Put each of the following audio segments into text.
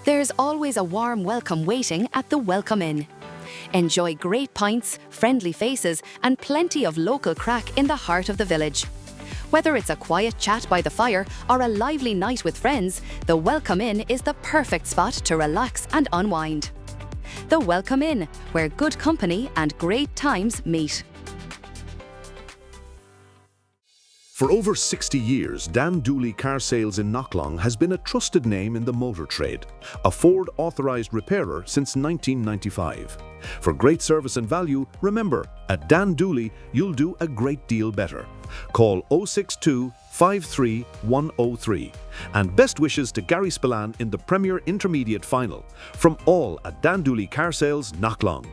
There's always a warm welcome waiting at the Welcome Inn. Enjoy great pints, friendly faces, and plenty of local crack in the heart of the village. Whether it's a quiet chat by the fire or a lively night with friends, the Welcome Inn is the perfect spot to relax and unwind. The Welcome Inn, where good company and great times meet. For over 60 years, Dan Dooley Car Sales in Knocklong has been a trusted name in the motor trade, a Ford authorised repairer since 1995. For great service and value, remember, at Dan Dooley, you'll do a great deal better. Call 062 53 103. And best wishes to Garryspillane in the Premier Intermediate Final. From all at Dan Dooley Car Sales, Knocklong.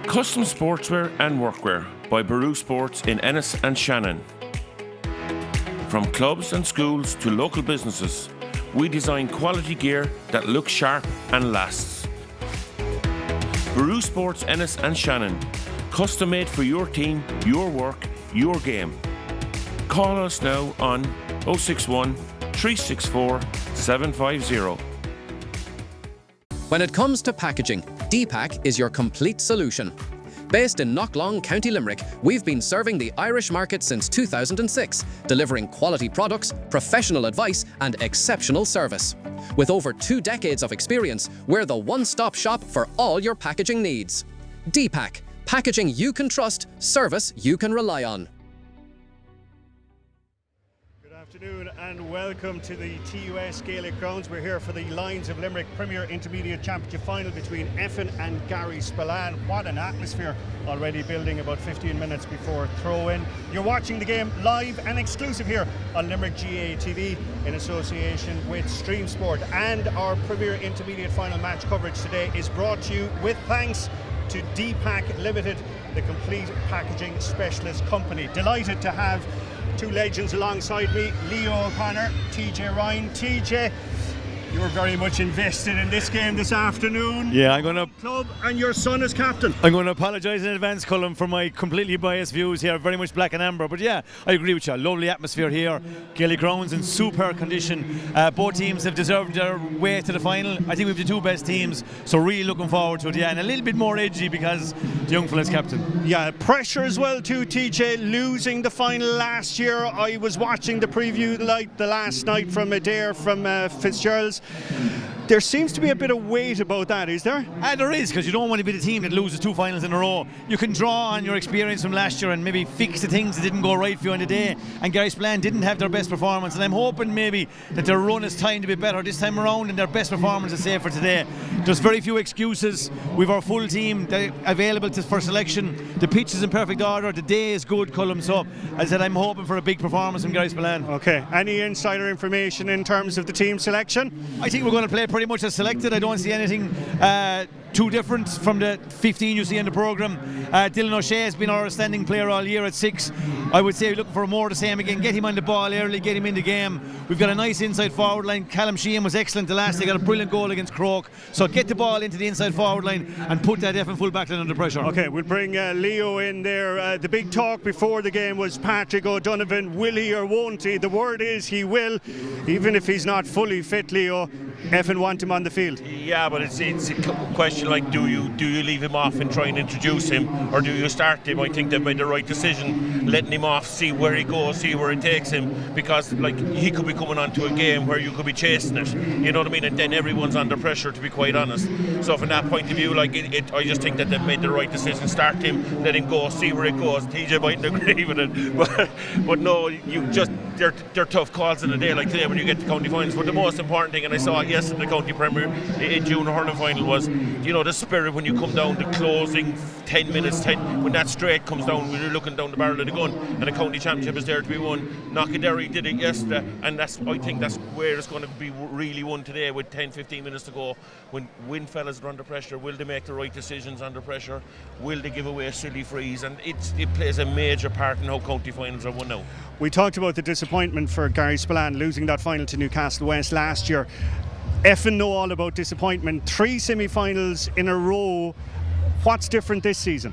Custom sportswear and workwear by Baru Sports in Ennis and Shannon. From clubs and schools to local businesses, we design quality gear that looks sharp and lasts. Baru Sports Ennis and Shannon, custom made for your team, your work, your game. Call us now on 061 364 750. When it comes to packaging, D-Pack is your complete solution. Based in Knocklong, County Limerick, we've been serving the Irish market since 2006, delivering quality products, professional advice, and exceptional service. With over 2 decades of experience, we're the one-stop shop for all your packaging needs. D-Pack, packaging you can trust, service you can rely on. Good afternoon and welcome to the TUS Gaelic Grounds. We're here for the Lyons of Limerick Premier Intermediate Championship Final between Effin and Garryspillane. What an atmosphere already building about 15 minutes before throw-in. You're watching the game live and exclusive here on Limerick GA TV in association with Stream Sport. And our Premier Intermediate Final match coverage today is brought to you with thanks to D-Pack Limited, the complete packaging specialist company. Delighted to have two legends alongside me, Leo O'Connor, TJ Ryan. TJ, you're very much invested in this game this afternoon. Yeah, I'm going to club and your son is captain. I'm going to apologise in advance, Colin, for my completely biased views here. Very much black and amber, but yeah, I agree with you. Lovely atmosphere here. Gaelic Grounds in super condition. Both teams have deserved their way to the final. I think we have the two best teams, so really looking forward to it. Yeah, and a little bit more edgy because the young fella's captain. Yeah, pressure as well too, TJ. Losing the final last year. I was watching the preview the last night from Adair from Fitzgerald's. There seems to be a bit of weight about that, is there? There is, because you don't want to be the team that loses 2 finals in a row. You can draw on your experience from last year and maybe fix the things that didn't go right for you on the day. And Garryspillane didn't have their best performance, and I'm hoping maybe that their run is timed to be better this time around and their best performance is safe for today. There's very few excuses. We've our full team available for selection. The pitch is in perfect order. The day is good, Cullum. So, as I said, I'm hoping for a big performance from Garryspillane. Okay. Any insider information in terms of the team selection? I think we're going to play pretty much as selected. I don't see anything too different from the 15 you see in the programme. Dylan O'Shea has been our standing player all year at 6. I would say looking for more of the same again. Get him on the ball early, get him in the game. We've got a nice inside forward line. Callum Sheehan was excellent the last day, got a brilliant goal against Croke. So get the ball into the inside forward line and put that Effin full back line under pressure. Okay, we'll bring Leo in there. The big talk before the game was Patrick O'Donovan. Will he or won't he? The word is he will, even if he's not fully fit, Leo. Effin want him on the field. Yeah, but it's a question like, do you leave him off and try and introduce him, or do you start him? I think they've made the right decision, letting him off, see where he goes, see where it takes him, because like he could be coming onto a game where you could be chasing it, you know what I mean, and then everyone's under pressure, to be quite honest. So from that point of view, like I just think that they've made the right decision. Start him, let him go, see where it goes. TJ mightn't agree with it, but no, you just they're tough calls in a day like today when you get to county finals. But the most important thing, and I saw it yesterday in the county premier in June hurling final, was the spirit when you come down the closing 10 minutes, when that straight comes down, when you're looking down the barrel of the gun and the county championship is there to be won. Knockadary did it yesterday, and I think that's where it's going to be really won today with 10-15 minutes to go. When fellas are under pressure, will they make the right decisions under pressure? Will they give away silly frees? And it plays a major part in how county finals are won now. We talked about the disappointment for Garryspillane losing that final to Newcastle West last year. Effin know all about disappointment. 3 semi-finals in a row. What's different this season?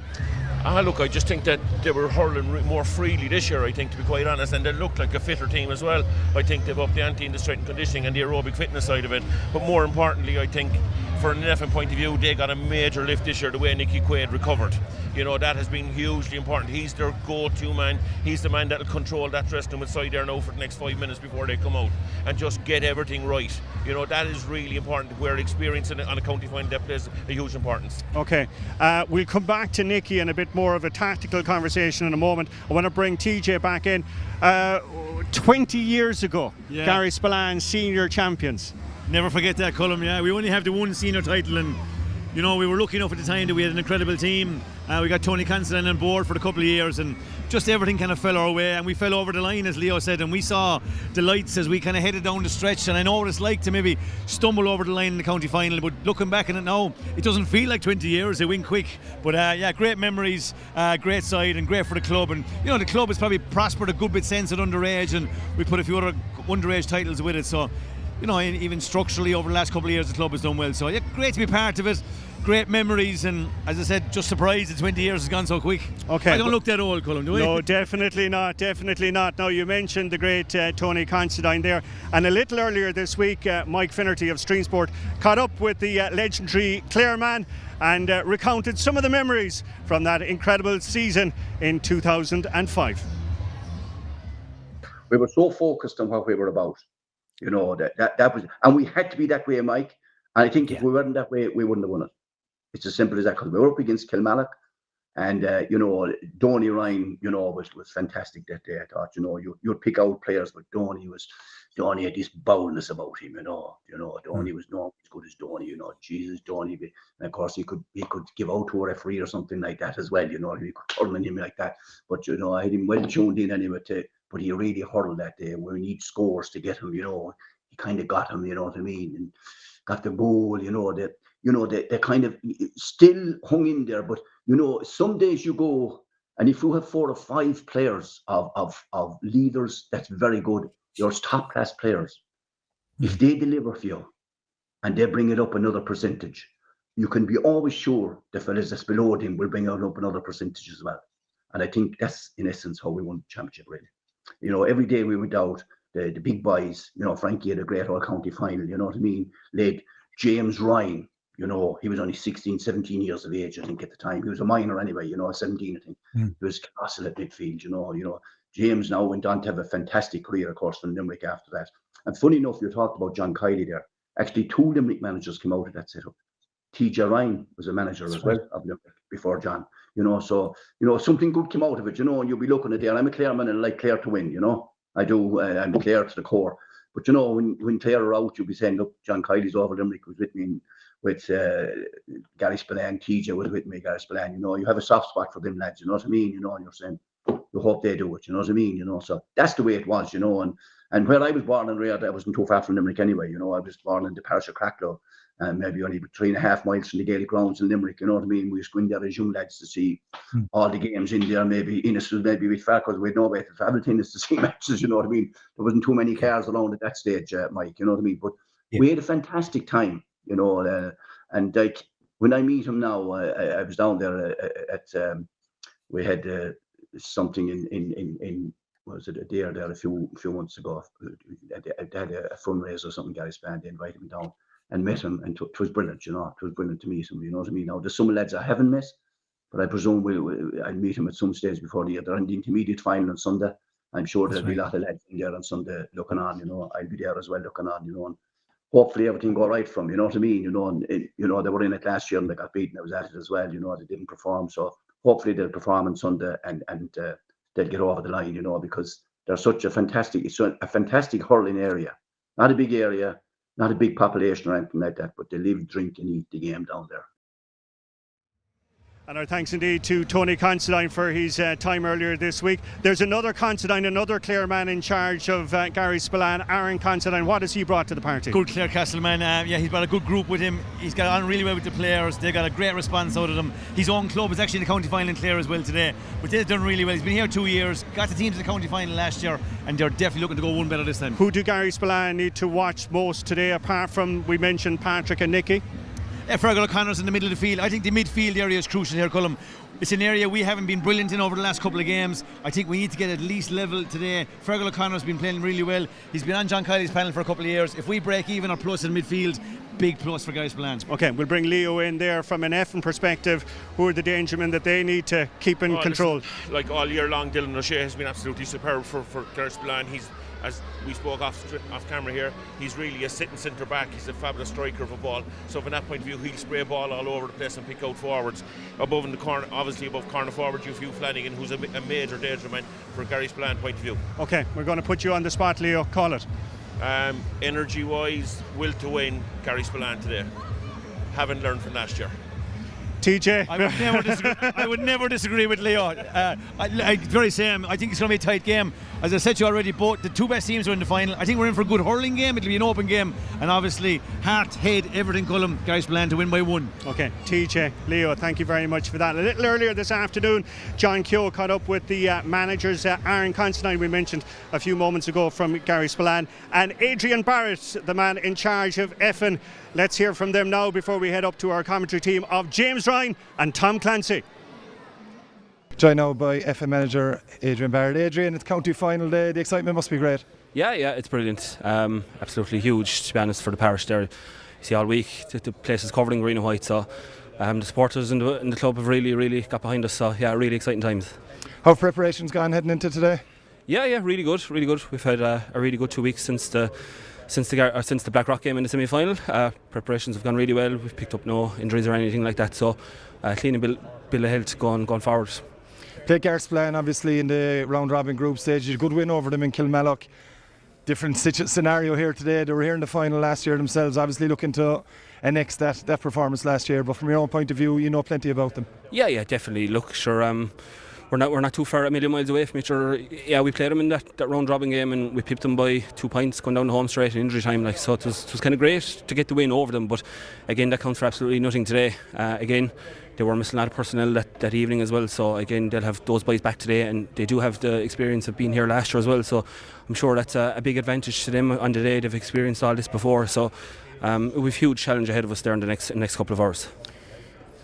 Look, I just think that they were hurling more freely this year, I think, to be quite honest, and they looked like a fitter team as well. I think they've upped the ante in the strength and conditioning and the aerobic fitness side of it. But more importantly, I think, for an Effin point of view, they got a major lift this year, the way Nicky Quaid recovered. You know, that has been hugely important. He's their go-to man. He's the man that'll control that dressing room inside there now for the next 5 minutes before they come out and just get everything right. You know, that is really important, where experience on a county final that plays a huge importance. Okay, we'll come back to Nicky and a bit more of a tactical conversation in a moment. I want to bring TJ back in. 20 years ago, Garryspillane senior champions. Never forget that, Colm. Yeah, we only have the one senior title, and you know, we were lucky enough at the time that we had an incredible team. We got Tony Considine on board for a couple of years, and just everything kind of fell our way, and we fell over the line, as Leo said, and we saw the lights as we kind of headed down the stretch. And I know what it's like to maybe stumble over the line in the county final, but looking back on it now, it doesn't feel like 20 years. They win quick, but yeah, great memories, great side, and great for the club. And you know, the club has probably prospered a good bit since at underage, and we put a few other underage titles with it. So, you know, even structurally over the last couple of years, the club has done well. So yeah, great to be part of it. Great memories, and as I said, just surprised that 20 years has gone so quick. Okay, I don't look that old, Colm, do we? No, definitely not, definitely not. Now, you mentioned the great Tony Considine there, and a little earlier this week, Mike Finnerty of Streamsport caught up with the legendary Clare man and recounted some of the memories from that incredible season in 2005. We were so focused on what we were about, you know, that was, and we had to be that way, Mike. And I think if we weren't that way, we wouldn't have won it. It's as simple as that, because we were up against Kilmallock, and you know, Donny Ryan, you know, was fantastic that day. I thought, you know, you'd pick out players, but Donny had this boldness about him, you know, Donny was not as good as Donny, you know, Jesus, Donny, and of course he could give out to a referee or something like that as well, you know, he could turn on him like that. But you know, I had him well tuned in anyway, but he really hurled that day. We need scores to get him, you know, he kind of got him, you know what I mean, and got the goal, you know, that. You know, they kind of still hung in there. But, you know, some days you go, and if you have 4 or 5 players of leaders, that's very good. Your top-class players. If they deliver for you and they bring it up another percentage, you can be always sure the fellas that's below them will bring it up another percentage as well. And I think that's, in essence, how we won the championship, really. You know, every day we went out, the big boys, you know, Frankie had a great all-county final, you know what I mean? Led James Ryan. You know, he was only 16, 17 years of age, I think, at the time. He was a minor anyway, you know, 17, I think. He was colossal at midfield, you know. James now went on to have a fantastic career, of course, from Limerick after that. And funny enough, you talked about John Kiley there. Actually, 2 Limerick managers came out of that setup. TJ Ryan was a manager as well of Limerick before John. You know, so, you know, something good came out of it, you know, and you'll be looking at there. I'm a Clare man and I like Clare to win, you know. I do, I'm Clare to the core. But, you know, when Clare are out, you'll be saying, look, John Kiley's over Limerick, was with me with Garryspillane, TJ was with me, Garryspillane, you know, you have a soft spot for them lads, you know what I mean, you know, and you're saying, you hope they do it, you know what I mean, you know, so that's the way it was, you know, and where I was born and reared, I wasn't too far from Limerick anyway, you know, I was born in the parish of Cracklow, and maybe only 3.5 miles from the Gaelic grounds in Limerick, you know what I mean, we used to go in there as young lads to see all the games in there, maybe Innes maybe with far, because we had no way to travel to Innes to see matches, you know what I mean, there wasn't too many cars around at that stage, Mike, you know what I mean, but we had a fantastic time. You know, and like when I meet him now, I was down there at we had something in was it a day there a few months ago. They had a fundraiser or something. Garryspillane, they invited me down and met him, and it was brilliant. You know, it was brilliant to meet him. You know what I mean? Now there's some lads I haven't met, but I presume I'll meet him at some stage before the year. They're in the intermediate final on Sunday. I'm sure there'll be a lot of lads in there on Sunday looking on. You know, I'll be there as well looking on. You know. And hopefully everything go right from, you know what I mean, you know, and you know, they were in it last year and they got beaten. I was at it as well, you know, they didn't perform, so hopefully they'll perform on Sunday and they'll get over the line, you know, because they're such a fantastic hurling area, not a big area, not a big population or anything like that, but they live, drink and eat the game down there. And our thanks indeed to Tony Considine for his time earlier this week. There's another Considine, another Clare man in charge of Garryspillane, Aaron Considine. What has he brought to the party? Good Clare Castle man. Yeah, he's got a good group with him. He's got on really well with the players. They got a great response out of them. His own club is actually in the county final in Clare as well today. But they've done really well. He's been here 2 years, got the team to the county final last year, and they're definitely looking to go one better this time. Who do Garryspillane need to watch most today, apart from, we mentioned, Patrick and Nicky? Fergal O'Connor's in the middle of the field. I think the midfield area is crucial here, Colm. It's an area we haven't been brilliant in over the last couple of games. I think we need to get at least level today. Fergal O'Connor's been playing really well. He's been on John Kiley's panel for a couple of years. If we break even or plus in midfield, big plus for Garryspillane. Okay, we'll bring Leo in there from an Effin perspective. Who are the danger men that they need to keep in control? Listen, like all year long, Dylan O'Shea has been absolutely superb for Garryspillane. He's, as we spoke off camera here, he's really a sitting centre back. He's a fabulous striker of a ball. So from that point of view, he'll spray a ball all over the place and pick out forwards. Above in the corner, obviously above corner forward, you've Hugh Flanagan, who's a major danger man for Garryspillane point of view. Okay, we're going to put you on the spot, Leo. Call it. Energy-wise, will to win Garryspillane today. Haven't learned from last year. TJ? I would never disagree with Leo. Very same. I think it's going to be a tight game. As I said to you already, both the two best teams are in the final. I think we're in for a good hurling game. It'll be an open game. And obviously, heart, head, everything, Cullum, Garryspillane to win by 1. Okay, TJ, Leo, thank you very much for that. A little earlier this afternoon, John Keogh caught up with the managers, Aaron Considine, we mentioned a few moments ago from Garryspillane, and Adrian Barrett, the man in charge of Effin. Let's hear from them now before we head up to our commentary team of James Ryan and Tom Clancy. Joined now by Effin manager Adrian Barrett. Adrian, it's county final day. The excitement must be great. Yeah, it's brilliant. Absolutely huge, to be honest, for the parish there. You see all week the place is covered in green and white, so the supporters in the club have really got behind us. So yeah, really exciting times. How have preparations gone heading into today? Yeah, really good. We've had a really good 2 weeks since the Blackrock game in the semi-final. Preparations have gone really well. We've picked up no injuries or anything like that, so clean bill of health going forward. Played Garryspillane obviously in the round robin group stage. A good win over them in Kilmallock. Different scenario here today. They were here in the final last year themselves, obviously looking to annex that performance last year, but from your own point of view, you know plenty about them. Yeah, definitely. Look, sure, we're not too far, a million miles away from each other. Yeah, we played them in that round robin game and we pipped them by 2 points going down the home straight in injury time. So it was kind of great to get the win over them, but again, that counts for absolutely nothing today. Again, they were missing a lot of personnel that evening as well, so again, they'll have those boys back today, and they do have the experience of being here last year as well, so I'm sure that's a big advantage to them on the day. They've experienced all this before, so we've a huge challenge ahead of us there in the next couple of hours.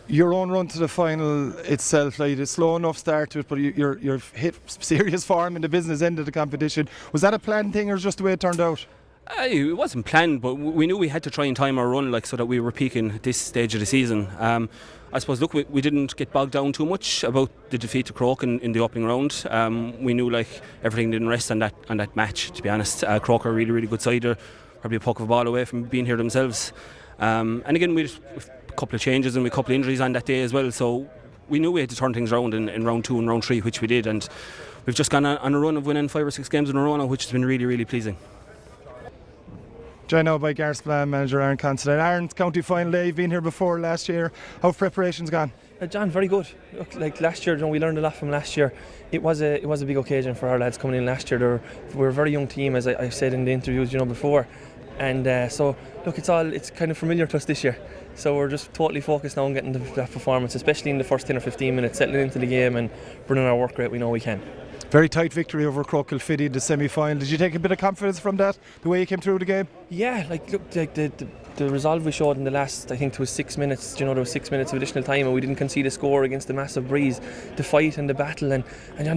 Your own run to the final itself, like, it's a slow enough start to it, but you've hit serious form in the business end of the competition. Was that a planned thing or just the way it turned out? It wasn't planned, but we knew we had to try and time our run so that we were peaking at this stage of the season. I suppose, look, we didn't get bogged down too much about the defeat to Croke in the opening round. We knew everything didn't rest on that match, to be honest. Croke are a really good side. They're probably a puck of a ball away from being here themselves. And again, we had a couple of changes and a couple of injuries on that day as well, so we knew we had to turn things around in round 2 and round 3, which we did, and we've just gone on a run of winning 5 or 6 games in a row now, which has been really pleasing. Joined now by Garryspillane manager Aaron Considine. Aaron, county final day, you've been here before last year. How have preparations gone? John, very good. Look, like last year, we learned a lot from last year. It was a big occasion for our lads coming in last year. We're a very young team, as I said in the interviews, before. And so, look, it's kind of familiar to us this year. So we're just totally focused now on getting that performance, especially in the first 10 or 15 minutes, settling into the game and bringing our work rate we know we can. Very tight victory over Croke Kilfiddy in the semi-final. Did you take a bit of confidence from that, the way you came through the game? Yeah, the resolve we showed in the last, I think it was 6 minutes, there was 6 minutes of additional time and we didn't concede a score against the massive breeze. The fight and the battle and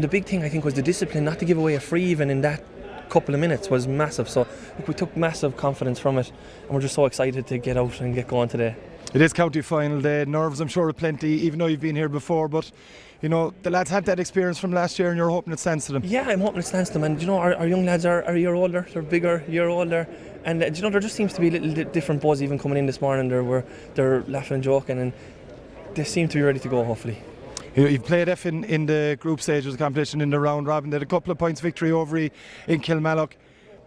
the big thing I think was the discipline not to give away a free even in that couple of minutes was massive. So we took massive confidence from it and we're just so excited to get out and get going today. It is county final day. Nerves I'm sure are plenty, even though you've been here before, but the lads have that experience from last year and you're hoping it stands to them. Yeah, I'm hoping it stands to them, and our young lads are a year older, they're bigger, a year older, and there just seems to be a little different buzz even coming in this morning. They're laughing and joking and they seem to be ready to go, hopefully. You've played Effin in the group stage of the competition in the round robin. They had a couple of points victory over in Kilmallock.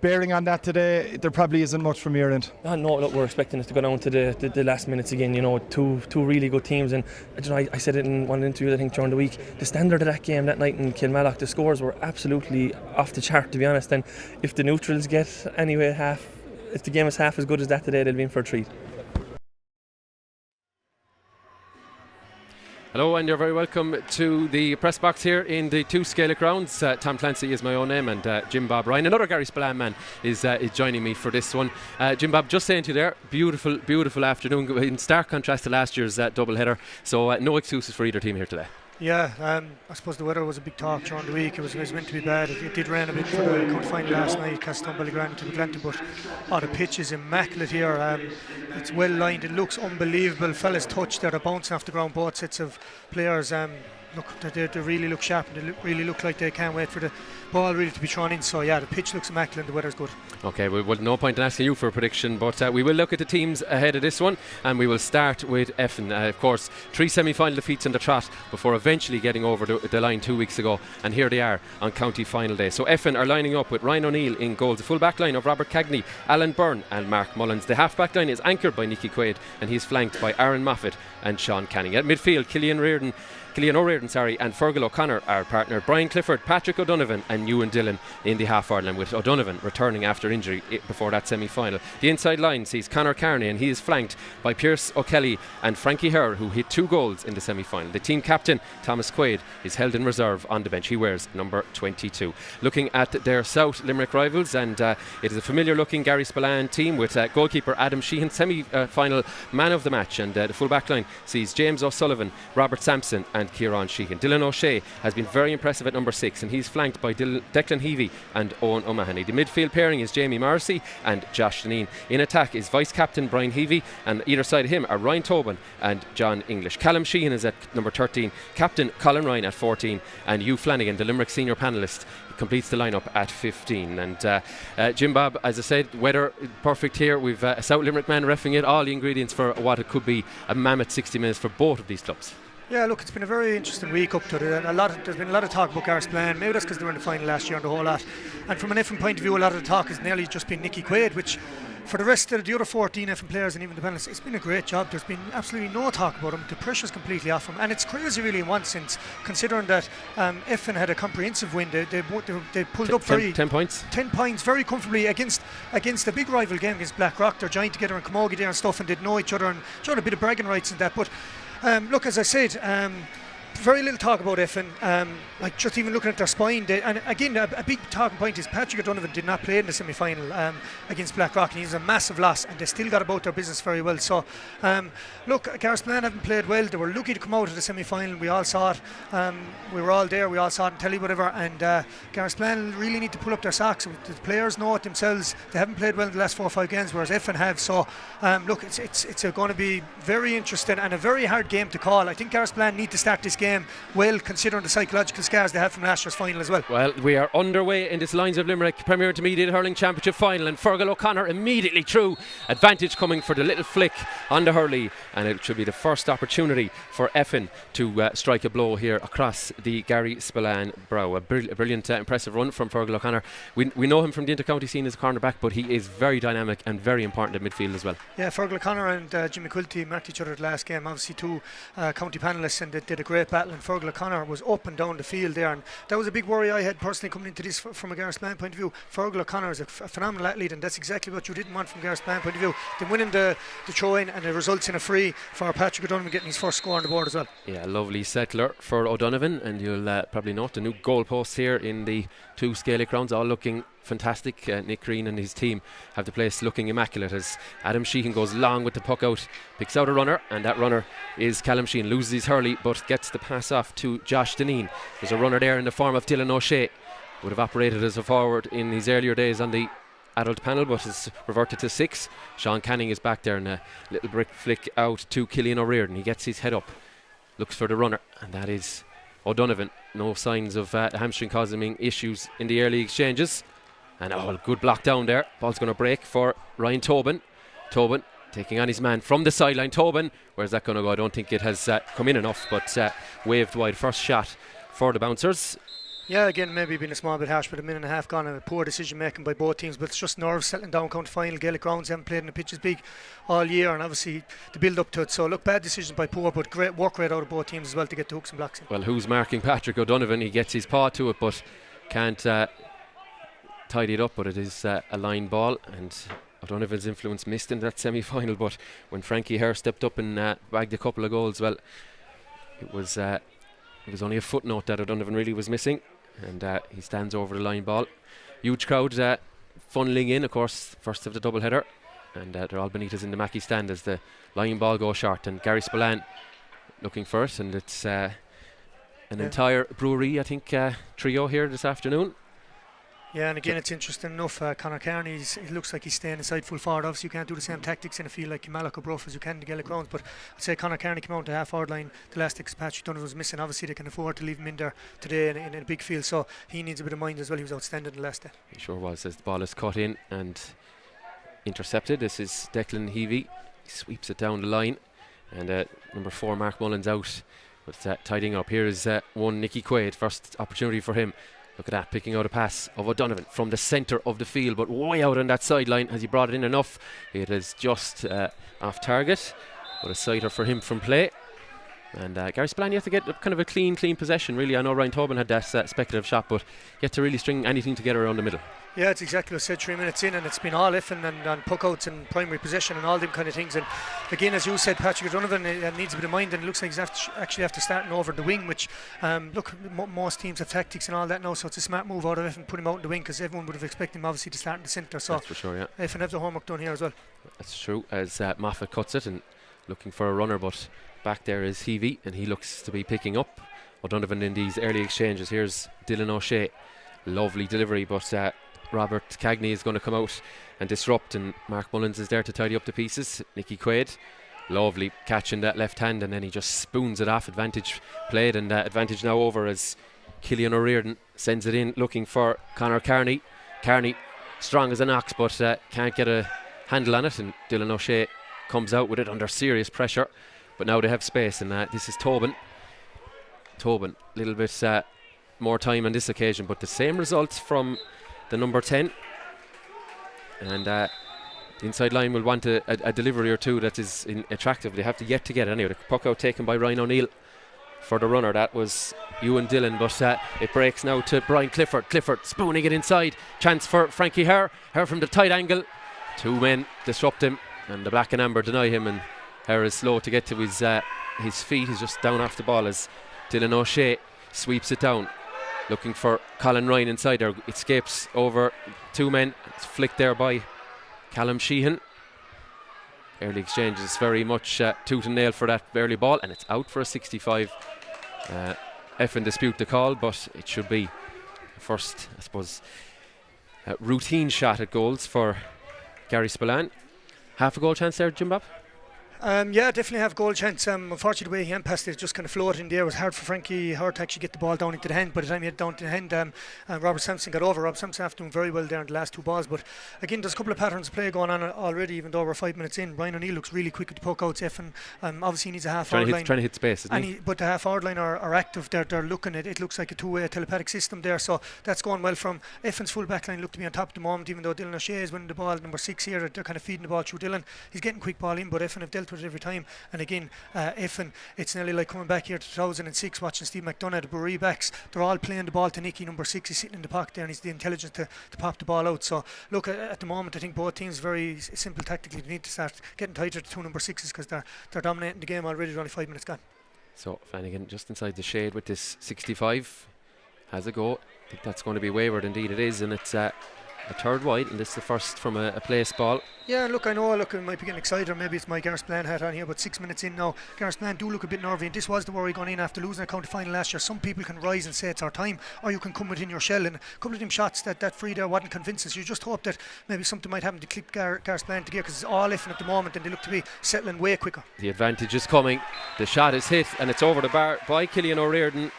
Bearing on that today, there probably isn't much from your end. No, look, we're expecting us to go down to the last minutes again. Two really good teams, and I said it in one of the interviews I think during the week. The standard of that game that night in Kilmallock, the scores were absolutely off the chart, to be honest. And if the neutrals get if the game is half as good as that today, they'll be in for a treat. Hello, and you're very welcome to the press box here in the 2 Gaelic rounds. Tom Clancy is my own name, and Jim Bob Ryan, another Garryspillane man, is joining me for this one. Jim Bob, just saying to you there, beautiful afternoon, in stark contrast to last year's double header, so no excuses for either team here today. Yeah, I suppose the weather was a big talk during the week. It was meant to be bad. It did rain a bit for the county final last night, Castletownbellygrand to Atlanta, but the pitch is immaculate here. It's well lined. It looks unbelievable. Fellas touched there. They're bouncing off the ground, both sets of players. Look, they really look sharp, and they really look like they can't wait for the ball really to be thrown in. So yeah, the pitch looks immaculate and the weather's good. Okay, well, no point in asking you for a prediction, but we will look at the teams ahead of this one, and we will start with Effin. Of course, 3 semi-final defeats in the trot before eventually getting over the line 2 weeks ago, and here they are on county final day. So Effin are lining up with Ryan O'Neill in goals, the full back line of Robert Cagney, Alan Byrne and Mark Mullins. The half back line is anchored by Nicky Quaid, and he's flanked by Aaron Moffat and Sean Canning. At midfield, Killian O'Riordan and Fergal O'Connor are partnered. Brian Clifford, Patrick O'Donovan and Ewan Dillon in the half-forward line, with O'Donovan returning after injury before that semi-final. The inside line sees Conor Carney, and he is flanked by Pierce O'Kelly and Frankie Herr, who hit 2 goals in the semi-final. The team captain, Thomas Quaid, is held in reserve on the bench. He wears number 22. Looking at their South Limerick rivals, and it is a familiar-looking Garryspillane team with goalkeeper Adam Sheehan, semi-final man of the match, and the full-back line sees James O'Sullivan, Robert Sampson and Kieran Sheehan. Dylan O'Shea has been very impressive at number 6, and he's flanked by Declan Heavey and Owen O'Mahony. The midfield pairing is Jamie Morrissey and Josh Deneen. In attack is vice-captain Brian Heavey, and either side of him are Ryan Tobin and John English. Callum Sheehan is at number 13, captain Colin Ryan at 14, and Hugh Flanagan, the Limerick senior panellist, completes the lineup at 15. And Jim Bob, as I said, weather perfect here. We've a South Limerick man reffing it, all the ingredients for what it could be a mammoth 60 minutes for both of these clubs. Yeah, look, it's been a very interesting week up to it. There's been a lot of talk about Garryspillane. Maybe that's because they were in the final last year and the whole lot. And from an Effin point of view, a lot of the talk has nearly just been Nicky Quaid, which for the rest of the other 14 Effin players and even the panelists, it's been a great job. There's been absolutely no talk about him. The pressure's completely off him, and it's crazy really in one sense, considering that Effin had a comprehensive win. They pulled up 10 points. 10 points very comfortably against a big rival game against Blackrock. They're joined together in Camogie there and stuff, and they'd know each other and showed a bit of bragging rights in that. But look, as I said, very little talk about Effin. Like just even looking at their spine, and again a big talking point is Patrick O'Donovan did not play in the semi-final against Blackrock, and he's a massive loss, and they still got about their business very well. So look, Garryspillane haven't played well. They were lucky to come out of the semi-final. We all saw it. We were all there. We all saw it on telly, whatever. And Garryspillane really need to pull up their socks. The players know it themselves. They haven't played well in the last 4 or 5 games, whereas Effin have. So look, it's going to be very interesting and a very hard game to call. I think Garryspillane need to start this game well, considering the psychological scars they had from last year's final as well. Well, we are underway in this Lyons of Limerick Premier Intermediate Hurling Championship final, and Fergal O'Connor immediately through. Advantage coming for the little flick on the hurley, and it should be the first opportunity for Effin to strike a blow here across the Garryspillane brow. A brilliant, impressive run from Fergal O'Connor. We know him from the intercounty scene as a cornerback, but he is very dynamic and very important at midfield as well. Yeah, Fergal O'Connor and Jimmy Quilty marked each other at the last game. Obviously 2 county panellists, and they did a great battle, and Fergal O'Connor was up and down the field there, and that was a big worry I had personally coming into this from a Garryspillane point of view. Fergal O'Connor is a phenomenal athlete, and that's exactly what you didn't want from Garryspillane point of view. They winning the throw-in, and it results in a free for Patrick O'Donovan getting his first score on the board as well. Yeah, lovely settler for O'Donovan, and you'll probably note the new goalposts here in the 2 Gaelic rounds, all looking fantastic. Nick Green and his team have the place looking immaculate as Adam Sheehan goes long with the puck out, picks out a runner, and that runner is Callum Sheehan. Loses his hurley but gets the pass off to Josh Deneen. There's a runner there in the form of Dylan O'Shea. Would have operated as a forward in his earlier days on the adult panel, but has reverted to 6. Sean Canning is back there, and a little brick flick out to Killian O'Riordan. He gets his head up, looks for the runner, and that is O'Donovan. No signs of hamstring causing issues in the early exchanges. And good block down there. Ball's going to break for Ryan Tobin. Tobin taking on his man from the sideline. Tobin, where's that going to go? I don't think it has come in enough, but waved wide. First shot for the bouncers. Yeah, again, maybe been a small bit harsh, but a minute and a half gone, and a poor decision making by both teams. But it's just nerves settling down. County final, Gaelic grounds, haven't played in the pitches big all year, and obviously the build up to it. So look, bad decisions by poor, but great work rate out of both teams as well to get the hooks and blocks in. Well, who's marking Patrick O'Donovan? He gets his paw to it, but can't tidy it up. But it is a line ball, and O'Donovan's influence missed in that semi-final. But when Frankie Herr stepped up and bagged a couple of goals, well, it was only a footnote that O'Donovan really was missing. And he stands over the line ball. Huge crowd funneling in, of course, first of the double header, and they're all beneath us in the Mackey stand as the line ball goes short, and Garryspillane looking for it, and it's an entire brewery, I think, trio here this afternoon. Yeah, and again, it's interesting enough. Conor Kearney, it looks like he's staying inside full forward. Obviously, you can't do the same tactics in a field like Kilmallock or Bruff as you can in the Gaelic Grounds. But I'd say Conor Kearney came out to half-forward line. The last six Patrick Donovan was missing. Obviously, they can afford to leave him in there today in a big field. So he needs a bit of mind as well. He was outstanding the last day. He sure was, as the ball is cut in and intercepted. This is Declan Heavey. He sweeps it down the line. And number 4, Mark Mullins out. But tidying up. Here is one Nicky Quaid. First opportunity for him. Look at that, picking out a pass of O'Donovan from the centre of the field, but way out on that sideline. Has he brought it in enough? It is just off target, but a sighter for him from play. And Garryspillane, you have to get kind of a clean possession, really. I know Ryan Tobin had that speculative shot, but you have to really string anything together around the middle. Yeah, it's exactly what I said, 3 minutes in, and it's been all Effin and puck-outs and primary possession and all them kind of things. And again, as you said, Patrick Donovan needs a bit of mind, and it looks like he's actually after starting over the wing, which, most teams have tactics and all that now, so it's a smart move out of Effin, put him out in the wing, because everyone would have expected him obviously to start in the centre. So that's for sure, yeah. Effin have the homework done here as well. That's true, as Moffat cuts it and looking for a runner, but back there is Heavey, and he looks to be picking up O'Donovan in these early exchanges. Here's Dylan O'Shea, lovely delivery, but Robert Cagney is going to come out and disrupt, and Mark Mullins is there to tidy up the pieces. Nicky Quaid, lovely catch in that left hand, and then he just spoons it off. Advantage played, and advantage now over as Killian O'Riordan sends it in looking for Conor Kearney. Kearney strong as an ox, but can't get a handle on it, and Dylan O'Shea comes out with it under serious pressure. But now they have space, and this is Tobin. Tobin, a little bit more time on this occasion, but the same results from the number 10. And the inside line will want a delivery or two that is attractive. They have to yet to get it anyway. The puck out taken by Ryan O'Neill for the runner. That was Ewan Dillon, but it breaks now to Brian Clifford. Clifford spooning it inside. Chance for Frankie Herr. Herr from the tight angle. 2 men disrupt him, and the black and amber deny him, and Herr is slow to get to his feet. He's just down off the ball as Dylan O'Shea sweeps it down, looking for Colin Ryan inside there. It escapes over 2 men. It's flicked there by Callum Sheehan. Early exchange is very much tooth and nail for that early ball, and it's out for a 65. Effin dispute the call, but it should be first, I suppose, routine shot at goals for Garryspillane. Half a goal chance there, Jim Bob? Yeah, definitely have a goal chance. Unfortunately, the way he hand passed it just kind of floated in the air. It was hard for Frankie Hart to actually get the ball down into the hand. By the time he had down to the hand, Robert Sampson got over. Rob Sampson after doing very well there in the last 2 balls. But again, there's a couple of patterns of play going on already, even though we're 5 minutes in. Brian O'Neill looks really quick with the poke outs. Effin obviously needs a half-hour line. Trying to hit space, isn't he? But the half-hour line are active. They're looking at it. It looks like a two-way telepathic system there. So that's going well from Effin's full back line. Look to be on top at the moment, even though Dylan O'Shea is winning the ball. Number 6 here, they're kind of feeding the ball through Dylan. He's getting quick ball in, but Effin have dealt with it every time. And again, Effin, it's nearly like coming back here to 2006 watching Steve McDonough, the Bury backs. They're all playing the ball to Nicky, number 6. He's sitting in the pocket there, and he's the intelligence to pop the ball out. So look, at the moment I think both teams very simple tactically. They need to start getting tighter to 2 number 6s because they're dominating the game already. There's only 5 minutes gone. So Flanagan just inside the shade with this 65. Has a go. I think that's going to be wayward, indeed it is, and it's a third wide, and this is the first from a place ball. Yeah, look, I know, I might be getting excited, or maybe it's my Garryspillane hat on here, but 6 minutes in now, Garryspillane do look a bit nervy, and this was the worry going in after losing a county final last year. Some people can rise and say it's our time, or you can come within your shell, and a couple of them shots that free there wasn't convincing, so you just hope that maybe something might happen to click Garryspillane to gear, because it's all Effin at the moment, and they look to be settling way quicker. The advantage is coming, the shot is hit, and it's over the bar by Killian O'Riordan.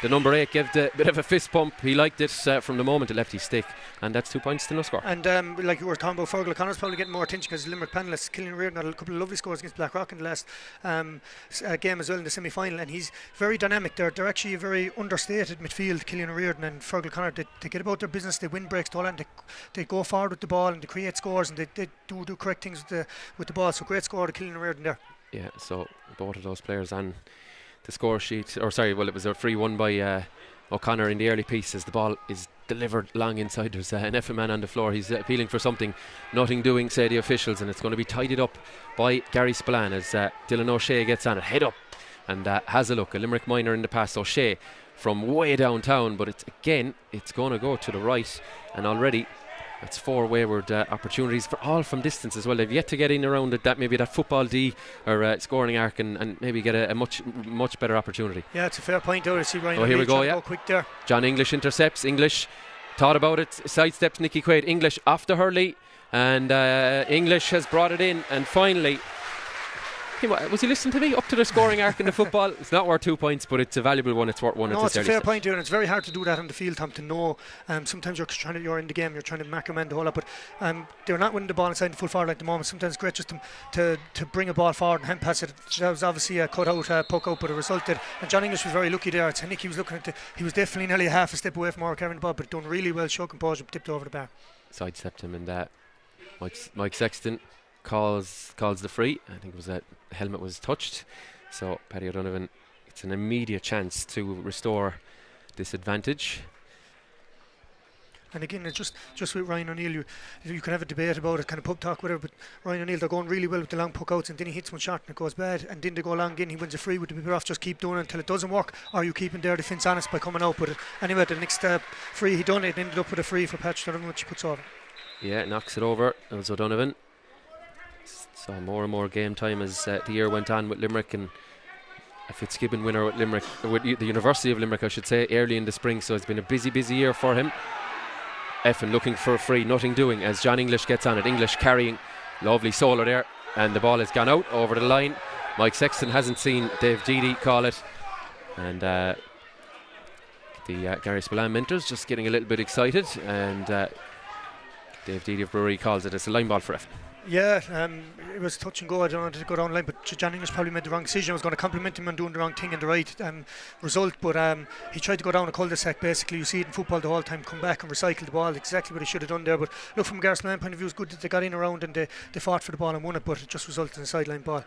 The number 8 gave the bit of a fist pump. He liked it from the moment it left his stick, and that's 2 points to no score. And like you were talking about, Fergal O'Connor's probably getting more attention because Limerick panelist Killian O'Riordan had a couple of lovely scores against Blackrock in the last game as well in the semi-final, and he's very dynamic. They're actually a very understated midfield, Killian O'Riordan and Fergal O'Connor. They get about their business, they win breaks, and they go forward with the ball, and they create scores, and they do correct things with the ball. So great score to Killian O'Riordan there. Yeah, so both of those players on the score sheet, or sorry, well, it was a 3-1 by O'Connor in the early piece as the ball is delivered long inside. There's an Effin man on the floor. He's appealing for something. Nothing doing, say the officials, and it's going to be tidied up by Garryspillane as Dylan O'Shea gets on it, head up, and has a look. A Limerick minor in the pass. O'Shea from way downtown, but it's going to go to the right, and already That's 4 wayward opportunities, for all from distance as well. They've yet to get in around that maybe that football D or scoring arc and maybe get a much better opportunity. Yeah, it's a fair point there. I see Ryan. Oh, here we go. Yeah, go quick there. John English intercepts. English thought about it, sidesteps Nicky Quaid. English off the hurley, and English has brought it in, and finally. Was he listening to me? Up to the scoring arc in the football. It's not worth 2 points, but it's a valuable one. It's worth one. No, it's a fair point here, and it's very hard to do that on the field, Tom, to know. Sometimes you're in the game, you're trying to mark your man the whole lot, but they're not winning the ball inside the full forward line at the moment. Sometimes it's great just to bring a ball forward and hand pass it. That was obviously a cut out, poke out, but it resulted. And John English was very lucky there. It's Nicky was looking at he was definitely nearly half a step away from our carrying the ball, but done really well, show composure, tipped over the bar. Sidestepped him, and Mike Sexton calls the free. I think it was that helmet was touched, so Paddy O'Donovan, it's an immediate chance to restore this advantage. And again, it's just with Ryan O'Neill, you can have a debate about it, kind of pub talk, whatever, but Ryan O'Neill, they're going really well with the long puck outs, and then he hits one shot and it goes bad, and then they go long again, he wins a free. Would be better off just keep doing it until it doesn't work, or you keeping their defence honest by coming out? But anyway, the next free he done, it ended up with a free for Patrick O'Donovan, which he puts over. Yeah, knocks it over. That was O'Donovan. So more and more game time as the year went on with Limerick, and a Fitzgibbon winner with Limerick, with the University of Limerick, I should say, early in the spring. So it's been a busy year for him. Effin looking for a free, nothing doing as John English gets on it. English carrying, lovely solo there, and the ball has gone out over the line. Mike Sexton hasn't seen Dave Deedy call it, and the Garryspillane mentors just getting a little bit excited, and Dave Deedy of Brewery calls it. It's a line ball for Effin. Yeah, it was touch and go. I don't know, did it go down the line, but John English probably made the wrong decision. I was going to compliment him on doing the wrong thing and the right result, but he tried to go down a cul-de-sac. Basically, you see it in football the whole time, come back and recycle the ball, exactly what he should have done there. But look, from Garryspillane point of view, it's good that they got in around and they fought for the ball and won it, but it just resulted in a sideline ball.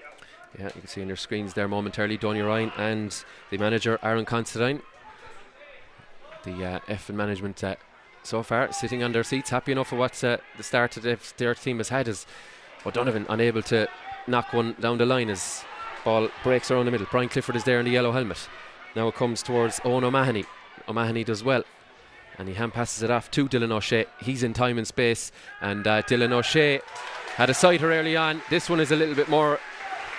Yeah, you can see on your screens there momentarily Donny Ryan and the manager Aaron Considine. The Effin management so far sitting on their seats, happy enough with what the start of their team has had, as O'Donovan unable to knock one down the line as ball breaks around the middle. Brian Clifford is there in the yellow helmet. Now it comes towards Owen O'Mahony. O'Mahony does well, and he hand passes it off to Dylan O'Shea. He's in time and space, and Dylan O'Shea had a sighter early on. This one is a little bit more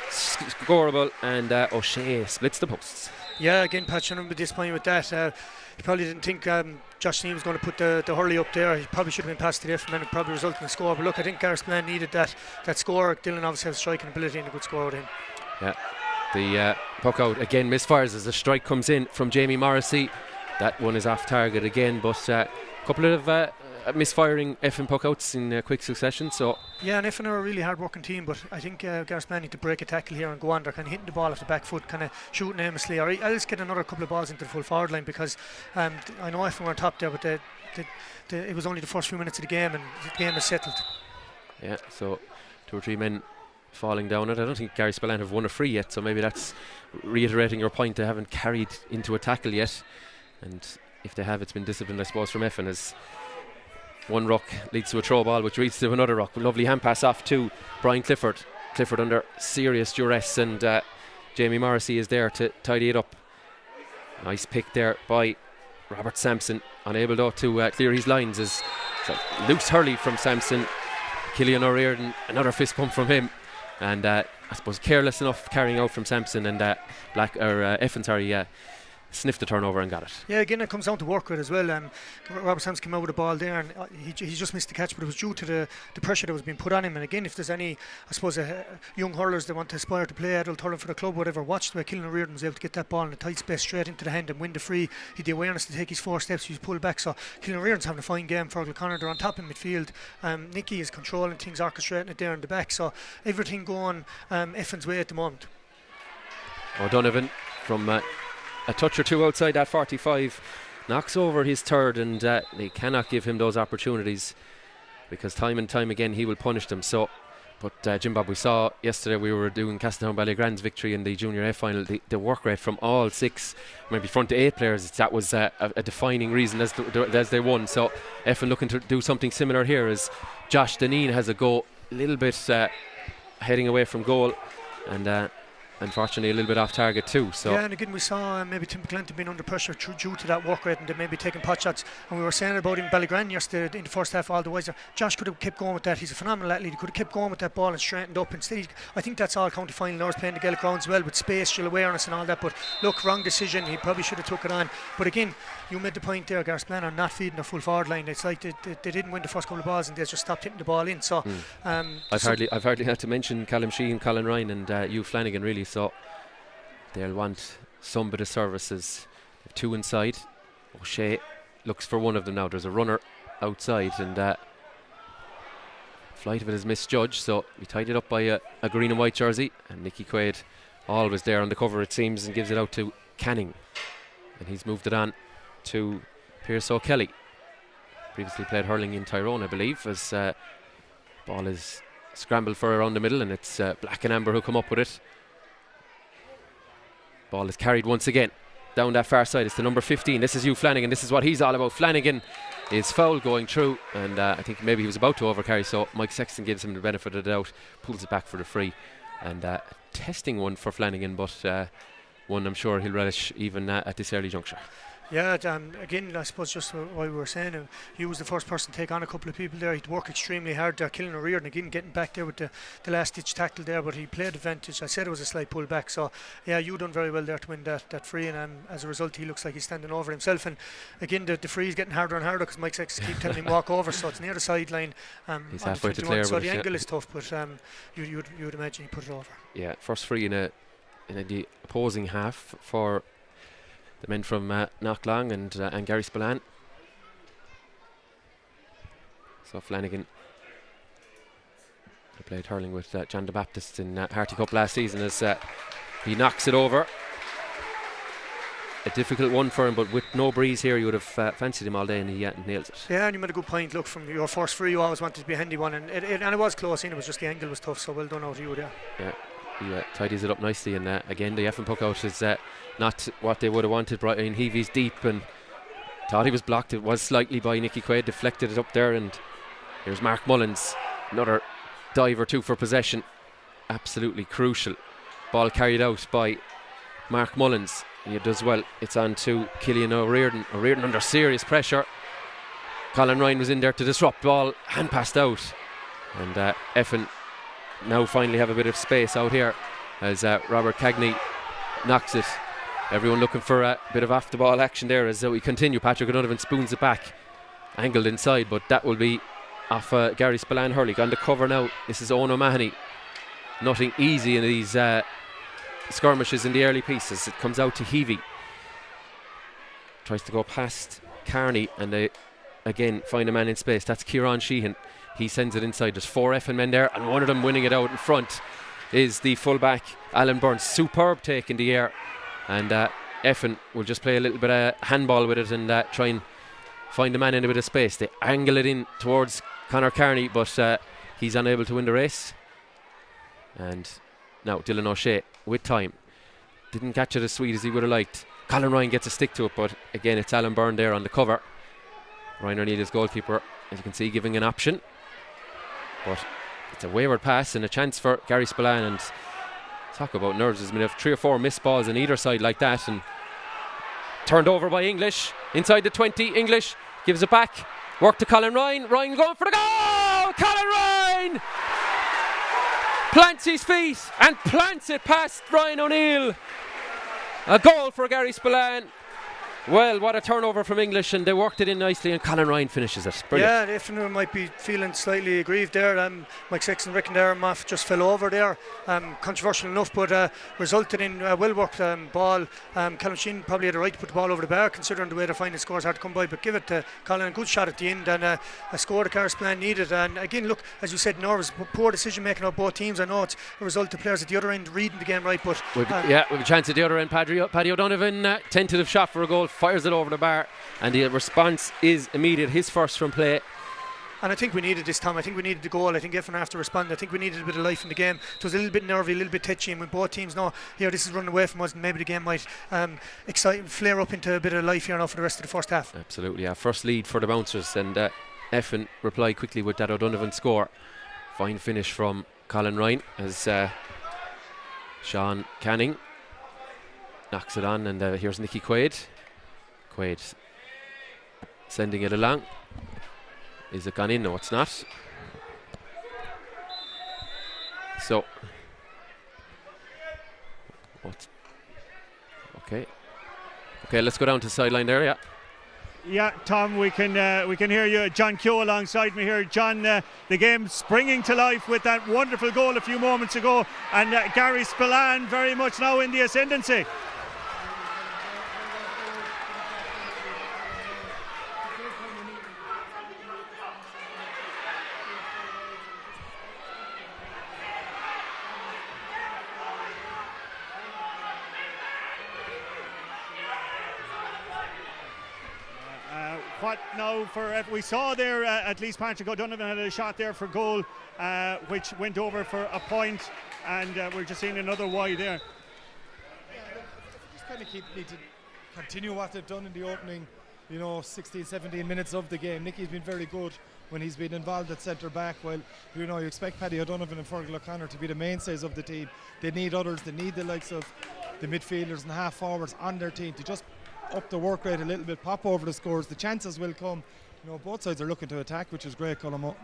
scoreable, and O'Shea splits the posts. Yeah, again, Pat, I'm disappointed with that. He probably didn't think Josh Neal was going to put the hurley up there. He probably should have been passed to the Effin, and it probably resulted in a score. But look, I think Garryspillane needed that score. Dylan obviously has striking ability and a good score out of him. Yeah, the puck out again misfires as the strike comes in from Jamie Morrissey. That one is off target again, but a couple of misfiring Effin puck outs in quick succession. So yeah, and Effin are a really hard working team, but I think Garryspillane need to break a tackle here and go on. They're kind of hitting the ball off the back foot, kind of shooting aimlessly, or else get another couple of balls into the full forward line, because I know Effin were on top there, but it was only the first few minutes of the game and the game is settled. Yeah, so 2 or 3 men falling down it. I don't think Garryspillane have won a free yet, so maybe that's reiterating your point. They haven't carried into a tackle yet, and if they have, it's been disciplined, I suppose, from Effin, as one ruck leads to a throw ball which leads to another ruck. Lovely hand pass off to Brian Clifford. Clifford under serious duress, and Jamie Morrissey is there to tidy it up. Nice pick there by Robert Sampson, unable though to clear his lines, as it's a loose hurley from Sampson. Killian O'Riordan, another fist pump from him, and I suppose careless enough carrying out from Sampson, and Effin sniffed the turnover and got it. Yeah, again, it comes down to work with as well. Robert Sampson came out with the ball there, and he just missed the catch, but it was due to the pressure that was being put on him. And again, if there's any, I suppose, young hurlers that want to aspire to play adult hurling for the club, whatever, watch the way Killian O'Riordan was able to get that ball in a tight space straight into the hand and win the free. He had the awareness to take his 4 steps, he was pulled back. So Killian O'Riordan's having a fine game. Fergal Connor, they're on top in midfield. Nicky is controlling things, orchestrating it there in the back. So everything going Effin's way at the moment. O'Donovan from a touch or two outside that 45 knocks over his third, and they cannot give him those opportunities, because time and time again he will punish them. So, but Jim Bob, we saw yesterday, we were doing Castletown Ballygrand's victory in the Junior A final, the work rate from all 6, maybe front to 8 players, that was a defining reason as they won. So Effin looking to do something similar here, as Josh Deneen has a go, a little bit heading away from goal, and unfortunately a little bit off target too. So yeah, and again we saw maybe Tim McClenty being under pressure due to that work rate, and they maybe taking pot shots. And we were saying about him Ballygrand yesterday in the first half, all the way. Josh could have kept going with that. He's a phenomenal athlete. He could have kept going with that ball and straightened up. Instead, I think that's all county final hours playing the Gaelic grounds well with spatial awareness and all that. But look, wrong decision. He probably should have took it on. But again, you made the point there, Garryspillane are not feeding their full forward line. It's like they didn't win the first couple of balls and they just stopped hitting the ball in. So I've hardly had to mention Callum Sheehan, Colin Ryan and Hugh Flanagan really. So they'll want some bit of services. They've two inside. O'Shea looks for one of them now. There's a runner outside and flight of it is misjudged, so we tied it up by a green and white jersey, and Nicky Quaid always there on the cover it seems, and gives it out to Canning, and he's moved it on to Pearse O'Kelly. Previously played hurling in Tyrone, I believe, as ball is scrambled for around the middle, and it's Black and Amber who come up with it. Ball is carried once again down that far side. It's the number 15. This is Hugh Flanagan. This is what he's all about. Flanagan is foul going through, and I think maybe he was about to overcarry, so Mike Sexton gives him the benefit of the doubt, pulls it back for the free, and testing one for Flanagan, but one I'm sure he'll relish even at this early juncture. Yeah, again, I suppose just why we were saying, he was the first person to take on a couple of people there. He'd work extremely hard there, killing a rear, and again getting back there with the last ditch tackle there, but he played advantage. I said it was a slight pull back, so yeah, you done very well there to win that free, and as a result he looks like he's standing over himself. And again, the free is getting harder and harder because Mike Sexton keep telling him walk over, so it's near the sideline. He's halfway to clear, so the angle is tough, but you would imagine he put it over. Yeah, first free in the opposing half for the men from Knocklong and Garryspillane. So Flanagan, he played hurling with John the Baptist in Harty Cup last season, as he knocks it over. A difficult one for him, but with no breeze here you would have fancied him all day, and he nails it. Yeah, and you made a good point. Look, from your first free you always wanted to be a handy one, and it was close in. It was just the angle was tough, so well done out of you there. Yeah. He tidies it up nicely, and again the Effin puck out is not what they would have wanted. Brian Heavy's deep and thought he was blocked. It was slightly by Nicky Quaid, deflected it up there, and here's Mark Mullins, another dive or two for possession. Absolutely crucial. Ball carried out by Mark Mullins. He does well. It's on to Killian O'Riordan. O'Riordan under serious pressure. Colin Ryan was in there to disrupt. Ball hand passed out, and Effin now finally have a bit of space out here as Robert Cagney knocks it. Everyone looking for a bit of off the ball action there as we continue. Patrick O'Donovan spoons it back, angled inside, but that will be off Garryspillane hurling. On the cover now, this is Owen O'Mahony. Nothing easy in these skirmishes in the early pieces. It comes out to Heavy, tries to go past Carney, and they again find a man in space. That's Kieran Sheehan. He sends it inside. There's 4 Effin men there, and one of them winning it out in front is the fullback Alan Burns. Superb take in the air, and Effin will just play a little bit of handball with it and try and find the man in a bit of space. They angle it in towards Conor Carney, but he's unable to win the race. And now Dylan O'Shea with time didn't catch it as sweet as he would have liked. Colin Ryan gets a stick to it, but again it's Alan Byrne there on the cover. Ryan O'Neill's goalkeeper, as you can see, giving an option, but it's a wayward pass and a chance for Garryspillane. And talk about nerves, there's been 3 or 4 missed balls on either side like that, and turned over by English inside the 20. English gives it back, work to Colin Ryan. Ryan going for the goal. Colin Ryan plants his feet and plants it past Ryan O'Neill. A goal for Garryspillane. Well, what a turnover from English, and they worked it in nicely, and Colin Ryan finishes it. Brilliant. Yeah, Effin might be feeling slightly aggrieved there. Mike Sexton reckon there Moff just fell over there. Controversial enough, but resulted in a well-worked ball. Callum Sheehan probably had a right to put the ball over the bar, considering the way they're finding scores hard to come by, but give it to Colin, a good shot at the end, and a score the Garryspillane needed. And again, look, as you said, nervous, poor decision making of both teams. I know it's a result of players at the other end reading the game right, but we've a chance at the other end. Paddy O'Donovan, tentative shot for a goal, fires it over the bar, and the response is immediate. His first from play. And I think we needed this time. I think we needed the goal. I think Effin have to respond. I think we needed a bit of life in the game. It was a little bit nervy, a little bit touchy, and when both teams know here this is running away from us, and maybe the game might flare up into a bit of life here now for the rest of the first half. Absolutely, yeah. First lead for the Bouncers, and Effin replied quickly with that O'Donovan score. Fine finish from Colin Ryan as Sean Canning knocks it on, and here's Nicky Quaid. Quaid sending it along. Is it gone in? No, it's not. So, what? Okay, let's go down to the sideline there. Yeah. Yeah, Tom, we can hear you. John Keogh alongside me here. John, the game springing to life with that wonderful goal a few moments ago, and Garryspillane very much now in the ascendancy. What now for we saw there at least Patrick O'Donovan had a shot there for goal which went over for a point, and we're just seeing another wide there. Just kind of need to continue what they've done in the opening 16-17 minutes of the game. Nicky's been very good when he's been involved at centre back, while you expect Paddy O'Donovan and Fergal O'Connor to be the mainstays of the team. They need others. They need the likes of the midfielders and half forwards on their team to just up the work rate a little bit, pop over the scores. The chances will come. Both sides are looking to attack, which is great, Colm,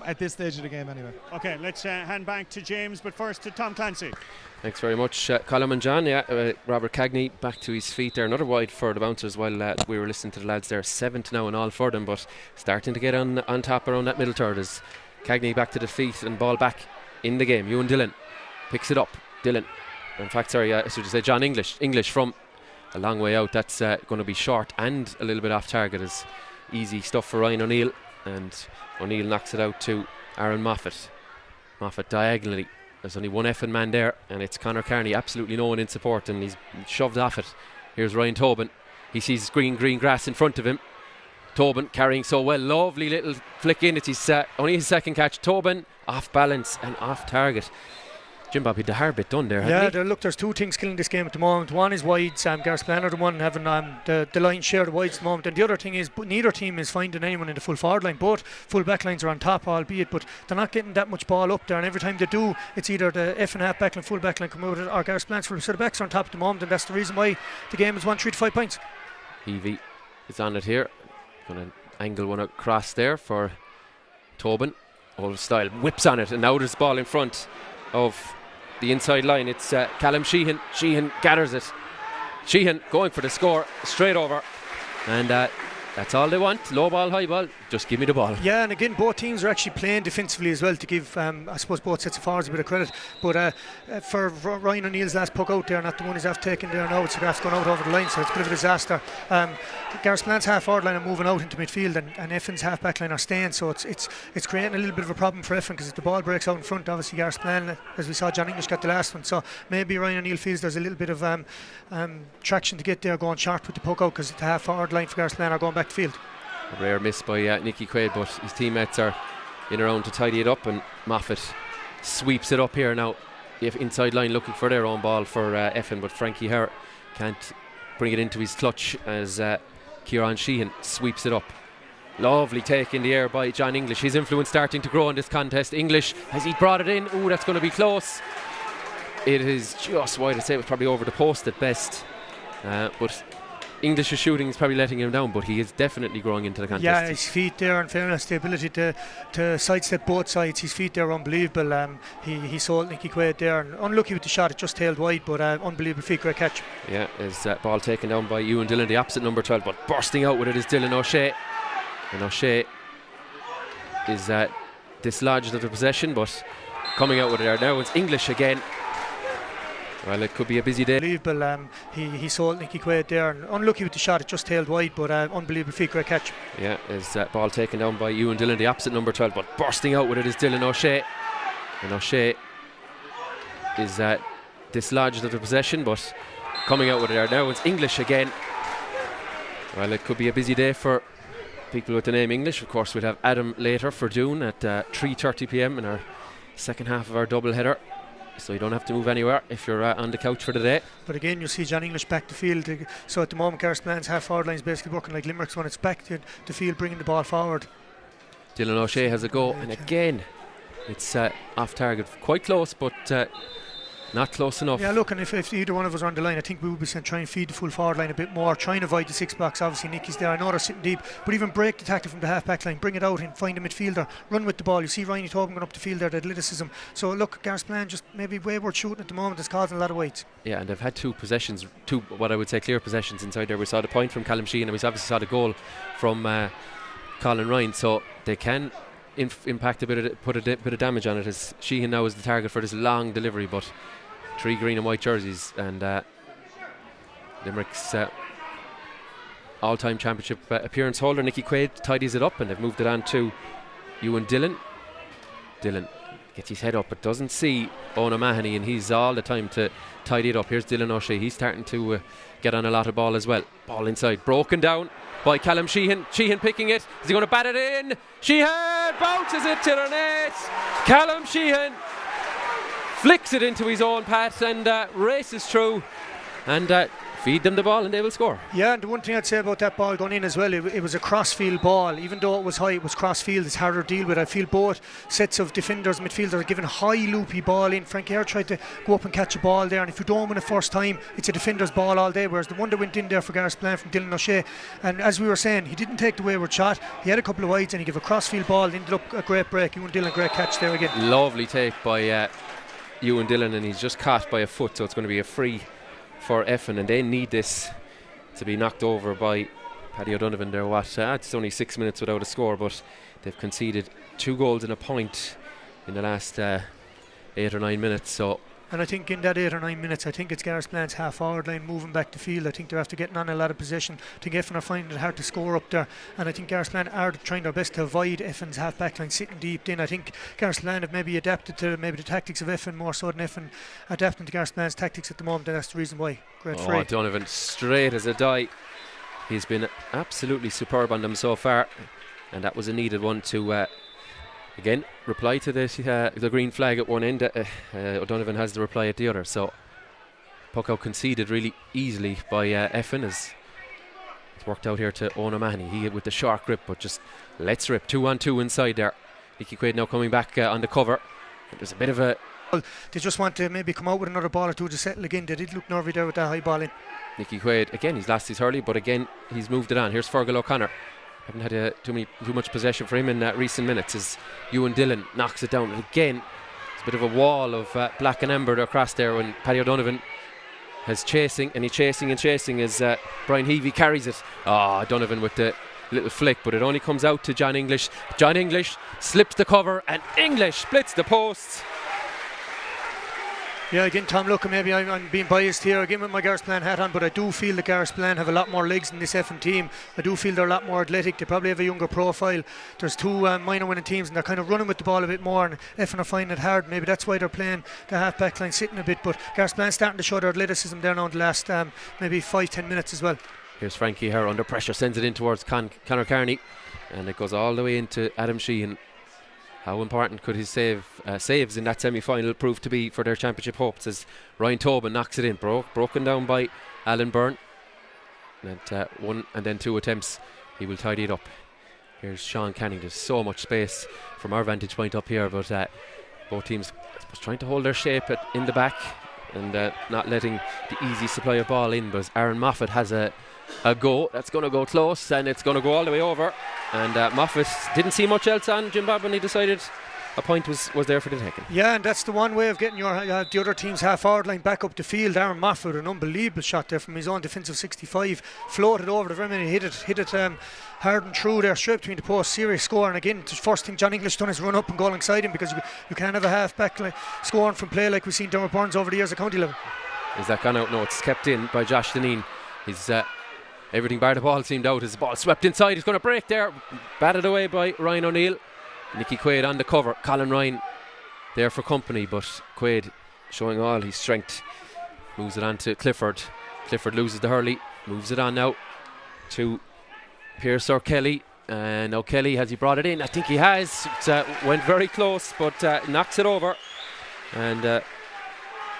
at this stage of the game anyway. Okay, let's hand back to James, but first to Tom Clancy. Thanks very much, Colm and John. Robert Cagney back to his feet there. Another wide for the Bouncers while we were listening to the lads there. 7th now in all for them, but starting to get on top around that middle third as Cagney back to the feet and ball back in the game. Ewan Dillon picks it up. Dillon, in fact, sorry, I should say John English from a long way out. That's going to be short and a little bit off target. Is easy stuff for Ryan O'Neill, and O'Neill knocks it out to Aaron Moffat. Moffat diagonally. There's only one Effin man there, and it's Conor Carney, absolutely no one in support, and he's shoved off it. Here's Ryan Tobin. He sees green grass in front of him. Tobin carrying so well. Lovely little flick in. It's his only his second catch. Tobin off balance and off target. Jim Bob, he had the hard bit done there, hadn't he? There's two things killing this game at the moment. One is wides. Garryspillane are the one having the line share the wides at the moment, and the other thing is neither team is finding anyone in the full forward line. Both full back lines are on top, albeit, but they're not getting that much ball up there, and every time they do, it's either the Effin half back line, full back line come out, or Garryspillane's full set of backs are on top at the moment, and that's the reason why the game has won 3 to 5 points. Evie is on it here. Going to angle one across there for Tobin. Old style whips on it, and now there's the ball in front of the inside line. It's Callum Sheehan. Sheehan gathers it. Sheehan going for the score straight over, and that's all they want. Low ball, high ball, just give me the ball. Yeah, and again both teams are actually playing defensively as well, to give I suppose both sets of forwards a bit of credit, but for Ryan O'Neill's last puck out there, not the one he's after taking there now, it's gone out over the line, so it's a bit of a disaster. Garryspillane's half forward line are moving out into midfield, and Effin's half back line are staying, so it's creating a little bit of a problem for Effin, because if the ball breaks out in front, obviously Garryspillane, as we saw, John English got the last one, so maybe Ryan O'Neill feels there's a little bit of traction to get there going short with the puck out, because the half forward line for Garryspillane are going back to field. A rare miss by Nicky Quaid, but his teammates are in around to tidy it up, and Moffat sweeps it up here now. Inside line looking for their own ball for Effin, but Frankie Hare can't bring it into his clutch as Kieran Sheehan sweeps it up. Lovely take in the air by John English. His influence starting to grow in this contest. English, has he brought it in? Ooh, that's going to be close. It is just wide. I'd say it was probably over the post at best, but English's shooting is probably letting him down, but he is definitely growing into the contest. Yeah, his feet there, in fairness, the ability to sidestep both sides, his feet there are unbelievable. He sold Nicky Quaid there, and unlucky with the shot, it just tailed wide, but unbelievable feet, great catch. Yeah, his ball taken down by Ewan Dillon, the opposite number 12, but bursting out with it is Dylan O'Shea. And O'Shea is dislodged of the possession, but coming out with it there now, it's English again. Well, it could be a busy day. Unbelievable. He sold Nicky Quaid there, and unlucky with the shot, it just tailed wide, but unbelievable feet, great catch. Yeah, his ball taken down by Ewan Dillon, the opposite number 12, but bursting out with it is Dylan O'Shea. And O'Shea is dislodged of the possession, but coming out with it there now, it's English again. Well, it could be a busy day for people with the name English. Of course, we'll have Adam later for June at 3:30 p.m. in our second half of our double header, so you don't have to move anywhere if you're on the couch for the day. But again, you'll see John English back to field, so at the moment Garryspillane's half forward line is basically working like Limerick's when it's back to the field, bringing the ball forward. Dylan O'Shea has a go, and again it's off target, quite close, but not close enough. Yeah, look, and if either one of us are on the line, I think we would be saying try and feed the full forward line a bit more, try and avoid the 6 box. Obviously Nicky's there, I know they're sitting deep, but even break the tackle from the half back line, bring it out and find a midfielder, run with the ball. You see Ryan Tobin going up the field there, the athleticism. So look, Garryspillane just maybe wayward shooting at the moment is causing a lot of weight. Yeah, and they've had two what I would say clear possessions inside there. We saw the point from Callum Sheehan and we obviously saw the goal from Colin Ryan, so they can impact put a bit of damage on it, as Sheehan now is the target for this long delivery. But 3 green and white jerseys, and Limerick's all-time championship appearance holder Nicky Quaid tidies it up, and they've moved it on to Ewan Dillon. Dillon gets his head up but doesn't see Owen O'Mahony, and he's all the time to tidy it up. Here's Dylan O'Shea, he's starting to get on a lot of ball as well. Ball inside, broken down by Callum Sheehan. Sheehan picking it, is he going to bat it in? Sheehan bounces it to the net. Callum Sheehan flicks it into his own path and races through and feed them the ball and they will score. Yeah, and the one thing I'd say about that ball going in as well, it was a crossfield ball. Even though it was high, it was crossfield, it's harder to deal with. I feel both sets of defenders, midfielders are giving high loopy ball in. Frank Ayre tried to go up and catch a ball there, and if you don't win the first time, it's a defender's ball all day, whereas the one that went in there for Garryspillane from Dylan O'Shea, and as we were saying, he didn't take the wayward shot, he had a couple of wides and he gave a crossfield ball, ended up a great break. Ewan Dillon, great catch there again. Lovely take by Ewan Dillon, and he's just caught by a foot, so it's going to be a free for Effin, and they need this to be knocked over by Paddy O'Donovan. They're it's only 6 minutes without a score, but they've conceded 2 goals and a point in the last 8 or 9 minutes. So, and I think in that 8 or 9 minutes, I think it's Garryspillane's half forward line moving back the field. I think they're after getting on a lot of possession. I think Effin are finding it hard to score up there, and I think Garryspillane are trying their best to avoid Effin's half back line sitting deep in. I think Garryspillane have maybe adapted to maybe the tactics of Effin more so than Effin adapting to Garryspillane's tactics at the moment, and that's the reason why. Great free. Donovan straight as a die. He's been absolutely superb on them so far, and that was a needed one to again reply to the green flag at one end. O'Donovan has the reply at the other, so puck out conceded really easily by Effin, as it's worked out here to Owen O'Mahony. He with the short grip, but just lets rip. 2-on-2 inside there. Nicky Quaid now coming back on the cover. There's a bit of a they just want to maybe come out with another ball or two to settle again. They did look nervy there with that high ball in. Nicky Quaid again, he's lost his hurley, but again he's moved it on. Here's Fergal O'Connor. Haven't had too much possession for him in recent minutes, as Ewan Dillon knocks it down. And again, it's a bit of a wall of black and amber across there when Paddy O'Donovan is chasing, and he's chasing as Brian Heavey carries it. Donovan with the little flick, but it only comes out to John English. John English slips the cover and English splits the posts. Yeah, again, Tom, look, maybe I'm being biased here again with my Garryspillane hat on, but I do feel that Garryspillane have a lot more legs than this Effin team. I do feel they're a lot more athletic. They probably have a younger profile. There's 2 minor winning teams, and they're kind of running with the ball a bit more, and Effin are finding it hard. Maybe that's why they're playing the half-back line sitting a bit, but Garryspillane starting to show their athleticism there now in the last maybe 5-10 minutes as well. Here's Frankie Herr under pressure, sends it in towards Conor Carney, and it goes all the way into Adam Sheehan. How important could his saves in that semi-final prove to be for their championship hopes, as Ryan Tobin knocks it in, broken down by Alan Byrne. And 1 and then 2 attempts, he will tidy it up. Here's Sean Canning. There's so much space from our vantage point up here, but both teams, I suppose, trying to hold their shape in the back and not letting the easy supply of ball in. But Aaron Moffat has a go that's going to go close, and it's going to go all the way over, and Moffat didn't see much else on Jim Bob when he decided a point was there for the taking. Yeah, and that's the one way of getting your the other team's half forward line back up the field. Aaron Moffat, an unbelievable shot there from his own defensive 65, floated over the rim and hit it hard and true there, straight between the posts. Serious score, and again, the first thing John English done is run up and go alongside him, because you can't have a half back scoring from play like we've seen Dermot Burns over the years at county level. Is that gone out? No, it's kept in by Josh Deneen. He's everything bar the ball seemed out. His ball swept inside. He's going to break there. Batted away by Ryan O'Neill. Nicky Quaid on the cover. Colin Ryan there for company, but Quaid showing all his strength. Moves it on to Clifford. Clifford loses the hurley. Moves it on now to Pierce O'Kelly. And O'Kelly, has he brought it in? I think he has. It went very close, but knocks it over. And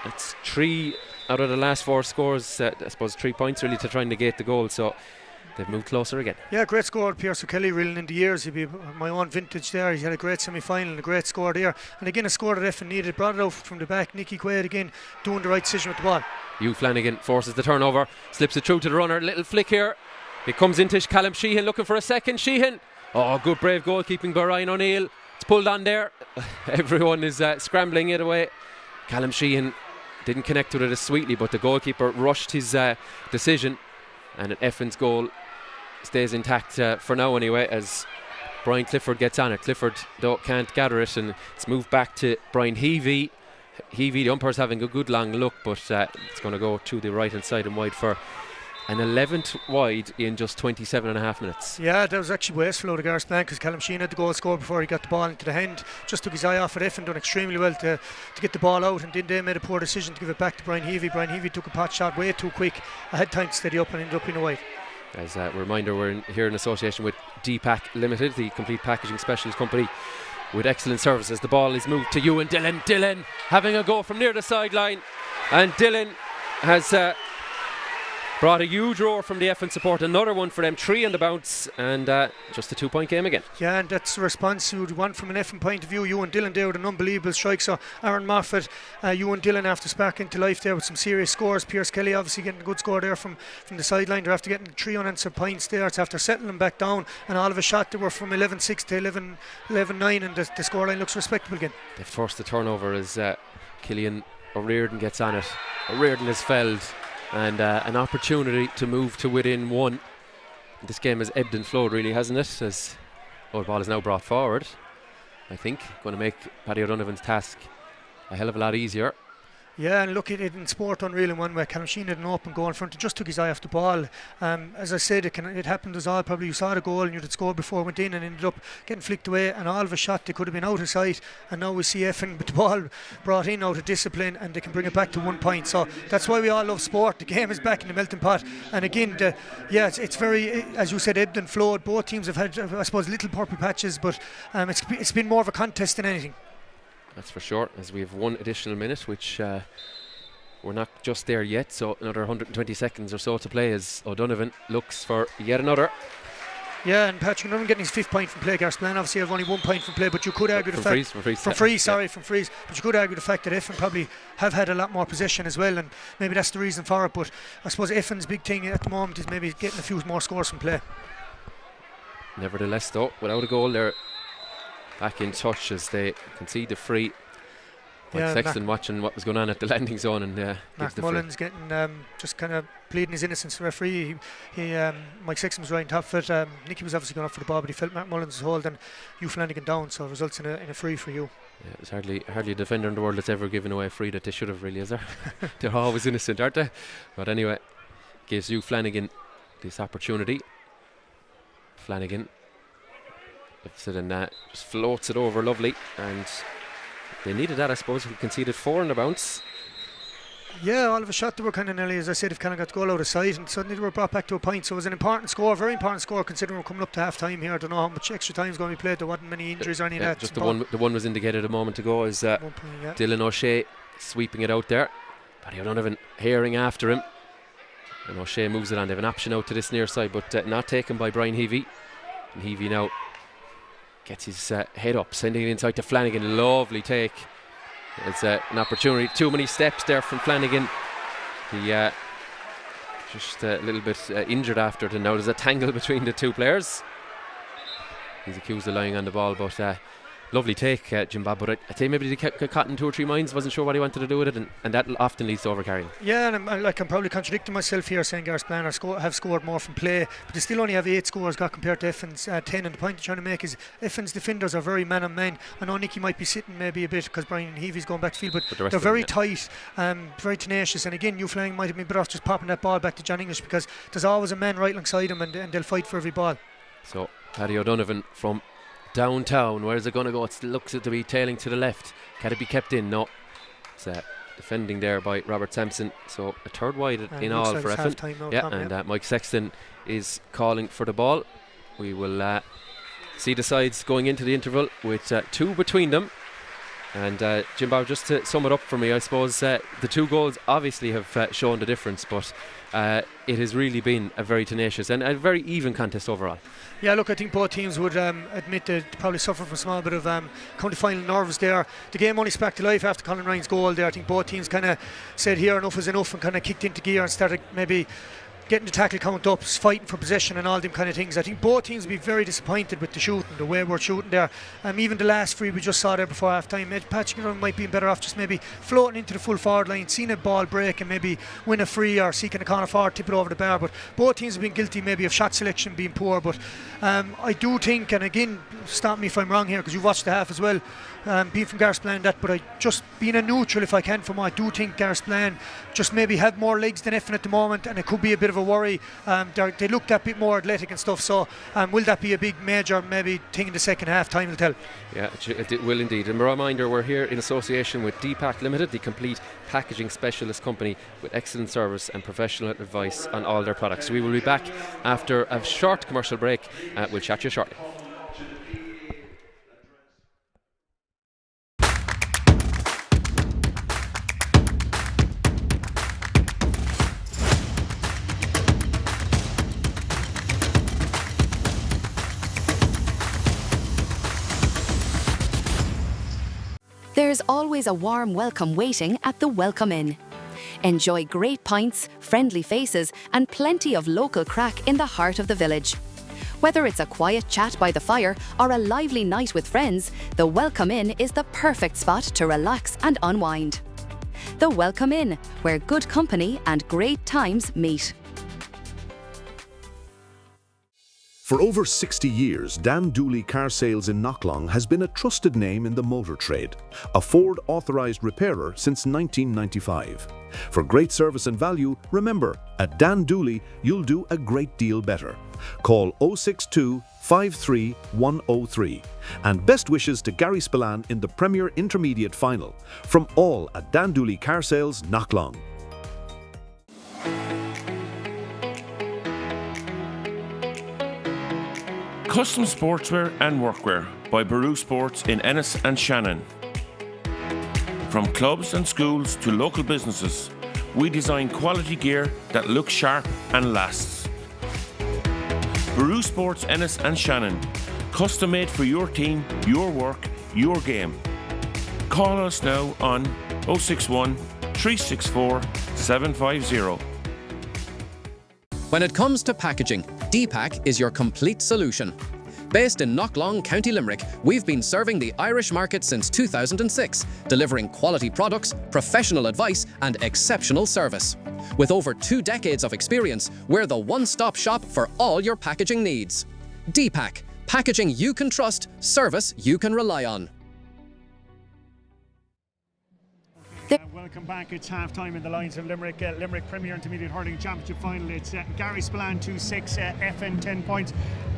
it's 3 out of the last 4 scores. I suppose 3 points really to try and negate the goal. So they've moved closer again. Yeah, great score, Pierce O'Kelly, reeling in the years. He'd be my own vintage there. He had a great semi-final and a great score there. And again, a score that Effin needed. Brought it out from the back. Nicky Quaid again doing the right decision with the ball. Hugh Flanagan forces the turnover, slips it through to the runner. Little flick here. It comes into Callum Sheehan looking for a second. Sheehan. Oh, good brave goalkeeping by Ryan O'Neill. It's pulled on there. Everyone is scrambling it away. Callum Sheehan didn't connect with it as sweetly, but the goalkeeper rushed his decision, and Effin's goal stays intact for now anyway, as Brian Clifford gets on it. Clifford though can't gather it, and it's moved back to Brian Heavey. The umpire's having a good long look, but it's going to go to the right hand side and wide for an 11th wide in just 27.5 minutes. Yeah, that was actually wasteful out of Garryspillane, because Callum Sheehan had the goal scored before he got the ball into the hand. Just took his eye off it. Effin done extremely well to get the ball out, and then they made a poor decision to give it back to Brian Heavey. Brian Heavey took a pot shot way too quick. I had time to steady up and ended up in a wide. As a reminder, we're here in association with DPAC Limited, the complete packaging specialist company with excellent services. The ball is moved to Ewan Dillon. Dillon having a go from near the sideline, and Dillon has brought a huge roar from the Effin support. Another one for them, 3 on the bounce, and just a 2-point game again. Yeah, and that's the response you would want from an Effin point of view. Ewan Dillon there with an unbelievable strike. So Aaron Moffat, Ewan Dillon after sparking to life there with some serious scores. Pierce Kelly obviously getting a good score there from the sideline. They're after getting 3 unanswered points there. It's after settling them back down, and all of a shot they were from 11-6 to 11-9, and the scoreline looks respectable again. They've forced the turnover as Killian O'Riordan gets on it. O'Riordan is felled, and an opportunity to move to within 1. This game has ebbed and flowed really, hasn't it? As the ball is now brought forward, I think, going to make Paddy O'Donovan's task a hell of a lot easier. Yeah, and look at it in sport, unreal in one way. Callum Sheehan had an open goal in front, just took his eye off the ball. As I said, it happened as all. Probably you saw the goal and you'd scored before, went in and ended up getting flicked away, and all of a shot they could have been out of sight, and now we see Effin with the ball brought in out of discipline, and they can bring it back to 1 point. So that's why we all love sport. The game is back in the melting pot, and again, it's very, as you said, ebbed and flowed. Both teams have had, I suppose, little purple patches, but it's been more of a contest than anything. That's for sure, as we have 1 additional minute, which we're not just there yet, so another 120 seconds or so to play as O'Donovan looks for yet another. Yeah, and Patrick O'Donovan getting his 5th point from play. Garryspillane obviously have only 1 point from play, but you could argue from freeze, but you could argue the fact that Effin probably have had a lot more possession as well, and maybe that's the reason for it. But I suppose Effin's big thing at the moment is maybe getting a few more scores from play. Nevertheless, though, without a goal, they're back in touch as they concede the free. Mike Sexton watching what was going on at the landing zone, and Mark Mullins getting just kind of pleading his innocence to the referee. Mike Sexton was right on top of it. Nicky was obviously going up for the ball, but he felt Mark Mullins' hold, and Hugh Flanagan down, so it results in a free for you. Yeah, there's hardly a defender in the world that's ever given away a free that they should have, really, is there? They're always innocent, aren't they? But anyway, gives Hugh Flanagan this opportunity. Flanagan lifts it and just floats it over lovely, and they needed that, I suppose. He conceded 4 on the bounce. Yeah, all of a shot they were kind of nearly, as I said, if Cannon got the goal out of sight, and suddenly they were brought back to a point. So it was an important score, very important score, considering we're coming up to half time here. I don't know how much extra time is going to be played. There wasn't many injuries or any of that. Just the one was indicated a moment ago as Dylan O'Shea sweeping it out there. Paddy O'Donovan hearing after him, and O'Shea moves it on. They have an option out to this near side, but not taken by Brian Heavey. And Heavey now gets his head up, sending it inside to Flanagan. Lovely take. It's an opportunity. Too many steps there from Flanagan. He just a little bit injured after it, and now there's a tangle between the two players. He's accused of lying on the ball, but lovely take, Jim Bob. But I'd say maybe he kept caught in 2 or 3 minds, wasn't sure what he wanted to do with it, and that often leads to overcarrying. Yeah, and I'm probably contradicting myself here, saying Garryspillane have scored more from play, but they still only have 8 scores got compared to Effin's 10. And the point I'm trying to make is Effin's defenders are very man on man. I know Nicky might be sitting maybe a bit because Brian Heavey's going back to field, but they're very tight, very tenacious. And again, Hugh Flanagan might have been better off just popping that ball back to John English, because there's always a man right alongside him, and they'll fight for every ball. So Paddy O'Donovan from downtown, where's it going to go? It looks to be tailing to the left. Can it be kept in? No. It's defending there by Robert Sampson. So a 3rd wide in all for Effin. And Mike Sexton is calling for the ball. We will see the sides going into the interval with 2 between them. And Jim Bob, just to sum it up for me, I suppose the 2 goals obviously have shown the difference, but it has really been a very tenacious and a very even contest overall. Yeah, look, I think both teams would admit they probably suffered from a small bit of county final nerves there. The game only sparked to life after Colin Ryan's goal there. I think both teams kind of said here enough is enough and kind of kicked into gear and started maybe getting the tackle count up, fighting for possession and all them kind of things. I think both teams will be very disappointed with the shooting, the way we're shooting there. Even the last free we just saw there before half time, Patrick might be better off just maybe floating into the full forward line, seeing a ball break and maybe win a free or seeking a corner forward, tip it over the bar. But both teams have been guilty maybe of shot selection being poor. But I do think, and again, stop me if I'm wrong here because you've watched the half as well, being from Garryspillane, but I just being a neutral if I can from, I do think Garryspillane just maybe have more legs than Effin at the moment, and it could be a bit of a worry. They look that bit more athletic and stuff, so will that be a big major maybe thing in the second half? Time will tell. Yeah, it will indeed. And a reminder, we're here in association with DPAC Limited, the complete packaging specialist company with excellent service and professional advice on all their products. So we will be back after a short commercial break. We'll chat to you shortly. There's always a warm welcome waiting at the Welcome Inn. Enjoy great pints, friendly faces, and plenty of local crack in the heart of the village. Whether it's a quiet chat by the fire or a lively night with friends, the Welcome Inn is the perfect spot to relax and unwind. The Welcome Inn, where good company and great times meet. For over 60 years, Dan Dooley Car Sales in Knocklong has been a trusted name in the motor trade, a Ford authorised repairer since 1995. For great service and value, remember, at Dan Dooley, you'll do a great deal better. Call 062 53 103. And best wishes to Garryspillane in the Premier Intermediate Final. From all at Dan Dooley Car Sales, Knocklong. Custom sportswear and workwear by Baru Sports in Ennis and Shannon. From clubs and schools to local businesses, we design quality gear that looks sharp and lasts. Baru Sports Ennis and Shannon, custom made for your team, your work, your game. Call us now on 061 364 750. When it comes to packaging, DPAC is your complete solution. Based in Knocklong, County Limerick, we've been serving the Irish market since 2006, delivering quality products, professional advice, and exceptional service. With over 2 decades of experience, we're the one-stop shop for all your packaging needs. DPAC, packaging you can trust, service you can rely on. Welcome back. It's half time in the Lyons of Limerick, Limerick Premier Intermediate Hurling Championship Final. It's Garryspillane 2-6, Effin 10 points.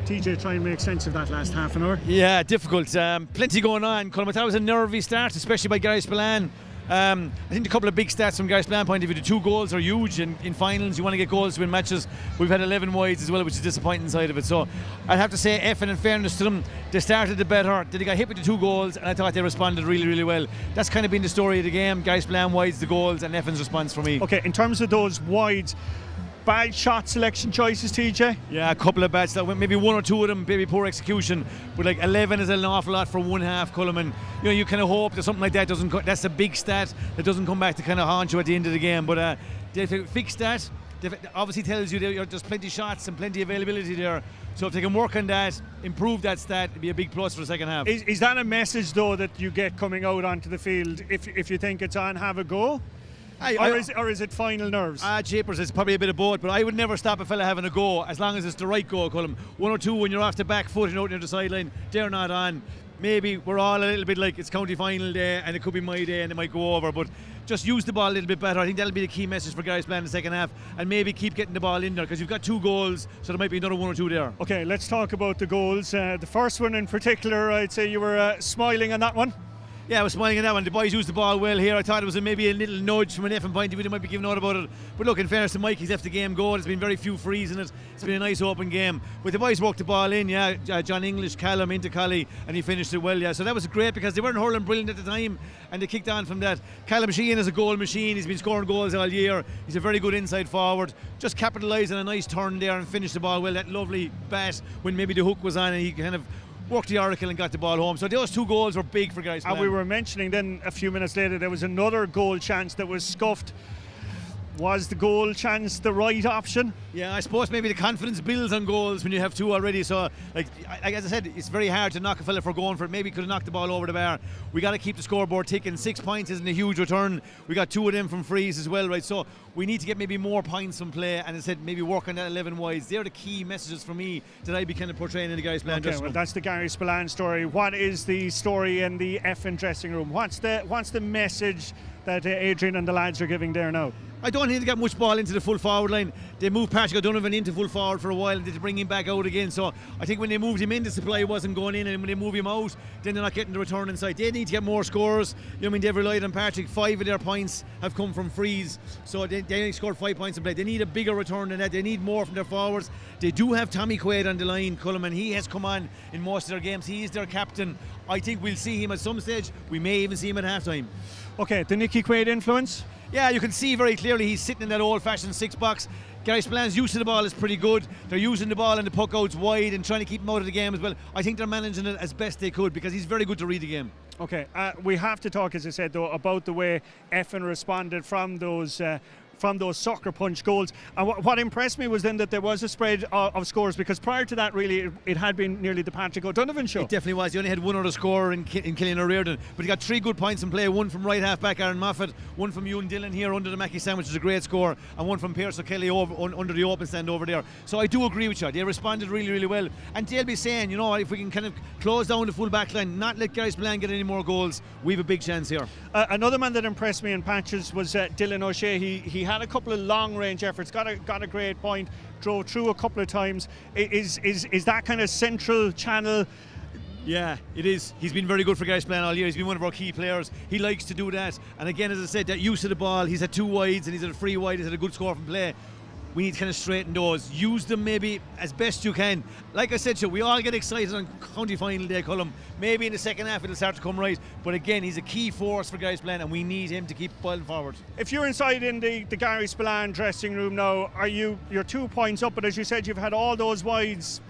TJ, try and make sense of that last half an hour. Yeah, difficult. Plenty going on. Colm, I thought it was a nervy start, especially by Garryspillane. I think a couple of big stats from Garryspillane point of view. The 2 goals are huge in finals. You want to get goals to win matches. We've had 11 wides as well, which is disappointing side of it. So I'd have to say, Effin, in fairness to them, they started it better. They got hit with the 2 goals, and I thought they responded really, really well. That's kind of been the story of the game. Garryspillane wides the goals, and Effin's response for me. Okay, in terms of those wides, bad shot selection choices, TJ? Yeah, a couple of bad stuff. Maybe 1 or 2 of them, maybe poor execution. But like 11 is an awful lot for one half, Colm. And you kind of hope that something like that doesn't. That's a big stat that doesn't come back to kind of haunt you at the end of the game. But they fixed that. Obviously tells you there's plenty of shots and plenty of availability there. So if they can work on that, improve that stat, it'd be a big plus for the second half. Is that a message though that you get coming out onto the field? If you think it's on, have a go. Or is it final nerves? Japers, it's probably a bit of both, but I would never stop a fella having a go as long as it's the right go, Colm. 1 or 2 when you're off the back foot and out near the sideline, they're not on. Maybe we're all a little bit like it's county final day and it could be my day and it might go over, but just use the ball a little bit better. I think that'll be the key message for Garryspillane in the second half, and maybe keep getting the ball in there because you've got 2 goals, so there might be another 1 or 2 there. Okay, let's talk about the goals. The first one in particular, I'd say you were smiling on that one. Yeah, I was smiling at that one. The boys used the ball well here. I thought it was maybe a little nudge from an Effin point of view. They might be giving out about it. But look, in fairness to Mike, he's left the game go. There's been very few frees in it. It's been a nice open game. But the boys worked the ball in, yeah. John English, Callum into Collie, and he finished it well, yeah. So that was great because they weren't hurling brilliant at the time, and they kicked on from that. Callum Sheehan is a goal machine. He's been scoring goals all year. He's a very good inside forward. Just capitalised on a nice turn there and finished the ball well. That lovely bat when maybe the hook was on, and he kind of worked the oracle and got the ball home. So those 2 goals were big for Garryspillane. And we were mentioning then a few minutes later there was another goal chance that was scuffed. Was the goal chance the right option? Yeah, I suppose maybe the confidence builds on goals when you have 2 already. So, like as I said, it's very hard to knock a fella for going for it. Maybe could have knocked the ball over the bar. We got to keep the scoreboard ticking. 6 points isn't a huge return. We got 2 of them from frees as well, right? So we need to get maybe more points from play. And as I said, maybe work on that 11 wides. They're the key messages for me that I'd be kind of portraying in the Garryspillane dressing room. Well, that's the Garryspillane story. What is the story in the Effin dressing room? What's the message that Adrian and the lads are giving there now? I don't think they got much ball into the full forward line. They moved Patrick O'Donovan into full forward for a while and they bring him back out again. So I think when they moved him in, the supply wasn't going in, and when they move him out, then they're not getting the return inside. They need to get more scores. You know, I mean, they've relied on Patrick. 5 of their points have come from frees, so they only scored 5 points in play. They need a bigger return than that. They need more from their forwards. They do have Tommy Quaid on the line, Cullen, and he has come on in most of their games. He is their captain. I think we'll see him at some stage. We may even see him at half-time. Okay, the Nicky Quaid influence? Yeah, you can see very clearly he's sitting in that old-fashioned 6 box. Garryspillane's use of the ball is pretty good. They're using the ball and the puck outs wide and trying to keep him out of the game as well. I think they're managing it as best they could because he's very good to read the game. Okay, we have to talk, as I said, though, about the way Effin responded from those sucker punch goals. And what impressed me was then that there was a spread of scores, because prior to that, really, it had been nearly the Patrick O'Donovan show. It definitely was. He only had 1 other scorer in Killian O'Riordan, but he got 3 good points in play. 1 from right half back Aaron Moffat, 1 from Ewan Dillon here under the Mackey stand, which is a great score, and 1 from Pierce O'Kelly under the open stand over there. So I do agree with you. They responded really, really well. And they'll be saying, you know, if we can kind of close down the full back line, not let Garryspillane get any more goals, we have a big chance here. Another man that impressed me in patches was Dylan O'Shea. He had a couple of long range efforts, got a great point, drove through a couple of times. Is that kind of central channel? Yeah, it is. He's been very good for Garryspillane all year. He's been one of our key players. He likes to do that. And again, as I said, that use of the ball, he's had 2 wides and he's had a free wide. He's had a good score from play. We need to kind of straighten those. Use them maybe as best you can. Like I said, we all get excited on county final day, Cullum. Maybe in the second half it'll start to come right. But again, he's a key force for Garryspillane and we need him to keep boiling forward. If you're inside in the Garryspillane dressing room now, you're 2 points up, but as you said, you've had all those wides.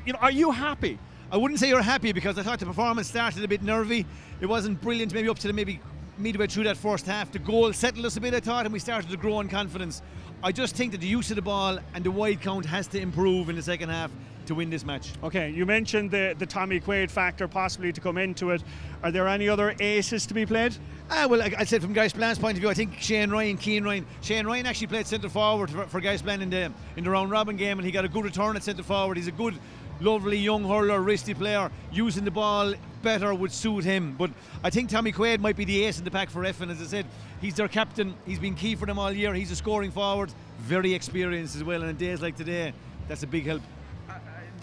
You know, are you happy? I wouldn't say you're happy because I thought the performance started a bit nervy. It wasn't brilliant maybe up to maybe midway through that first half. The goal settled us a bit, I thought, and we started to grow in confidence. I just think that the use of the ball and the wide count has to improve in the second half to win this match. Okay, you mentioned the Tommy Quaid factor possibly to come into it. Are there any other aces to be played? Well, I said from Garryspillane's point of view, I think Shane Ryan actually played centre forward for Garryspillane in the round robin game, and he got a good return at centre forward. He's a good, lovely young hurler, wristy player. Using the ball better would suit him. But I think Tommy Quaid might be the ace in the pack for Effin. As I said, he's their captain. He's been key for them all year. He's a scoring forward, very experienced as well. And on days like today, that's a big help.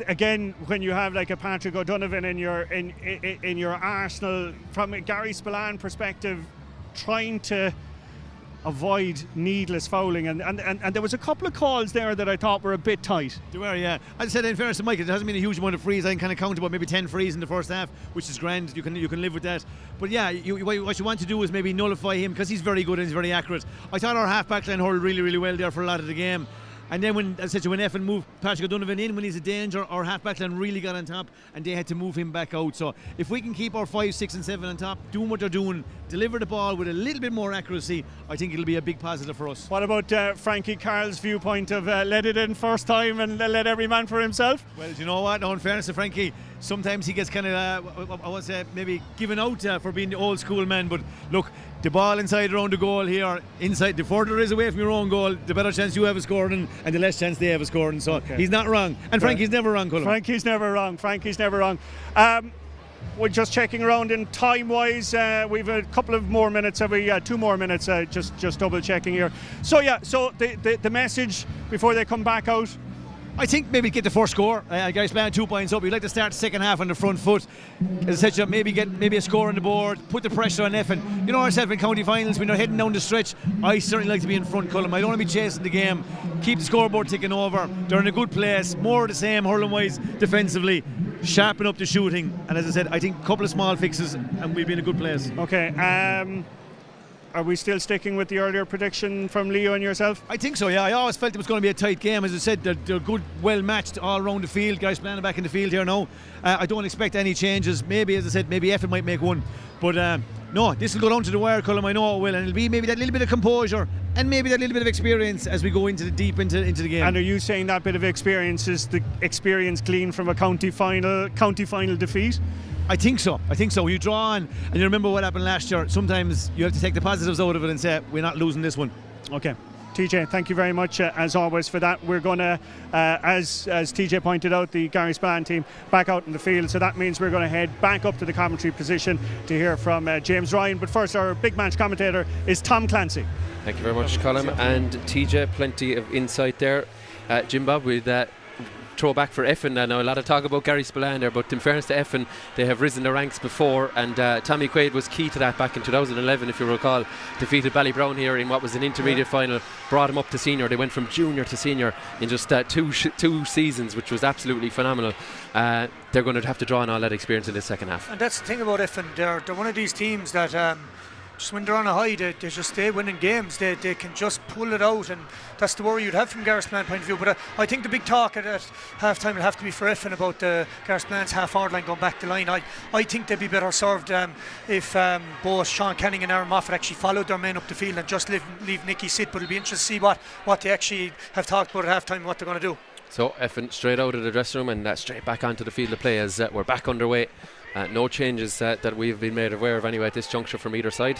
Again, when you have like a Patrick O'Donovan in your arsenal, from a Garryspillane perspective, trying to avoid needless fouling, and there was a couple of calls there that I thought were a bit tight. They were, yeah. As I said, in fairness to Mike, there hasn't been a huge amount of frees. I can kind of count about maybe 10 frees in the first half, which is grand. You can live with that. But yeah, what you want to do is maybe nullify him because he's very good and he's very accurate. I thought our half back line hurled really, really well there for a lot of the game. And then when Effin moved Patrick O'Donovan in when he's a danger, our half-back line really got on top and they had to move him back out. So if we can keep our 5, 6 and 7 on top, doing what they're doing, deliver the ball with a little bit more accuracy, I think it'll be a big positive for us. What about Frankie Carl's viewpoint of let it in first time and let every man for himself? Well, do you know what? No, in fairness to Frankie, sometimes he gets kind of, I would say, maybe given out for being the old school man. But look, the ball inside around the goal here, inside, the further it is away from your own goal, the better chance you have of scoring and the less chance they have of scoring. So he's not wrong. And Frankie's never wrong, Colin. Frankie's never wrong. We're just checking around in time-wise. We've a couple of more minutes. Have we? 2 more minutes. Just double checking here. So yeah. So the message before they come back out. I think maybe get the first score. Garryspillane 2 points up. We'd like to start the second half on the front foot. As I said, maybe get a score on the board, put the pressure on Effin. You know ourselves in county finals, when they're heading down the stretch, I certainly like to be in front, Colm. I don't want to be chasing the game. Keep the scoreboard ticking over. They're in a good place. More of the same, hurling-wise, defensively. Sharpen up the shooting. And as I said, I think a couple of small fixes and we'll be in a good place. Okay. Are we still sticking with the earlier prediction from Leo and yourself? I think so, yeah. I always felt it was going to be a tight game. As I said, they're good, well matched all around the field. Garryspillane back in the field here now. I don't expect any changes. Maybe, as I said, maybe Effin might make one. But no, this will go down to the wire, Colm. I know it will. And it'll be maybe that little bit of composure and maybe that little bit of experience as we go into the the game. And are you saying that bit of experience is the experience gleaned from a county final defeat? I think so. You draw on, and you remember what happened last year. Sometimes you have to take the positives out of it and say, we're not losing this one. Okay. TJ, thank you very much as always for that. We're going to, as TJ pointed out, the Garryspillane team back out in the field. So that means we're going to head back up to the commentary position to hear from James Ryan. But first, our big match commentator is Tom Clancy. Thank you very much, Colm. And TJ, plenty of insight there. Jim Bob, with throw back for Effin. I know a lot of talk about Garryspillane there, but in fairness to Effin, they have risen the ranks before, and Tommy Quaid was key to that back in 2011, if you recall. Defeated Ballybrown here in what was an intermediate final, brought him up to senior. They went from junior to senior in just two seasons, which was absolutely phenomenal. They're going to have to draw on all that experience in this second half. And that's the thing about Effin, they're one of these teams that just when they're on a high, they just stay winning games. They can just pull it out, and that's the worry you'd have from Garryspillane point of view. But I think the big talk at half time will have to be for Effin about Garryspillane's half-hour line going back the line. I think they'd be better served if both Sean Canning and Aaron Moffat actually followed their men up the field and just leave Nicky sit. But it'll be interesting to see what they actually have talked about at half time and what they're going to do. So Effin straight out of the dressing room and straight back onto the field of play as we're back underway. No changes that we've been made aware of anyway at this juncture from either side.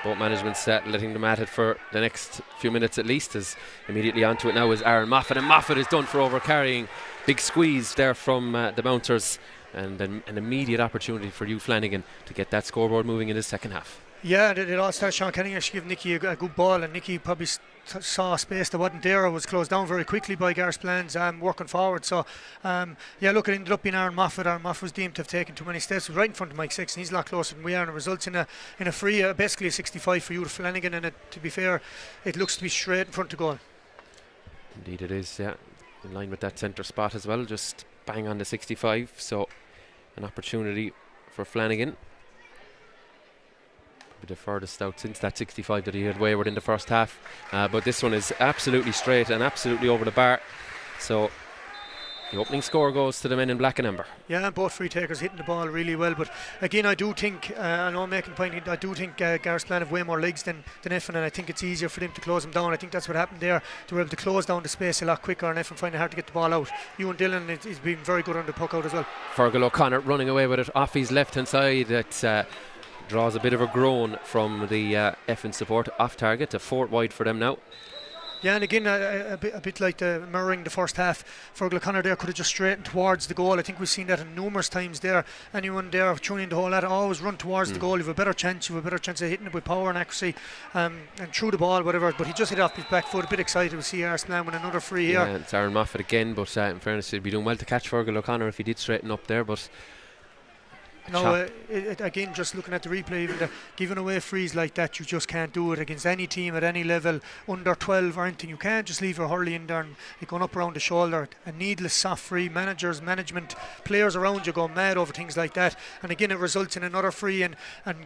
Both managements letting them at it for the next few minutes at least, as immediately onto it now is Aaron Moffat, and Moffat is done for overcarrying. Big squeeze there from the bouncers, and an immediate opportunity for Hugh Flanagan to get that scoreboard moving in the second half. Yeah, it all started. Sean Canning actually gave Nicky a good ball, and Nicky probably saw a space that wasn't there. It was closed down very quickly by Garryspillane's working forward. So, yeah, look, it ended up being Aaron Moffat. Aaron Moffat was deemed to have taken too many steps. He was right in front of Mike Sexton. He's a lot closer than we are, and it results in a free, basically a 65 for Hugh Flanagan. And to be fair, it looks to be straight in front of goal. Indeed it is, yeah. In line with that centre spot as well, just bang on the 65. So, an opportunity for Flanagan. The furthest out since that 65 that he had wayward in the first half, but this one is absolutely straight and absolutely over the bar. So the opening score goes to the men in black and amber. Yeah, both free takers hitting the ball really well, but again I do think, I know I'm making a point, I do think Garryspillane have way more legs than Effin, and I think it's easier for them to close them down. I think that's what happened there. They were able to close down the space a lot quicker, and Effin finding it hard to get the ball out. Ewan Dillon has been very good on the puck out as well. Fergal O'Connor running away with it off his left hand side. It's draws a bit of a groan from the Effin support. Off target, a 4 wide for them now. Yeah, and again, a bit like mirroring the first half, Fergal O'Connor there could have just straightened towards the goal. I think we've seen that numerous times there. Anyone there tuning the whole lot, always run towards the goal. You have a better chance. You have a better chance of hitting it with power and accuracy, and through the ball, whatever. But he just hit off his back foot. A bit excited to see Garryspillane with another free here. Yeah, it's Aaron Moffat again, but in fairness, he'd be doing well to catch Fergal O'Connor if he did straighten up there, but no, again, just looking at the replay, even giving away frees like that, you just can't do it against any team at any level, under 12 or anything. You can't just leave a hurley in there and it going up around the shoulder. A needless soft free. Management, players around you go mad over things like that. And again, it results in another free. And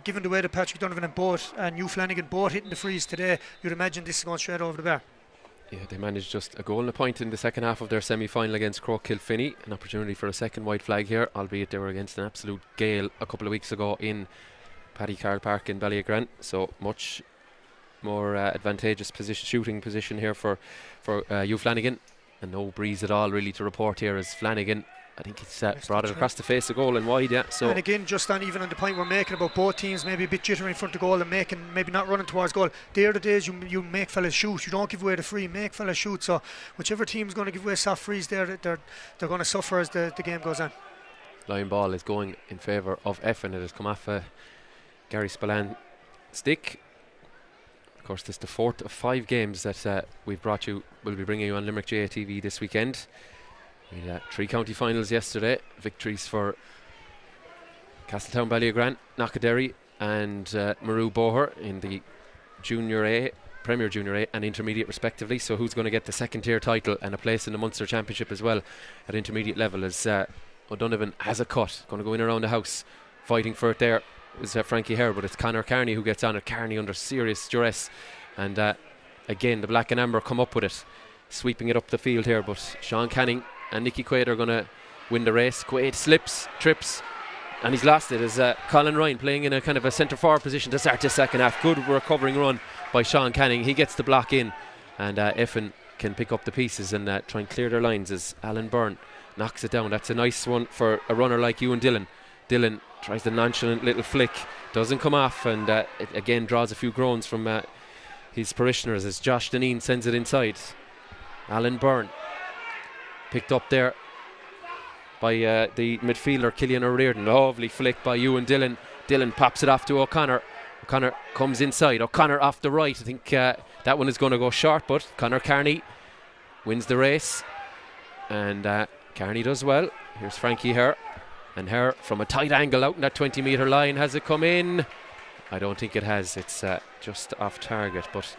given the way that Patrick Donovan and Hugh Flanagan both hitting the frees today, you'd imagine this is going straight over the bar. Yeah, they managed just a goal and a point in the second half of their semi-final against Croke Kilfinney. An opportunity for a second white flag here, albeit they were against an absolute gale a couple of weeks ago in Paddy Carl Park in Ballygrant. So much more advantageous shooting position here for Hugh Flanagan, and no breeze at all really to report here as Flanagan, I think it's brought it across the face of goal and wide, yeah. So, and again, just even on the point we're making about both teams maybe a bit jittery in front of goal and maybe not running towards goal. They're the days you make fellas shoot. You don't give away the free, make fellas shoot. So whichever team's going to give away soft frees, they're going to suffer as the game goes on. Line ball is going in favour of Effin. It has come off a Garryspillane stick. Of course, this is the 4th of 5 games that we'll be bringing you on Limerick GAA TV this weekend. We had 3 county finals yesterday. Victories for Castletown Ballygran, Knockaderry and Maru Boher in the Junior A, Premier Junior A and Intermediate respectively. So who's going to get the second tier title and a place in the Munster Championship as well at intermediate level, as O'Donovan has a cut, going to go in around the house. Fighting for it there is Frankie Hare, but it's Conor Carney who gets on it. Carney under serious duress, and again the black and amber come up with it, sweeping it up the field here, but Sean Canning and Nicky Quaid are going to win the race. Quaid slips, trips, and he's lost it as Colin Ryan playing in a kind of a centre forward position to start this second half. Good recovering run by Sean Canning. He gets the block in, and Effin can pick up the pieces and try and clear their lines as Alan Byrne knocks it down. That's a nice one for a runner like Ewan Dillon. Dillon tries the nonchalant little flick, doesn't come off, and it again draws a few groans from his parishioners as Josh Deneen sends it inside. Alan Byrne picked up there by the midfielder Killian O'Riordan. Lovely flick by Ewan Dillon. Dillon pops it off to O'Connor. O'Connor comes inside. O'Connor off the right. I think that one is going to go short, but Conor Carney wins the race, and Carney does well. Here's Frankie Hare, and Hare from a tight angle out in that 20-metre line. Has it come in? I don't think it has. It's just off target, but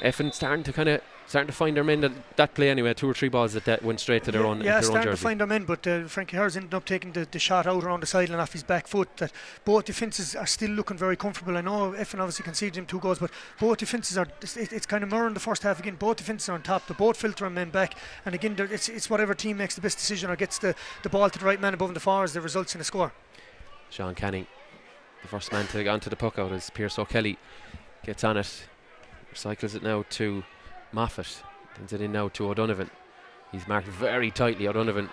Effin starting to find their men that play anyway. 2 or 3 balls that went straight to their own Yeah, into their own starting jersey. to find their men, but Frankie Hare's ended up taking the shot out around the sideline off his back foot. That both defences are still looking very comfortable. I know Effin obviously conceded him 2 goals, but both defences are. It's kind of mirroring the first half again. Both defences are on top. They're both filtering men back, and again, it's whatever team makes the best decision or gets the ball to the right man above the forwards that results in a score. Sean Canning, the first man to get onto the puck out as Pierce O'Kelly gets on it. Recycles it now to Moffat. Sends it in now to O'Donovan. He's marked very tightly, O'Donovan.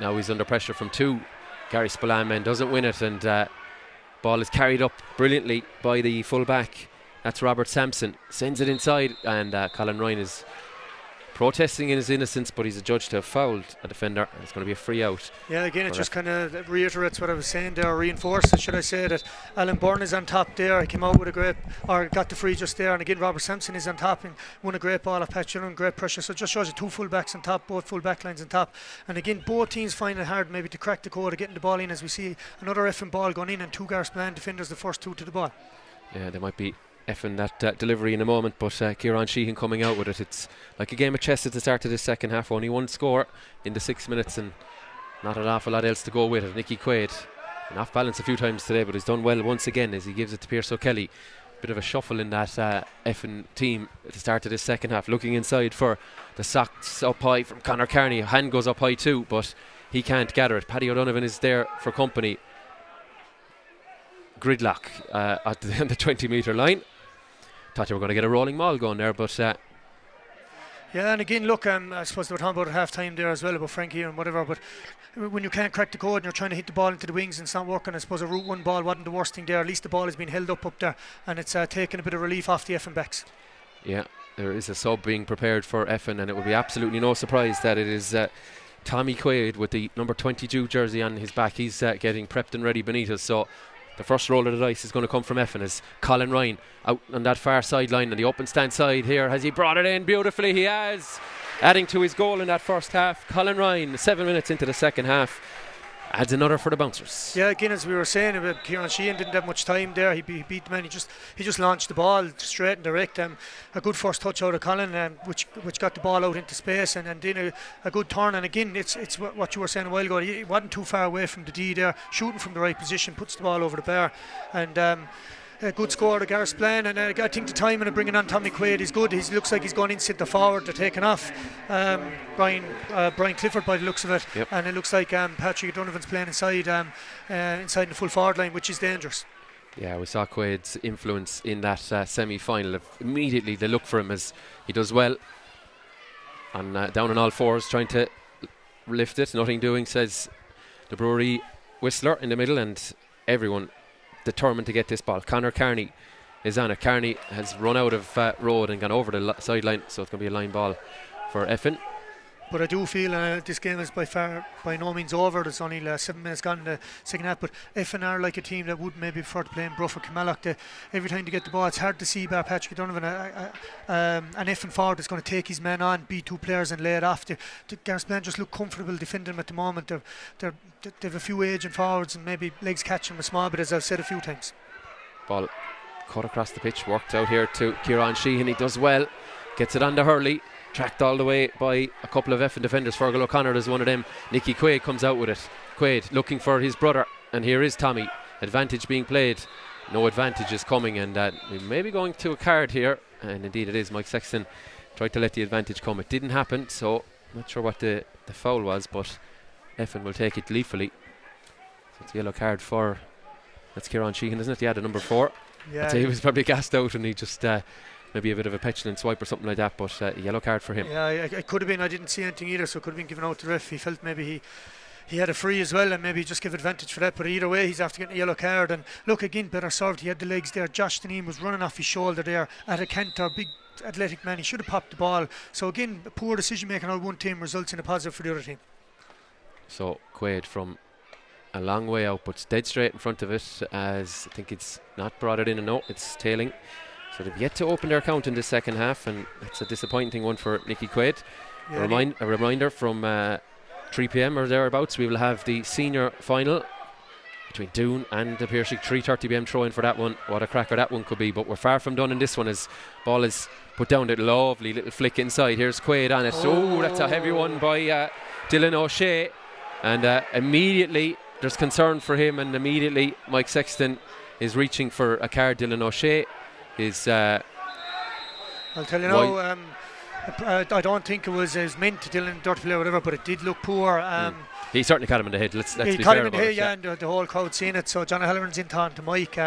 Now he's under pressure from 2 Garryspillane men. Doesn't win it, and ball is carried up brilliantly by the full back. That's Robert Sampson. Sends it inside, and Colin Ryan is protesting in his innocence, but he's adjudged to have fouled a defender. It's going to be a free out. Yeah, again, it just kind of reiterates what I was saying there, or reinforces, should I say, that Alan Byrne is on top there. He came out with a great, or got the free just there, and again, Robert Sampson is on top and won a great ball off Pat Children, great pressure. So it just shows you 2 full backs on top, both full back lines on top. And again, both teams find it hard maybe to crack the code of getting the ball in, as we see another Effin ball going in and 2 Garryspillane defenders, the first 2 to the ball. Yeah, there might be Effin that delivery in a moment, but Kieran Sheehan coming out with it. It's like a game of chess at the start of this second half. Only 1 score in the 6 minutes and not an awful lot else to go with it. Nicky Quaid, been off balance a few times today, but he's done well once again as he gives it to Pierce O'Kelly. Bit of a shuffle in that Effin team at the start of this second half. Looking inside for the socks up high from Conor Carney. Hand goes up high too, but he can't gather it. Paddy O'Donovan is there for company. Gridlock at the 20-metre line. Thought you were going to get a rolling maul going there, but yeah, and again, look, I suppose they were talking about at half time there as well about Frankie and whatever, but when you can't crack the code and you're trying to hit the ball into the wings and it's not working, I suppose a Route 1 ball wasn't the worst thing there. At least the ball has been held up there, and it's taken a bit of relief off the Effin backs. Yeah, there is a sub being prepared for Effin, and it would be absolutely no surprise that it is Tommy Quaid with the number 22 jersey on his back. He's getting prepped and ready beneath us, so the first roll of the dice is going to come from Effin as Colin Ryan out on that far sideline on the open stand side here. Has he brought it in beautifully? He has, adding to his goal in that first half. Colin Ryan, 7 minutes into the second half, adds another for the Bouncers. Yeah, again, as we were saying about Kieran Sheehan, didn't have much time there. He beat the man. He just launched the ball straight and direct. A good first touch out of Colin, which got the ball out into space, and then a good turn. And again, it's what you were saying a while ago. He wasn't too far away from the D there, shooting from the right position, puts the ball over the bar, and a good score to Garryspillane. And I think the timing of bringing on Tommy Quaid is good. He looks like he's gone in centre forward. They're taking off Brian Clifford by the looks of it. Yep. And it looks like Patrick Donovan's playing inside the full forward line, which is dangerous. Yeah, we saw Quaid's influence in that semi-final. Immediately they look for him as he does well on down on all fours, trying to lift it. Nothing doing, says the Brewery Whistler in the middle, and everyone determined to get this ball. Conor Carney is on it. Carney has run out of road and gone over the sideline, so it's going to be a line ball for Effin. But I do feel this game is by no means over. There's only 7 minutes gone in the second half. But Effin are like a team that would maybe prefer to play in Bruff or Kilmallock. Every time they get the ball, it's hard to see by Patrick Donovan an Effin forward is going to take his men on, beat 2 players and lay it off. The Garryspillane just look comfortable defending them at the moment. They've a few aging forwards and maybe legs catching them a small bit, as I've said a few times. Ball cut across the pitch, worked out here to Kieran Sheehan. He does well, gets it on to Hurley, tracked all the way by a couple of Effin defenders. Fergal O'Connor is one of them. Nicky Quaid comes out with it. Quaid looking for his brother, and here is Tommy. Advantage being played. No advantage is coming, and we may be going to a card here, and indeed it is. Mike Sexton tried to let the advantage come. It didn't happen, so I'm not sure what the foul was, but Effin will take it gleefully. So it's a yellow card for, that's Kieran Sheehan, isn't it? Yeah, the number 4. Yeah, I'd say he was probably gassed out, and he just maybe a bit of a petulant swipe or something like that, but a yellow card for him. Yeah, it could have been. I didn't see anything either, so it could have been given out to the ref. He felt maybe he had a free as well, and maybe just give advantage for that. But either way, he's after getting a yellow card. And look, again, better served. He had the legs there. Josh Deneen was running off his shoulder there at a canter, big athletic man. He should have popped the ball. So again, poor decision making on one team results in a positive for the other team. So Quaid from a long way out, but dead straight in front of it, as I think it's not brought it in, and no, it's tailing. So they've yet to open their account in the second half, and it's a disappointing one for Nicky Quaid. Yeah, A reminder from 3 p.m. or thereabouts, we will have the senior final between Doon and the PIHC. 3:30 p.m. throw in for that one. What a cracker that one could be, but we're far from done in this one, as ball is put down. That lovely little flick inside. Here's Quaid on it. Oh, that's a heavy one by Dylan O'Shea, and immediately there's concern for him, and immediately Mike Sexton is reaching for a card. Dylan O'Shea is I'll tell you now, I don't think it was meant to Dylan dirty play or whatever, but it did look poor. He certainly caught him in the head. Let's be caught fair him in the about head, it, yeah, and the whole crowd seeing it. So John O'Halloran's in on to Mike.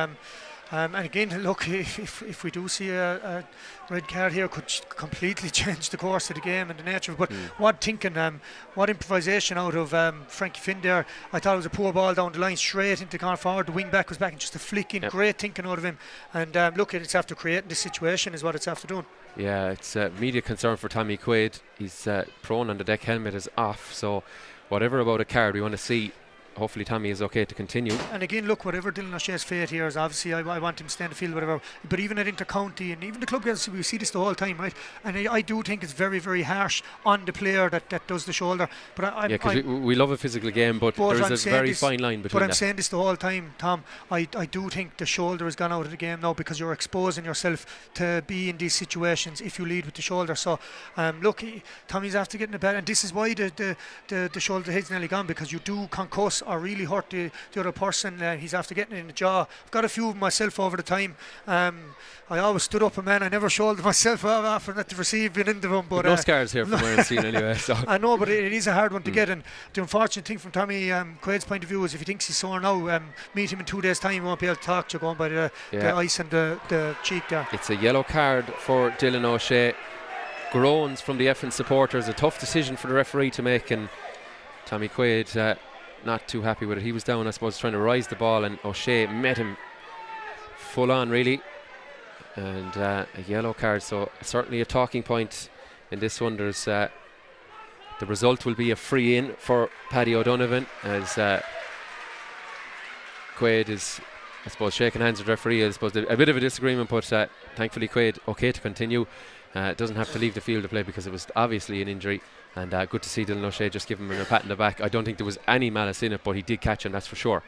And again, look, if we do see a red card here, could completely change the course of the game and the nature of it. But what improvisation out of Frankie Finn there. I thought it was a poor ball down the line, straight into the corner forward. The wing back was back and just a flick in. Great thinking out of him. And look, it's after creating this situation is what it's after doing. Yeah, it's immediate concern for Tommy Quaid. He's prone on the deck, helmet is off. So whatever about a card we want to see, hopefully Tommy is okay to continue. And again, look, whatever Dylan O'Shea's fate here is, obviously I want him to stay in the field, whatever. But even at Intercounty and even the club guys, we see this the whole time, right? And I do think it's very, very harsh on the player that does the shoulder. But because we love a physical game, but there is a very fine line between that. But I'm saying this the whole time, Tom. I do think the shoulder has gone out of the game now, because you're exposing yourself to be in these situations if you lead with the shoulder. So look, Tommy's after getting a bad, and this is why the shoulder head's nearly gone, because you do concuss or really hurt the other person. He's after getting it in the jaw. I've got a few of them myself over the time. I always stood up, and man, I never shouldered myself after that to receive being into them. But no scars here from where I've seen anyway. So. I know, but it is a hard one to get. And the unfortunate thing from Tommy Quaid's point of view is, if he thinks he's sore now, meet him in 2 days' time, he won't be able to talk to you, going by the ice and the cheek there. It's a yellow card for Dylan O'Shea. Groans from the Effin supporters. A tough decision for the referee to make, and Tommy Quaid not too happy with it. He was down, I suppose, trying to rise the ball, and O'Shea met him full on, really. And a yellow card, so certainly a talking point in this one. There's the result will be a free in for Paddy O'Donovan, as Quaid is, I suppose, shaking hands with the referee. I suppose a bit of a disagreement, but thankfully Quaid okay to continue. Doesn't have to leave the field to play, because it was obviously an injury. And good to see Dylan O'Shea just give him a pat in the back. I don't think there was any malice in it, but he did catch him, that's for sure.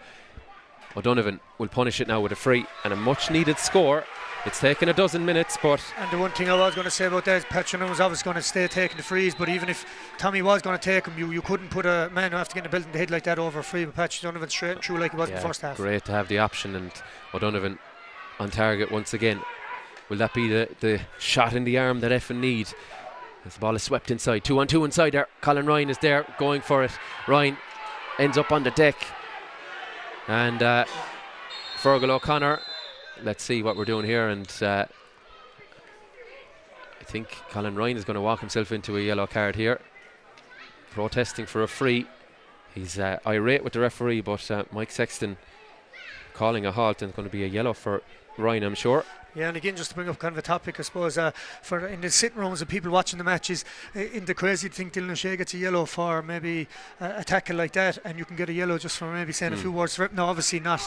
O'Donovan will punish it now with a free and a much needed score. It's taken a dozen minutes, but... And the one thing I was going to say about that is Patrick was obviously going to stay taking the frees, but even if Tommy was going to take him, you couldn't put a man who have to get in the building the head like that over a free, but Patrick O'Donovan straight through like he was in the first half. Great to have the option, and O'Donovan on target once again. Will that be the shot in the arm that Effin need? As the ball is swept inside, 2-on-2 inside there. Colin Ryan is there going for it. Ryan ends up on the deck, and Fergal O'Connor, let's see what we're doing here. And I think Colin Ryan is going to walk himself into a yellow card here, protesting for a free. He's irate with the referee, but Mike Sexton calling a halt, and it's going to be a yellow for Ryan, I'm sure. Yeah, and again, just to bring up kind of a topic, I suppose, for in the sitting rooms of people watching the matches, in the crazy thing, Dylan O'Shea gets a yellow for maybe a tackle like that, and you can get a yellow just for maybe saying a few words. No, obviously not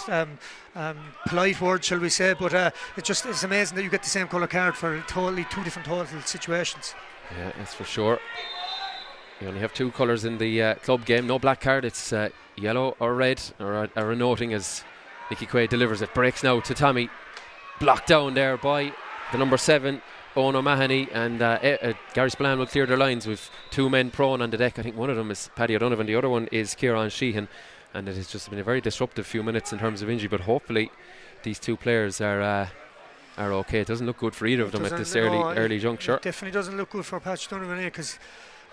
polite words, shall we say, but it's amazing that you get the same colour card for totally two different total situations. Yeah, that's for sure. You only have two colours in the club game, no black card. It's yellow or red, or a noting as Nicky Quaid delivers it. Breaks now to Tommy. Blocked down there by the number 7, Owen O'Mahony, and Garryspillane will clear their lines with 2 men prone on the deck. I think one of them is Paddy O'Donovan, the other one is Kieran Sheehan, and it has just been a very disruptive few minutes in terms of injury, but hopefully these two players are okay. It doesn't look good for either of them at this early juncture. It definitely doesn't look good for Patch Donovan because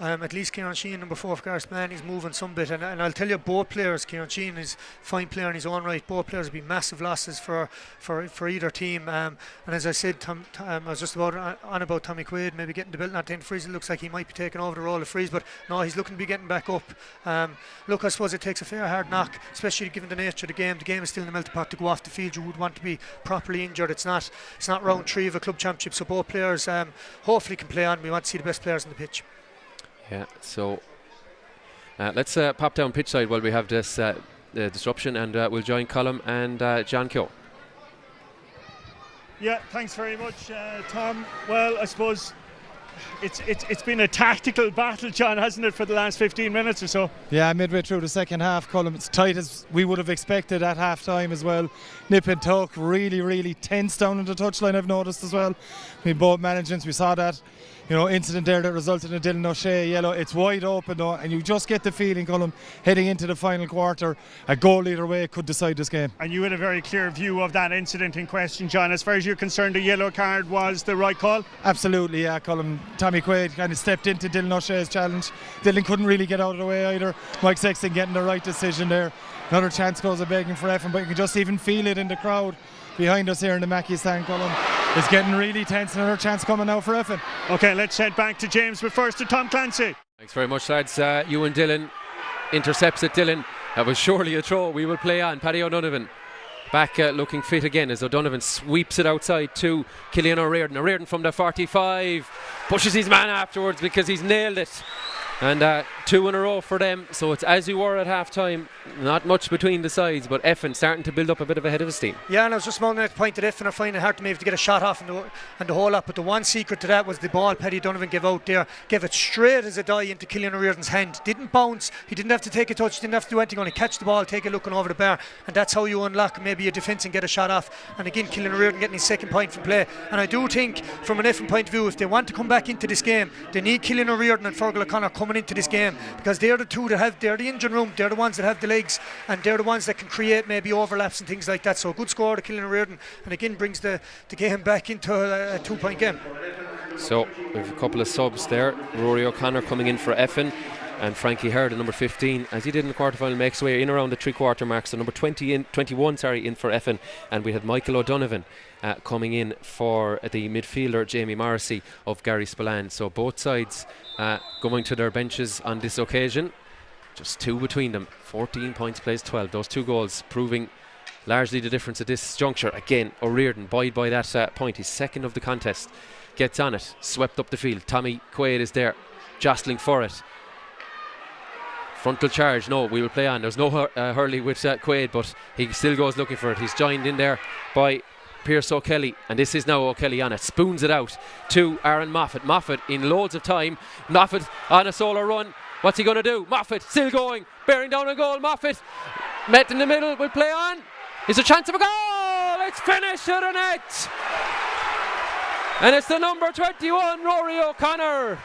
at least Kieran Sheehan, number 4 for Garryspillane, he's moving some bit, and I'll tell you, both players, Kieran Sheehan is a fine player in his own right. Both players will be massive losses for either team, and as I said, I was just on about Tommy Quaid maybe getting the belt, not then Freeze. It looks like he might be taking over the role of Freeze, but no, he's looking to be getting back up. Look, I suppose it takes a fair hard knock, especially given the nature of the game. The game is still in the melting pot. To go off the field, you would want to be properly injured. It's not round 3 of a club championship, so both players hopefully can play on. We want to see the best players on the pitch. Yeah, so let's pop down pitch side while we have this disruption, and we'll join Colm and John Keogh. Yeah, thanks very much, Tom. Well, I suppose it's been a tactical battle, John, hasn't it, for the last 15 minutes or so? Yeah, midway through the second half, Colm, it's tight as we would have expected at half time as well. Nip and tuck, really, really tense down on the touchline, I've noticed as well. I mean, both managements, we saw that incident there that resulted in a Dylan O'Shea yellow. It's wide open though, and you just get the feeling, Colm, heading into the final quarter, a goal either way could decide this game. And you had a very clear view of that incident in question, John. As far as you're concerned, the yellow card was the right call? Absolutely, yeah, Colm. Tommy Quaid kind of stepped into Dylan O'Shea's challenge. Dylan couldn't really get out of the way either. Mike Sexton getting the right decision there. Another chance goes a begging for Effin, but you can just even feel it in the crowd behind us here in the Mackey stand, Colm. It's getting really tense. Another chance coming now for Effin. OK, let's head back to James, but first to Tom Clancy. Thanks very much, lads. Ewan Dillon intercepts it. Dillon, that was surely a throw. We will play on. Paddy O'Donovan back looking fit again as O'Donovan sweeps it outside to Cillian O'Riordan. O'Riordan from the 45 pushes his man afterwards because he's nailed it. And 2 in a row for them, so it's as we were at half time. Not much between the sides, but Effin starting to build up a bit of a head of his team. Yeah, and I was just mounting at the point that Effin are finding it hard to maybe to get a shot off and the whole lot, but the one secret to that was the ball Paddy Donovan gave out there, gave it straight as a die into Cillian O'Riordan's hand. Didn't bounce, he didn't have to take a touch, didn't have to do anything, only catch the ball, take a looking over the bar, and that's how you unlock maybe a defence and get a shot off. And again, Cillian O'Riordan getting his second point from play. And I do think, from an Effin point of view, if they want to come back into this game, they need Cillian O'Riordan and Fergal O'Connor coming into this game, because they're the two that they're the engine room, they're the ones that have the legs, and they're the ones that can create maybe overlaps and things like that. So a good score to Cillian O'Riordan, and again brings the game back into a 2-point game. So we have a couple of subs there. Rory O'Connor coming in for Effin, and Frankie Hurd, number 15, as he did in the quarterfinal, makes way in around the 3-quarter mark. So number 21 in for Effin, and we had Michael O'Donovan coming in for the midfielder Jamie Morrissey of Garryspillane. So both sides going to their benches on this occasion. Just 2 between them. 14 points plays 12. Those 2 goals proving largely the difference at this juncture. Again, O'Riordan buoyed by that point. He's second of the contest. Gets on it. Swept up the field. Tommy Quaid is there, jostling for it. Frontal charge. No, we will play on. There's no Hurley with Quaid, but he still goes looking for it. He's joined in there by Pierce O'Kelly, and this is now O'Kelly on it. Spoons it out to Aaron Moffat. Moffat in loads of time. Moffat on a solo run. What's he going to do? Moffat still going, bearing down a goal. Moffat met in the middle, will play on. Is a chance of a goal. It's finished at the net, and it's the number 21, Rory O'Connor.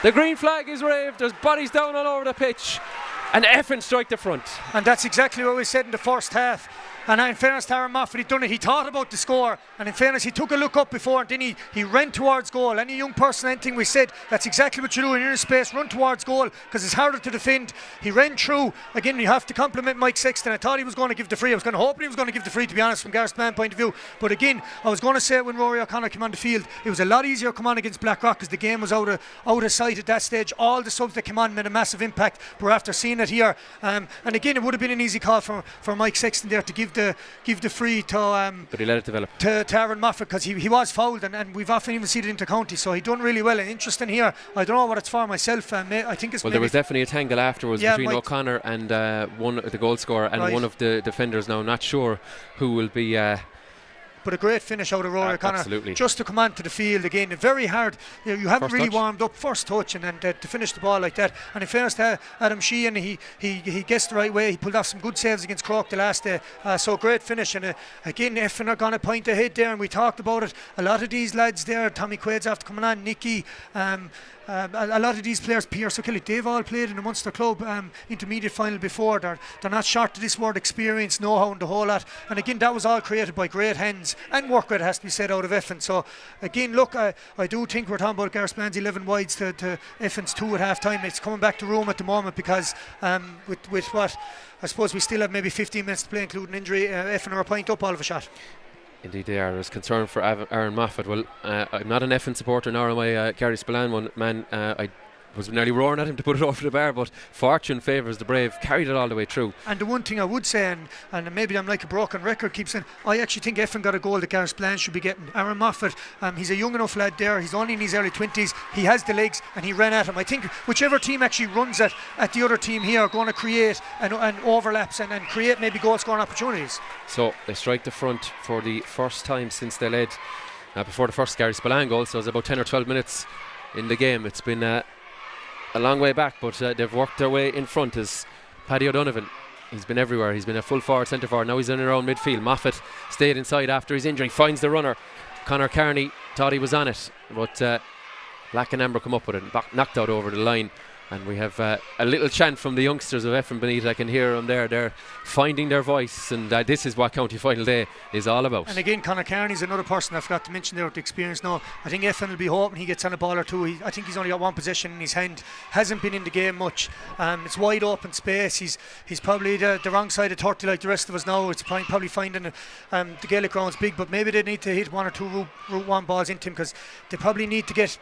The green flag is waved. There's bodies down all over the pitch, and Effin strike the front. And that's exactly what we said in the first half. And in fairness to Aaron Moffat, he'd done it. He thought about the score, and in fairness, he took a look up before, and then he ran towards goal. Any young person, anything we said, that's exactly what you do when you're in space. Run towards goal, because it's harder to defend. He ran through. Again, you have to compliment Mike Sexton. I thought he was going to give the free. I was going to hope he was going to give the free, to be honest, from Garryspillane point of view. But again, I was going to say when Rory O'Connor came on the field, it was a lot easier to come on against Blackrock, because the game was out of sight at that stage. All the subs that came on made a massive impact. But after seeing it here, and again, it would have been an easy call for Mike Sexton there to give the free to but he let it develop to Aaron Moffat, because he was fouled, and we've often even seen it into county, so he done really well. And interesting here, I don't know what it's for myself. I think it's there was definitely a tangle afterwards between O'Connor and the goal scorer and one of the defenders. Now I'm not sure who will be. But a great finish out of Rory O'Connor. Absolutely. Just to come onto the field again. Very hard. You haven't First really touch. warmed up. First touch, and then to finish the ball like that. And in fairness to Adam Sheehan, he guessed the right way. He pulled off some good saves against Cork the last day. So great finish. And again, Effin are gone a point ahead there, and we talked about it. A lot of these lads there, Tommy Quaid's after coming on, Nicky, a lot of these players, Pierce O'Kelly, they've all played in the Munster Club intermediate final before. They're not short of this word experience, know-how and the whole lot. And again, that was all created by great hands and work rate, has to be said, out of Effin. So again, look, I do think we're talking about Garryspillane's 11 wides to Effin's 2 at half time. It's coming back to Rome at the moment because with what I suppose we still have maybe 15 minutes to play, including injury, Effin are a point up all of a shot. Indeed they are. There's concern for Aaron Moffat. Well, I'm not an Effin supporter, nor am I a Garryspillane one. Man, I was nearly roaring at him to put it over the bar, but fortune favours the brave. Carried it all the way through. And the one thing I would say, and maybe I'm like a broken record, keep saying, I actually think Effin got a goal that Garryspillane should be getting. Aaron Moffat, he's a young enough lad there. He's only in his early 20s. He has the legs, and he ran at him. I think whichever team actually runs at the other team here are going to create and overlaps and create maybe goal scoring opportunities. So they strike the front for the first time since they led before the first Garryspillane goal. So it's about 10 or 12 minutes in the game. It's been a long way back, but they've worked their way in front. As Paddy O'Donovan, he's been everywhere. He's been a full forward, centre forward. Now he's in around midfield. Moffat stayed inside after his injury, finds the runner. Conor Carney thought he was on it, but Black and Amber come up with it and knocked out over the line. And we have a little chant from the youngsters of Effin beneath. I can hear them there. They're finding their voice, and this is what County Final Day is all about. And again, Conor Carney's another person I forgot to mention there with the experience now. I think Effin will be hoping he gets on a ball or two. I think he's only got one possession in his hand. Hasn't been in the game much. It's wide open space. He's probably the wrong side of 30 like the rest of us now. It's probably finding the Gaelic ground's big, but maybe they need to hit one or two route one balls into him, because they probably need to get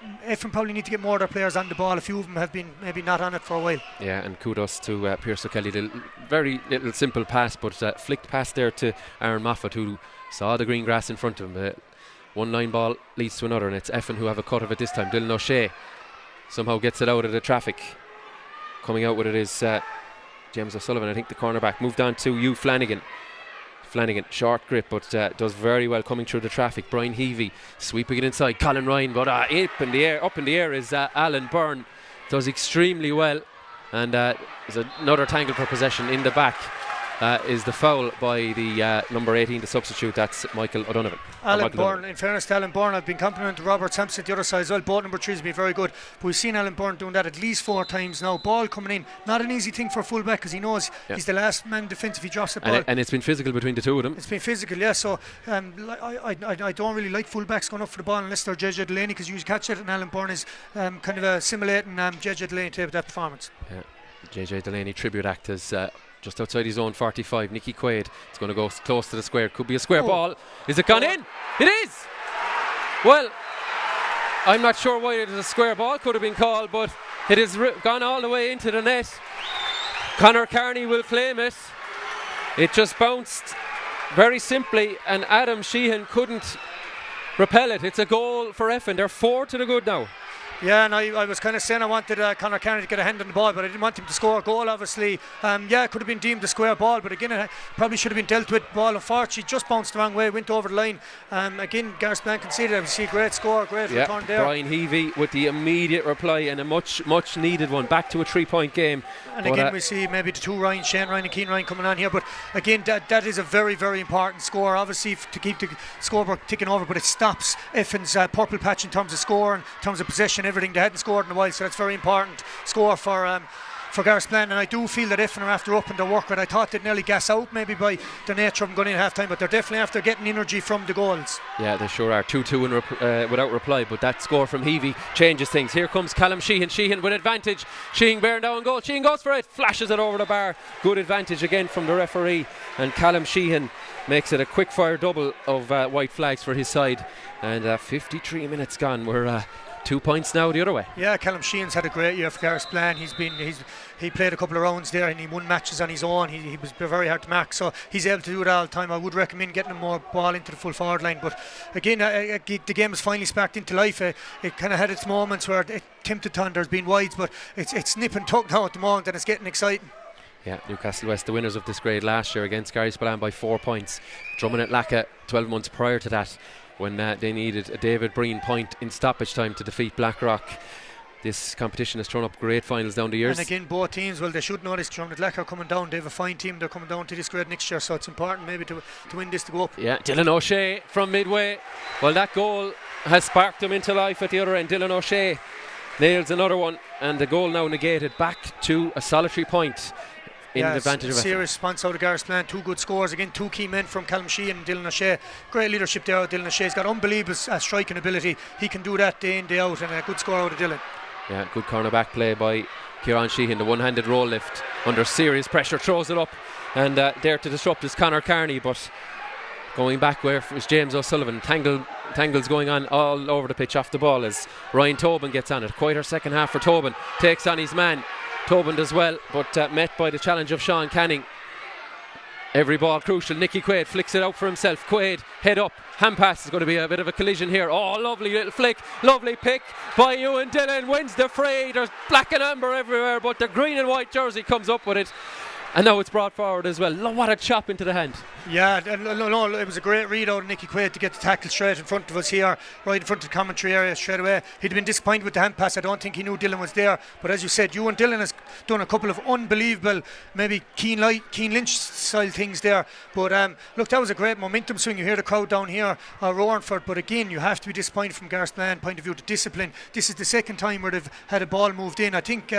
more of their players on the ball. A few of them have been maybe not on it for a while. Yeah, and kudos to Pierce O'Kelly. The very little simple pass, but flicked pass there to Aaron Moffat, who saw the green grass in front of him. One line ball leads to another, and it's Effin who have a cut of it this time. Dylan O'Shea somehow gets it out of the traffic. Coming out with it is James O'Sullivan, I think the cornerback. Moved on to Hugh Flanagan. Short grip, but does very well coming through the traffic. Brian Heavey sweeping it inside. Colin Ryan, but up in the air is Alan Byrne. Does extremely well, and there's another tangle for possession in the back. Is the foul by the number 18, the substitute. That's Michael O'Donovan. Alan Byrne, in fairness to Alan Byrne, I've been complimenting Robert Sampson the other side as well. Both number 3s have been very good, but we've seen Alan Byrne doing that at least 4 times now. Ball coming in, not an easy thing for a full back, because he knows he's the last man defence if he drops the ball. And it's been physical between the two of them. It's been physical, yeah. So I don't really like full backs going up for the ball unless they're JJ Delaney, because you usually catch it, and Alan Byrne is kind of assimilating JJ Delaney to that performance. Yeah, JJ Delaney tribute act as just outside his own 45. Nicky Quaid, it's going to go close to the square. Could be a square ball. Is it gone in? It is! Well, I'm not sure why it is a square ball. Could have been called, but it has gone all the way into the net. Conor Carney will claim it. It just bounced very simply, and Adam Sheehan couldn't repel it. It's a goal for Effin. They're 4 to the good now. Yeah, and I was kind of saying I wanted Conor Carney to get a hand on the ball, but I didn't want him to score a goal, obviously. It could have been deemed a square ball, but again, it probably should have been dealt with. Ball, unfortunately, just bounced the wrong way, went over the line. Again, Garryspillane conceded. I see a great score, great return there. Brian Heavey with the immediate reply, and a much needed one. Back to a 3-point game. And again, we see maybe the 2 Ryan, Shane Ryan and Keane Ryan coming on here, but again, that is a very, very important score, obviously, to keep the scoreboard ticking over, but it stops Effin's purple patch in terms of score, in terms of possession, everything. They hadn't scored in a while, so that's very important score for Garryspillane. And I do feel that Effin are after upping their work rate. I thought they'd nearly gas out maybe by the nature of them going in at half time, but they're definitely after getting energy from the goals. Yeah, they sure are. 2-2 without reply, but that score from Heavey changes things. Here comes Callum Sheehan with advantage. Sheehan bearing down goal. Sheehan goes for it, flashes it over the bar. Good advantage again from the referee, and Callum Sheehan makes it a quick fire double of white flags for his side. And 53 minutes gone. We're 2 points now the other way. Yeah, Callum Sheehan's had a great year for Garryspillane. He played a couple of rounds there and he won matches on his own. He was very hard to mark, so he's able to do it all the time. I would recommend getting him more ball into the full forward line. But again, the game has finally sparked into life. It kind of had its moments where it tempted on. There's been wides, but it's nip and tuck now at the moment, and it's getting exciting. Yeah, Newcastle West, the winners of this grade last year against Garryspillane by 4 points. Drummond at Lacca 12 months prior to that, when they needed a David Breen point in stoppage time to defeat Blackrock. This competition has thrown up great finals down the years. And again, both teams, well, they should know this. Drummond at Lacca are coming down. They have a fine team. They're coming down to this grade next year, so it's important maybe to win this to go up. Yeah, Dylan O'Shea from midway. Well, that goal has sparked him into life at the other end. Dylan O'Shea nails another one, and the goal now negated back to a solitary point. In the advantage of serious response out of Garryspillane. 2 good scores again, 2 key men from Callum Sheehan and Dylan O'Shea. Great leadership there. Dylan O'Shea's got unbelievable striking ability. He can do that day in, day out, and a good score out of Dylan. Yeah, good cornerback play by Kieran Sheehan. The one-handed roll lift under serious pressure, throws it up, and there to disrupt is Conor Carney, but going back where it was James O'Sullivan. Tangles going on all over the pitch off the ball as Ryan Tobin gets on it. Quieter second half for Tobin. Takes on his man. Tobin does well, but met by the challenge of Sean Canning. Every ball crucial. Nicky Quaid flicks it out for himself. Quaid, head up, hand pass. Is going to be a bit of a collision here. Oh, lovely little flick, lovely pick by Ewan Dillon. Wins the fray. There's black and amber everywhere, but the green and white jersey comes up with it. And now it's brought forward as well. What a chop into the hand. Yeah, no, it was a great read out of Nicky Quaid to get the tackle straight in front of us here, right in front of the commentary area straight away. He'd been disappointed with the hand pass. I don't think he knew Dylan was there. But as you said, Ewan Dillon has done a couple of unbelievable, maybe Keane Lynch style things there. But look, that was a great momentum swing. You hear the crowd down here roaring for it. But again, you have to be disappointed from Garryspillane point of view. The discipline. This is the second time where they've had a ball moved in. I think.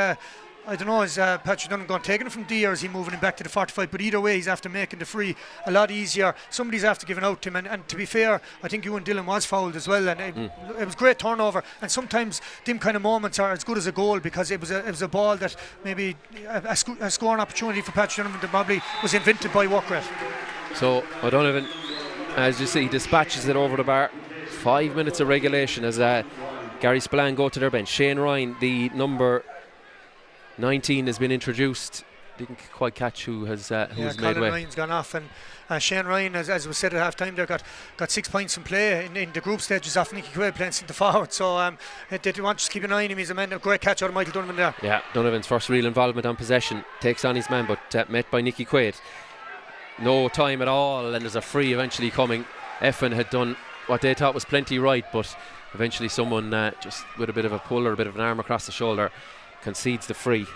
I don't know, is Patrick Dunn going to take it from D, or is he moving him back to the 45? But either way, he's after making the free a lot easier. Somebody's after giving out to him, and to be fair, I think Ewan Dillon was fouled as well, and it was great turnover. And sometimes them kind of moments are as good as a goal, because it was a ball that maybe a scoring opportunity for Patrick Dunn that probably was invented by work rate. So O'Donovan, as you see, dispatches it over the bar. 5 minutes of regulation as Garryspillane go to their bench. Shane Ryan, the number 19, has been introduced. Didn't quite catch who has made Colin way. Ryan's gone off, and Shane Ryan, as was said at half time there, got 6 points in play in the group stages off Nicky Quaid playing centre forward. So they want to keep an eye on him. He's a man. A great catch out of Michael Donovan there. Yeah, Donovan's first real involvement on possession, takes on his man, but met by Nicky Quaid. No time at all, and there's a free eventually coming. Effin had done what they thought was plenty right, but eventually someone just with a bit of a pull or a bit of an arm across the shoulder concedes the free.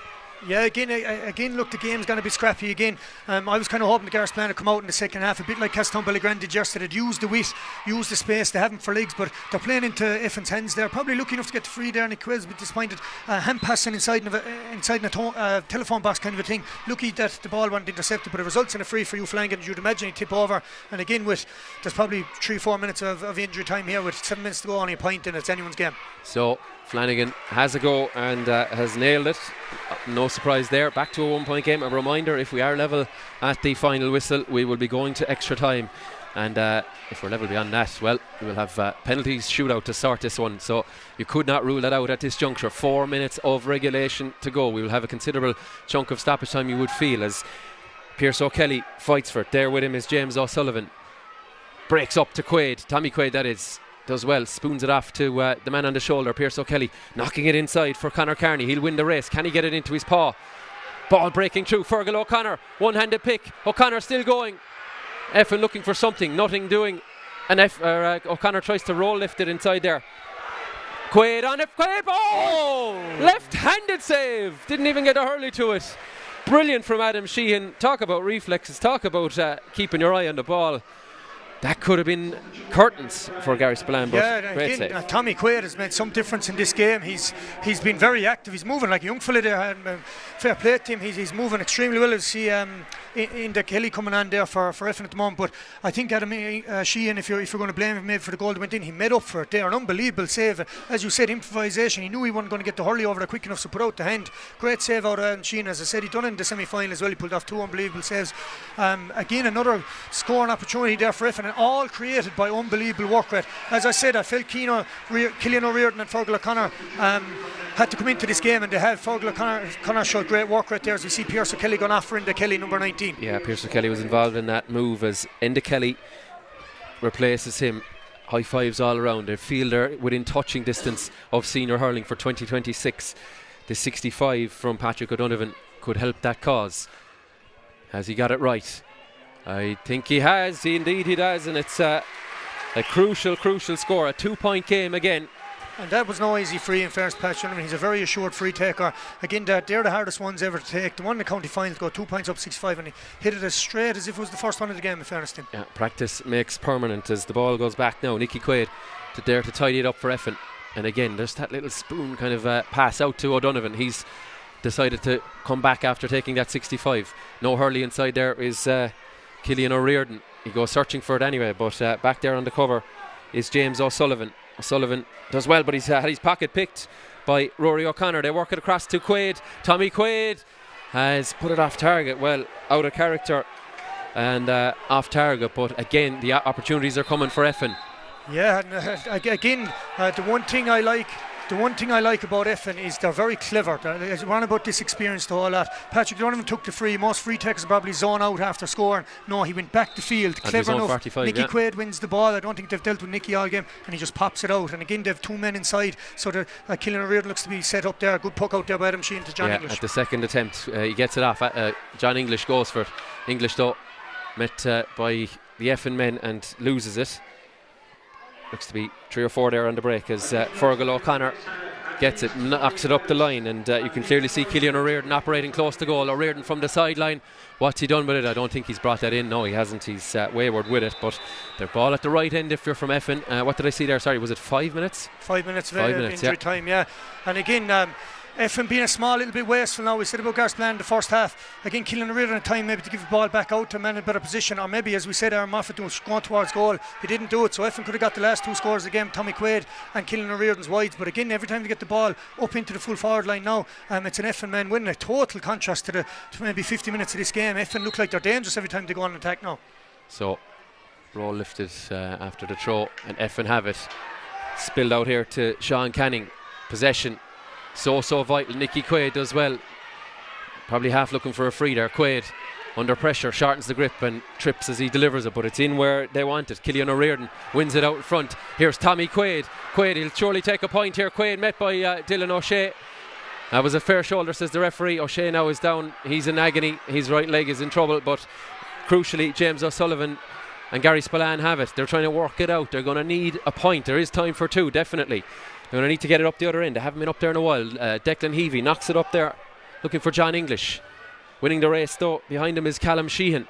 Yeah, again, look, the game's going to be scrappy again. I was kind of hoping the Garryspillane would come out in the second half, a bit like Castletownbellygrand did yesterday. They'd use the width, use the space. They haven't for legs, but they're playing into Effin's hands. They're probably lucky enough to get the free there, and Quaid's a bit disappointed. Hand passing inside a telephone box kind of a thing. Lucky that the ball wasn't intercepted, but it results in a free for you Flanagan, as you'd imagine. He'd tip over, and again, there's probably 3-4 minutes of injury time here with 7 minutes to go, only a point, and it's anyone's game. So Flanagan has a go and has nailed it. No surprise there. Back to a 1 point game. A reminder, if we are level at the final whistle, we will be going to extra time, and if we're level beyond that, well, we will have penalties shootout to sort this one, so you could not rule that out at this juncture. 4 minutes of regulation to go. We will have a considerable chunk of stoppage time, you would feel, as Pierce O'Kelly fights for it. There with him is James O'Sullivan. Breaks up to Quaid, Tommy Quaid that is. Does well, spoons it off to the man on the shoulder, Pierce O'Kelly, knocking it inside for Conor Carney. He'll win the race. Can he get it into his paw? Ball breaking through. Fergal O'Connor, one-handed pick. O'Connor still going. Effin looking for something, nothing doing. And O'Connor tries to roll lift it inside there. Quaid on it. Quaid, oh! Left-handed save. Didn't even get a hurley to it. Brilliant from Adam Sheehan. Talk about reflexes. Talk about keeping your eye on the ball. That could have been curtains for Garryspillane, but great save. Tommy Quaid has made some difference in this game. He's been very active. He's moving like a young fella there. And, fair play to him. He's moving extremely well. You see the Kelly coming on there for Effin at the moment. But I think Adam Sheehan, if you're going to blame him maybe for the goal that went in, he made up for it there. An unbelievable save. As you said, improvisation. He knew he wasn't going to get the hurley over there quick enough to put out the hand. Great save out of Sheehan. As I said, he done it in the semi-final as well. He pulled off 2 unbelievable saves. Again, another scoring opportunity there for Effin, and all created by unbelievable work rate. As I said, I felt Cillian O'Riordan and Fergal O'Connor had to come into this game, and they have. Fergal O'Connor showed great work right there, as we see Pierce O'Kelly going off for Enda Kelly, number 19. Yeah, Pierce O'Kelly was involved in that move as Enda Kelly replaces him. High fives all around. A fielder within touching distance of senior hurling for 2026. The 65 from Patrick O'Donovan could help that cause. Has he got it right? I think he has. Indeed he does, and it's a crucial score. A 2-point game again. And that was no easy free in fairness, Patrick O'Donovan. He's a very assured free taker. Again, they're the hardest ones ever to take. The one in the county finals got 2 points up 6-5, and he hit it as straight as if it was the first one of the game, in fairness to him. Yeah, practice makes permanent as the ball goes back now. Nicky Quaid to dare to tidy it up for Effin. And again, there's that little spoon kind of pass out to O'Donovan. He's decided to come back after taking that 65. No hurley inside there is Cillian O'Riordan. He goes searching for it anyway, but back there on the cover is James O'Sullivan. O'Sullivan does well, but he's had his pocket picked by Rory O'Connor. They work it across to Quaid. Tommy Quaid has put it off target. Well, out of character and off target, but again, the opportunities are coming for Effin. Yeah, and again, the one thing I like about Effin is they're very clever. They're on about this experience to all that. Patrick O'Donovan took the free. Most free takers probably zone out after scoring. No, he went back the field. Clever enough. Nicky Quaid wins the ball. I don't think they've dealt with Nicky all game, and he just pops it out. And again, they've 2 men inside, so Cillian O'Riordan looks to be set up there. Good puck out there by Adam Sheehan to John English. At the second attempt, he gets it off. John English goes for it. English though met by the Effin men and loses it. Looks to be 3 or 4 there on the break as Fergal O'Connor gets it, knocks it up the line, and you can clearly see Cillian O'Riordan operating close to goal. O'Riordan from the sideline. What's he done with it? I don't think he's brought that in. No, he hasn't. He's wayward with it, but their ball at the right end if you're from Effin. What did I see there? Sorry, was it 5 minutes? 5 minutes of injury time, yeah. And again, Effin being a small little bit wasteful now. We said about Garryspillane in the first half. Again, Cillian O'Riordan at time maybe to give the ball back out to a man in a better position, or maybe, as we said, Aaron Moffat was going towards goal. He didn't do it, so Effin could have got the last 2 scores of the game, Tommy Quaid and Cillian O'Riordan's wides. But again, every time they get the ball up into the full forward line now, it's an Effin man winning. A total contrast to maybe 50 minutes of this game. Effin look like they're dangerous every time they go on attack now. So, roll lifted after the throw, and Effin have it. Spilled out here to Sean Canning. Possession. So vital. Nicky Quaid does well. Probably half looking for a free there. Quaid under pressure shortens the grip and trips as he delivers it, but it's in where they want it. Cillian O'Riordan wins it out in front. Here's Tommy Quaid. He'll surely take a point here. Quaid met by Dylan O'Shea. That was a fair shoulder, says the referee. O'Shea now is down. He's in agony. His right leg is in trouble, but crucially James O'Sullivan and Garryspillane have it. They're trying to work it out. They're going to need a point. There is time for 2, definitely. They're going to need to get it up the other end. They haven't been up there in a while. Declan Heavey knocks it up there, looking for John English. Winning the race though, behind him is Callum Sheehan.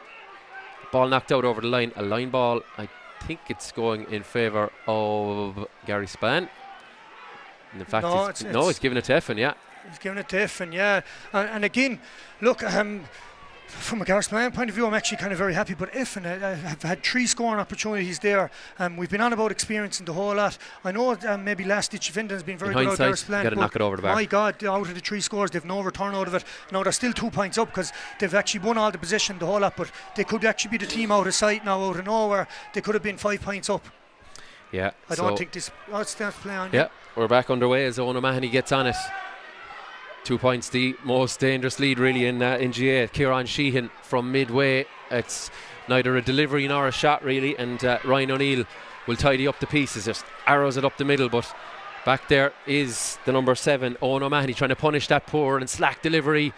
Ball knocked out over the line. A line ball. I think it's going in favour of Garryspillane. In fact, he's giving it to Effin, yeah. He's giving it to Effin, yeah. And again, look, from a Garryspillane point of view, I'm actually kind of very happy, but Effin have had 3 scoring opportunities there. We've been on about experience in the whole lot. I know maybe last ditch Effin has been very good out Garryspillane, but knock it over the bar. My God, out of the 3 scores, they've no return out of it. Now they're still 2 points up because they've actually won all the possession, the whole lot, but they could actually be the team out of sight now, out of nowhere. They could have been 5 points up. Yeah. I don't think this. It's to play on. Yeah, we're back underway as Owen O'Mahony gets on it. 2 points, the most dangerous lead really in GA. Kieran Sheehan from midway. It's neither a delivery nor a shot really, and Ryan O'Neill will tidy up the pieces. Just arrows it up the middle, but back there is the number 7, Owen O'Mahony, trying to punish that poor and slack delivery.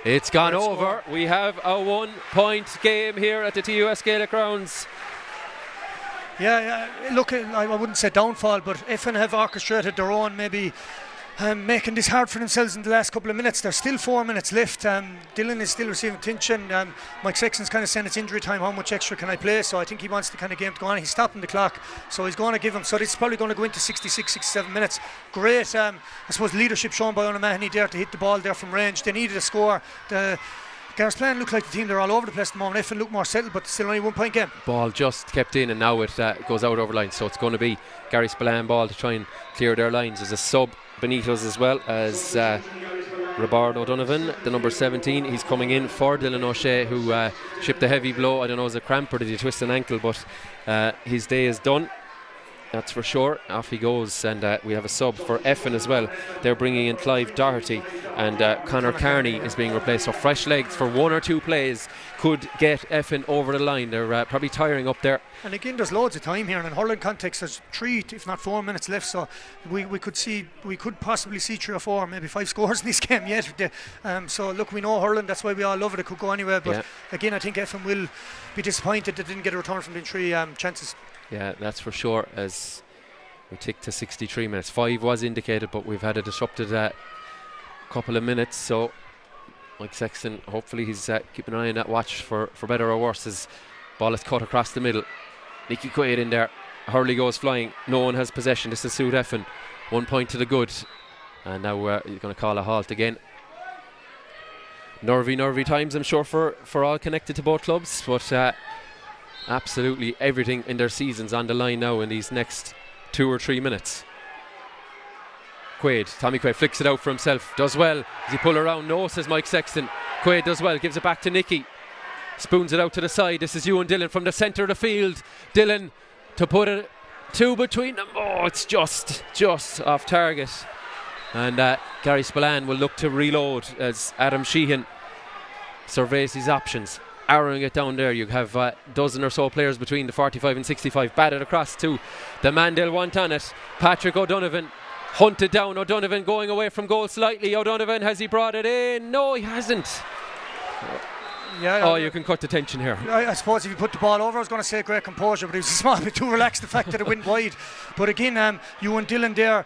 It's gone over. We have a 1-point game here at the TUS Gaelic Grounds. Yeah, look, I wouldn't say downfall, but Effin have orchestrated their own maybe making this hard for themselves in the last couple of minutes. There's still 4 minutes left. Dylan is still receiving attention. Mike Sexton's kind of saying it's injury time, how much extra can I play? So I think he wants the kind of game to go on. He's stopping the clock, so he's going to give him. So this is probably going to go into 66, 67 minutes. Great, I suppose, leadership shown by O'Mahony there to hit the ball there from range. They needed a score. Garryspillane look like the team, they're all over the place at the moment. Effin look more settled, but still only 1 point game. Ball just kept in, and now it goes out over line, so it's going to be Garryspillane ball to try and clear their lines. There's a sub beneath us as well as Robard O'Donovan, the number 17. He's coming in for Dylan O'Shea, who shipped a heavy blow. I don't know, is it a cramp or did he twist an ankle, but his day is done. That's for sure. Off he goes, and we have a sub for Effin as well. They're bringing in Clive Doherty, and Conor Carney is being replaced. So fresh legs for 1 or 2 plays could get Effin over the line. They're probably tiring up there. And again, there's loads of time here, and in hurling context, there's 3, if not 4 minutes left. So we could possibly see 3 or 4, maybe 5 scores in this game yet. So look, we know hurling. That's why we all love it. It could go anywhere. But again, I think Effin will be disappointed that they didn't get a return from the 3 chances. Yeah, that's for sure, as we tick to 63 minutes. 5 was indicated, but we've had a disrupted couple of minutes. So Mike Sexton, hopefully he's keeping an eye on that watch for better or worse, as ball is cut across the middle. Nicky Quaid in there. Hurley goes flying. No one has possession. This is Suit Effin. 1 point to the good. And now you're going to call a halt again. Nervy times, I'm sure, for all connected to both clubs. But absolutely everything in their seasons on the line now in these next 2 or 3 minutes. Tommy Quaid flicks it out for himself, does well. Does he pull around? No, says Mike Sexton. Quaid does well, gives it back to Nicky, spoons it out to the side. This is Ewan Dillon from the centre of the field. Dillon to put it 2 between them. Oh, it's just off target. And Garryspillane will look to reload as Adam Sheehan surveys his options, arrowing it down there. You have a dozen or so players between the 45 and 65, batted across to the man they'll want on it. Patrick O'Donovan hunted down. O'Donovan going away from goal slightly. O'Donovan, has he brought it in? No, he hasn't. You can cut the tension here. I suppose if you put the ball over, I was going to say great composure, but he was a small bit too relaxed, the fact that it went wide. But again, Ewan Dillon there,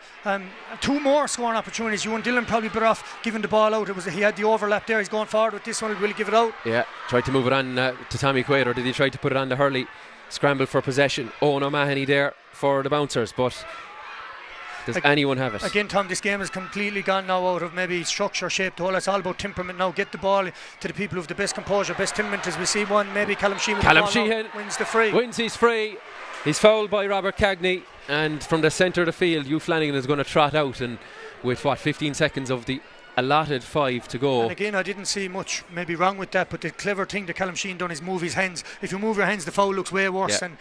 2 more scoring opportunities. Ewan Dillon probably better off giving the ball out. He had the overlap there. He's going forward with this one. Will he give it out? Yeah, tried to move it on to Tommy Quaid, or did he try to put it on to Hurley? Scramble for possession. Owen O'Mahony there for the bouncers, but does anyone have it? Again, Tom, this game has completely gone now out of maybe structure, shape, the whole. It's all about temperament now. Get the ball to the people who have the best composure, best temperament. As we see one, maybe Callum Sheehan wins the free. Wins his free. He's fouled by Robert Cagney, and from the centre of the field, Hugh Flanagan is going to trot out, and with 15 seconds of the allotted 5 to go. And again, I didn't see much maybe wrong with that, but the clever thing that Callum Sheehan done is move his hands. If you move your hands, the foul looks way worse. And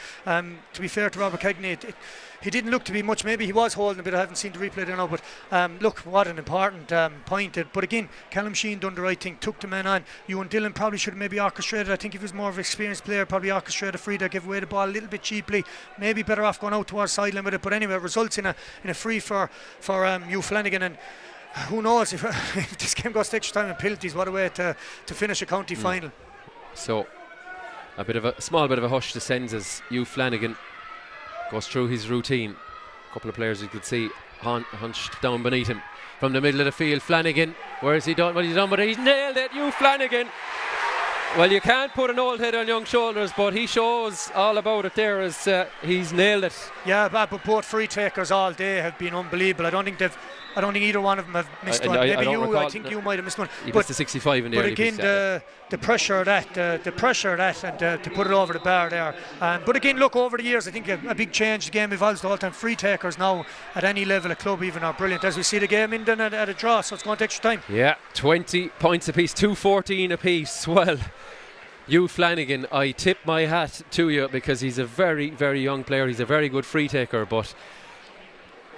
to be fair to Robert Cagney, he didn't look to be much. Maybe he was holding a bit. I haven't seen the replay there now, but look, what an important point. But again, Callum Sheehan done the right thing, took the man on. Ewan Dillon probably should have maybe orchestrated. I think if he was more of an experienced player, probably orchestrated a free that gave away the ball a little bit cheaply. Maybe better off going out towards sideline with it. But anyway, it results in a free for Hugh Flanagan. And who knows if this game goes to extra time and penalties, what a way to finish a county final. So a small bit of a hush descends as Hugh Flanagan goes through his routine. A couple of players you could see hunched down beneath him from the middle of the field. Flanagan, where has he done what he's done? But he's nailed it. Hugh Flanagan. Well, you can't put an old head on young shoulders, but he shows all about it there as he's nailed it. Yeah, but both free takers all day have been unbelievable. I don't think either one of them have missed one. Maybe I think you might have missed one. He missed the 65 in the early piece. But again, the pressure of that, and to put it over the bar there. But again, look, over the years, I think a big change. The game evolves the whole time. Free takers now at any level of club even are brilliant. As we see the game ending at a draw, so it's going to extra time. Yeah, 20 points apiece, 2-14 apiece. Well, Hugh Flanagan, I tip my hat to you, because he's a very, very young player. He's a very good free taker, but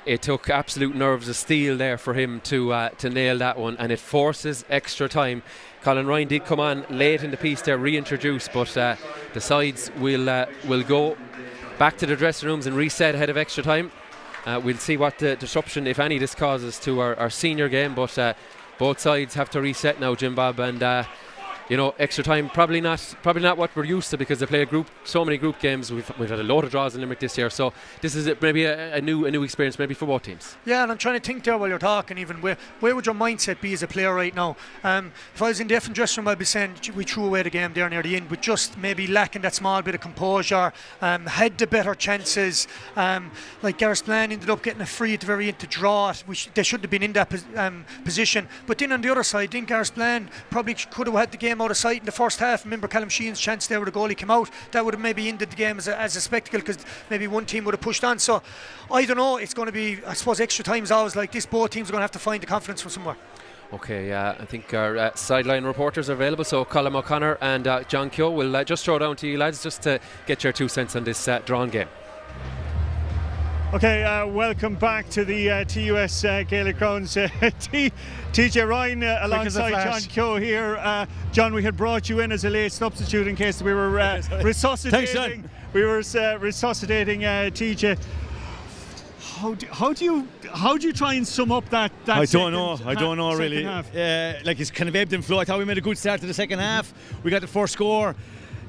it took absolute nerves of steel there for him to nail that one, and it forces extra time. Colin Ryan did come on late in the piece there, reintroduced, but the sides will go back to the dressing rooms and reset ahead of extra time. We'll see what the disruption, if any, this causes to our senior game, but both sides have to reset now, Jim Bob, and extra time probably not what we're used to, because they play so many group games. We've had a lot of draws in Limerick this year, so this is maybe a new experience maybe for both teams. Yeah, and I'm trying to think there while you're talking, even where would your mindset be as a player right now? If I was in the Effin dressing room, I'd be saying we threw away the game there near the end, but just maybe lacking that small bit of composure, had the better chances. Like Garryspillane ended up getting a free at the very end to draw it, which they shouldn't have been in that position. But then on the other side, I think Garryspillane probably could have had the game game out of sight in the first half. Remember Callum Sheehan's chance there with the goalie came out. That would have maybe ended the game as a spectacle, because maybe one team would have pushed on. So I don't know, it's going to be, I suppose, extra time is always like this. Both teams are going to have to find the confidence from somewhere. Okay, I think our sideline reporters are available, so Colin O'Connor and John Keogh will just throw down to you lads just to get your 2 cents on this drawn game. Okay, welcome back to the TUS Gaelic Grounds. TJ Ryan alongside John Keogh here. John, we had brought you in as a late substitute in case we were resuscitating. Thanks, we were resuscitating TJ. How do you try and sum up that I don't know really. Half? It's kind of ebbed and flowed. I thought we made a good start to the second half. We got the first score.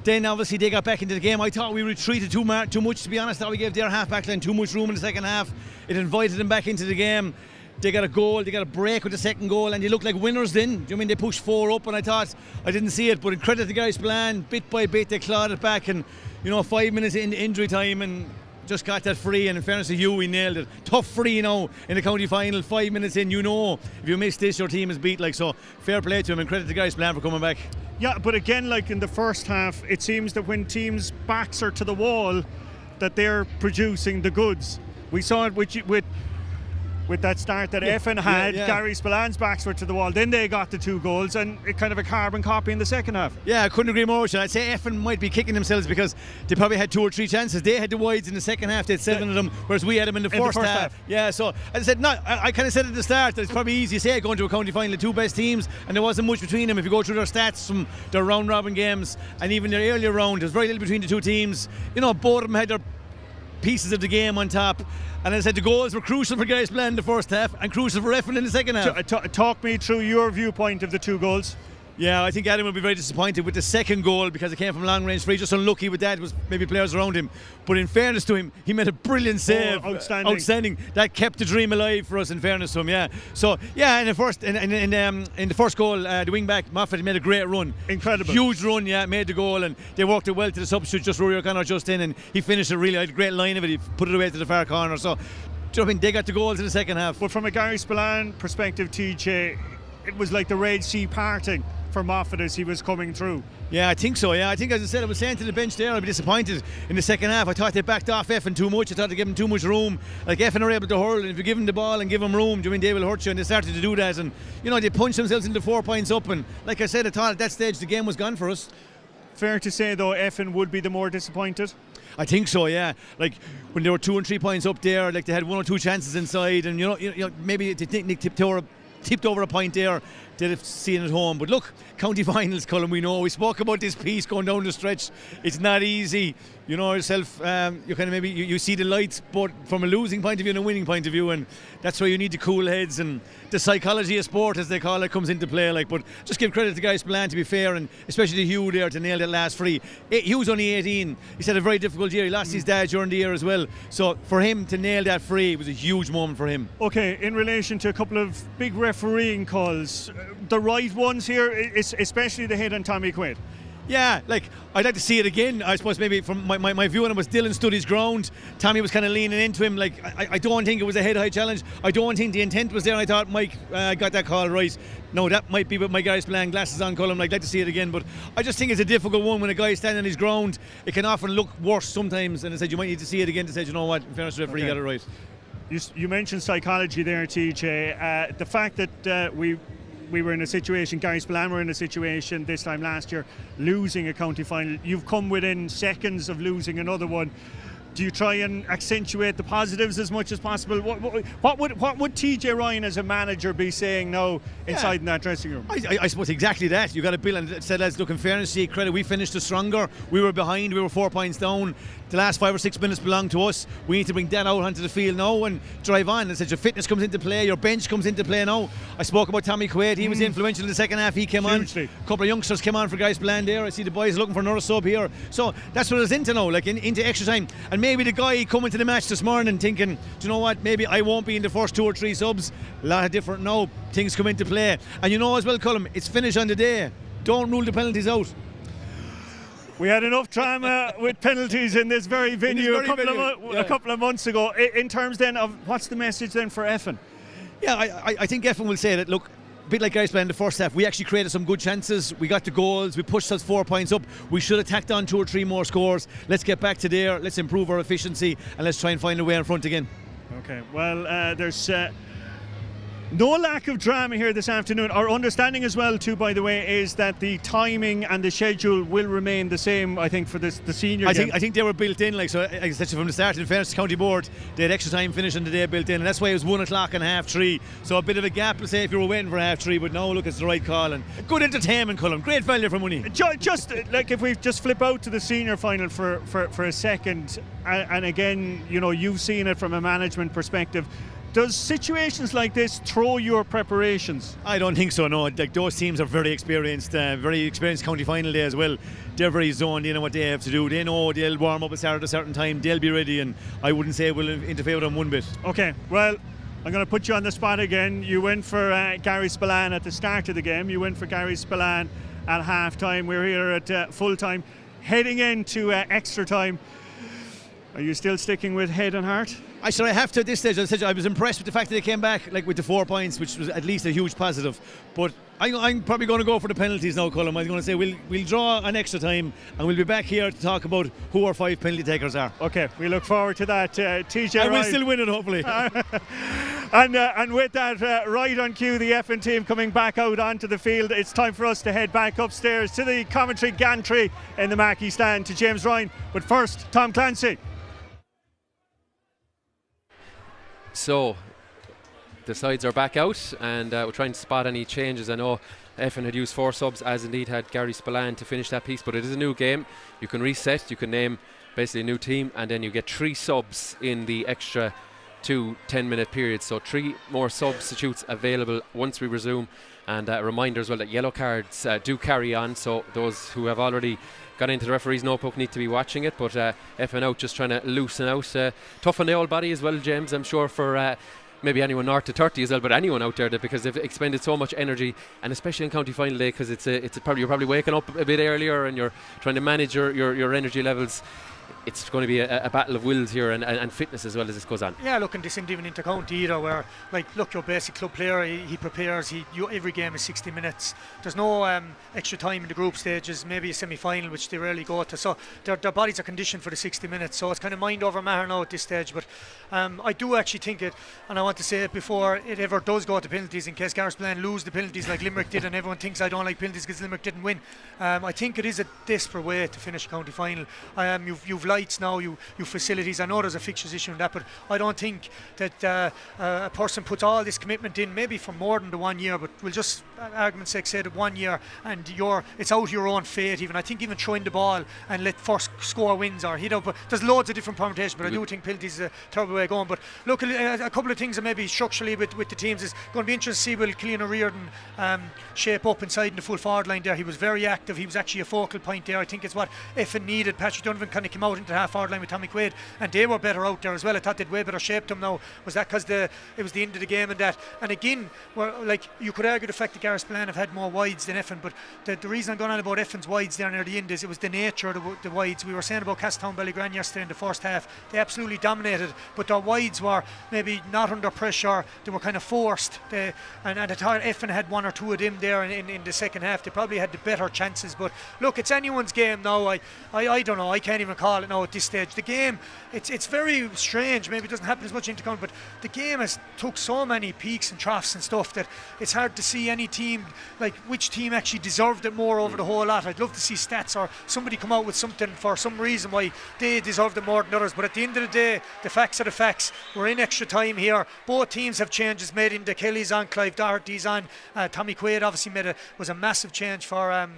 Then obviously they got back into the game. I thought we retreated too much, to be honest. I thought we gave their half-back line too much room in the second half. It invited them back into the game. They got a goal, they got a break with the second goal, and they looked like winners then. Do you know what I mean? They pushed 4 up, and I thought, I didn't see it, but in credit to Garryspillane, bit by bit they clawed it back, and 5 minutes into injury time, and just got that free, and in fairness to you, we nailed it. Tough free in the county final, 5 minutes in, if you miss this, your team is beat. So fair play to him, and credit to Garryspillane for coming back. Yeah, but again, like in the first half, it seems that when teams' backs are to the wall, that they're producing the goods. We saw it with that start that Effin had. Garryspillane's backs were to the wall. Then they got the 2 goals, and it kind of a carbon copy in the second half. Yeah, I couldn't agree more. I'd say Effin might be kicking themselves because they probably had 2 or 3 chances. They had the wides in the second half. They had 7 of them, whereas we had them in the first half. Yeah, so as I said, I kind of said at the start that it's probably easy to say going to a county final, the 2 best teams, and there wasn't much between them. If you go through their stats from their round robin games and even their earlier round, there's very little between the 2 teams. Both of them had their pieces of the game on top. And as I said, the goals were crucial for Garryspillane in the first half and crucial for Effin in the second half. Talk me through your viewpoint of the 2 goals. Yeah, I think Adam will be very disappointed with the second goal because it came from long range free. Just unlucky with that. It was maybe players around him. But in fairness to him, he made a brilliant save. Outstanding. That kept the dream alive for us, in fairness to him, yeah. So, yeah, in the first goal, the wing back, Moffat, made a great run. Incredible. Huge run, yeah, made the goal, and they worked it well to the substitute, just Rory O'Connor just in, and he finished it really. I had a great line of it. He put it away to the far corner. So, they got the goals in the second half. But from a Garryspillane perspective, TJ, it was like the Red Sea parting for Moffat as he was coming through. Yeah, I think so. Yeah, I think, as I said, I was saying to the bench there, I'd be disappointed in the second half. I thought they backed off Effin too much. I thought they gave him too much room. Like, Effin are able to hurl, and if you give them the ball and give them room, they will hurt you, and they started to do that. And they punched themselves into 4 points up. And like I said, I thought at that stage the game was gone for us. Fair to say, though, Effin would be the more disappointed. I think so, yeah. Like when they were 2 and 3 points up there, like they had 1 or 2 chances inside, and maybe they tipped over a point there. They'd have seen it home. But look, county finals, Colin, we know. We spoke about this piece going down the stretch. It's not easy. Yourself, you kind of maybe you see the lights, but from a losing point of view and a winning point of view, and that's where you need the cool heads and the psychology of sport, as they call it, comes into play. But just give credit to Garryspillane, to be fair, and especially to Hugh there to nail that last free. Hugh's only 18. He's had a very difficult year. He lost his dad during the year as well. So for him to nail that free was a huge moment for him. Okay, in relation to a couple of big refereeing calls, the right ones here, especially the hit on Tommy Quaid. Yeah, I'd like to see it again. I suppose maybe from my view on it was Dylan stood his ground. Tommy was kind of leaning into him. I don't think it was a head-high challenge. I don't think the intent was there. And I thought Mike got that call right. No, that might be with my Garryspillane glasses on, Colin. I'd like to see it again. But I just think it's a difficult one when a guy's standing on his ground. It can often look worse sometimes. And I said you might need to see it again to say, you know what, in fairness to the referee, got it right. You mentioned psychology there, TJ. The fact that we were in a situation, Garryspillane were in a situation this time last year, losing a county final. You've come within seconds of losing another one. Do you try and accentuate the positives as much as possible? What would TJ Ryan as a manager be saying now inside in that dressing room? I suppose exactly that. You got to build and said, let's look, in fairness, see credit. We finished the stronger. We were behind. We were 4 points down. The last 5 or 6 minutes belong to us. We need to bring that out onto the field now and drive on. As your fitness comes into play, your bench comes into play now. I spoke about Tommy Quaid. He was influential in the second half. He came hugely on. A couple of youngsters came on for Garryspillane there. I see the boys looking for another sub here. So that's what it's into now, into extra time. And maybe the guy coming to the match this morning thinking, do you know what, maybe I won't be in the first 2 or 3 subs. A lot of different now. Things come into play. And as well, Colm, it's finished on the day. Don't rule the penalties out. We had enough drama with penalties in this very venue a couple of months ago. In terms then of what's the message then for Effin? Yeah, I think Effin will say that, look, bit like Garryspillane in the first half, we actually created some good chances. We got the goals, we pushed us 4 points up. We should have tacked on 2 or 3 more scores. Let's get back to there, let's improve our efficiency, and let's try and find a way in front again. Okay, well, there's no lack of drama here this afternoon. Our understanding as well, too, by the way, is that the timing and the schedule will remain the same, I think, for the senior game. I think they were built in, like, so I said from the start, in fairness to County Board, they had extra time finishing the day built in, and that's why it was 1 o'clock and 3:30. So a bit of a gap, let's say, if you were waiting for 3:30, but no, look, it's the right call, and good entertainment, Colm, great value for money. Just like if we just flip out to the senior final for a second, and again, you know, you've seen it from a management perspective. Does situations like this throw your preparations? I don't think so, no. Like, those teams are very experienced county final day as well. They're very zoned in on what they have to do. They know they'll warm up at a certain time, they'll be ready, and I wouldn't say we'll interfere with them one bit. Okay, well, I'm going to put you on the spot again. You went for Garryspillane at the start of the game. You went for Garryspillane at half time. We're here at full time. Heading into extra time. Are you still sticking with head and heart? I have to at this stage. I was impressed with the fact that they came back with the 4 points, which was at least a huge positive. But I'm probably going to go for the penalties now, Colm. I'm going to say we'll draw an extra time, and we'll be back here to talk about who our 5 penalty takers are. Okay, we look forward to that. TJ, I will still win it, hopefully. And with that, right on cue, the Effin team coming back out onto the field. It's time for us to head back upstairs to the commentary gantry in the Mackey stand to James Ryan. But first, Tom Clancy. So the sides are back out, and we're trying to spot any changes. I know Effin had used 4 subs, as indeed had Garryspillane, to finish that piece, but it is a new game. You can reset, you can name basically a new team, and then you get 3 subs in the extra 2 10-minute periods. So 3 more substitutes available once we resume. And a reminder as well that yellow cards do carry on, so those who have already got into the referee's notebook need to be watching it. But Effin out, just trying to loosen out. Tough on the old body as well, James, I'm sure, for maybe anyone north to 30 as well, but anyone out there, because they've expended so much energy, and especially in county final day, because you're probably waking up a bit earlier and you're trying to manage your energy levels. It's going to be a battle of wills here, and fitness as well as this goes on. Yeah, look, and this isn't even into county either, where, like, look, your basic club player, he prepares, every game is 60 minutes. There's no extra time in the group stages, maybe a semi-final, which they rarely go to, so their bodies are conditioned for the 60 minutes, so it's kind of mind over matter now at this stage. But I do actually think it, and I want to say it before it ever does go to penalties, in case Garryspillane lose the penalties like Limerick did, and everyone thinks I don't like penalties because Limerick didn't win. I think it is a desperate way to finish a county final. You've lights now, you facilities. I know there's a fixtures issue in that, but I don't think that a person puts all this commitment in, maybe for more than the 1 year, but we'll just, argument's sake, say that 1 year, and it's out of your own fate. Even I think even throwing the ball and let first score wins or hit up. But there's loads of different permutations, but I do think penalties is a terrible way of going. But look, a couple of things that maybe structurally with the teams is going to be interesting to see will Cillian O'Riordan shape up inside in the full forward line there. He was very active. He was actually a focal point there. I think it's what Effin needed. Patrick Donovan kind of came out into the half forward line with Tommy Quaid, and they were better out there as well. I thought they'd way better shaped them now. Was that because it was the end of the game and that? And again, you could argue the fact that Garryspillane have had more wides than Effin, but the reason I'm going on about Effin's wides there near the end is it was the nature of the wides. We were saying about Castleton Ballygran yesterday in the first half. They absolutely dominated, but their wides were maybe not under pressure. They were kind of forced. And I thought Effin had 1 or 2 of them there in the second half. They probably had the better chances. But look, it's anyone's game now. I don't know. I can't even call it now at this stage. The game, it's very strange. Maybe it doesn't happen as much in the count, but the game has took so many peaks and troughs and stuff that it's hard to see any team, like which team actually deserved it more over the whole lot. I'd love to see stats or somebody come out with something for some reason why they deserved it more than others. But at the end of the day, the facts are the facts. We're in extra time here. Both teams have changes made in the Kelly's on, Clive Doherty's on. Tommy Quaid obviously was a massive change for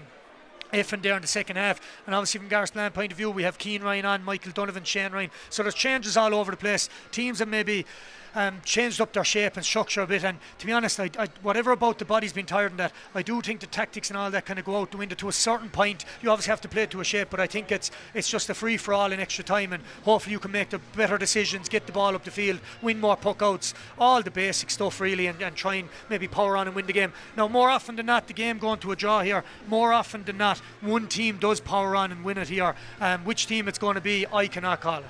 Effin there in the second half, and obviously from Garryspillane point of view we have Cian Ryan on, Michael Donovan, Shane Ryan, so there's changes all over the place. Teams have maybe changed up their shape and structure a bit, and to be honest, I whatever about the body's been tired and that, I do think the tactics and all that kind of go out the window to a certain point. You obviously have to play it to a shape, but I think it's just a free for all in extra time, and hopefully you can make the better decisions, get the ball up the field, win more puck outs, all the basic stuff really, and try and maybe power on and win the game. Now more often than not, the game going to a draw here, more often than not one team does power on and win it here. Which team it's going to be, I cannot call it.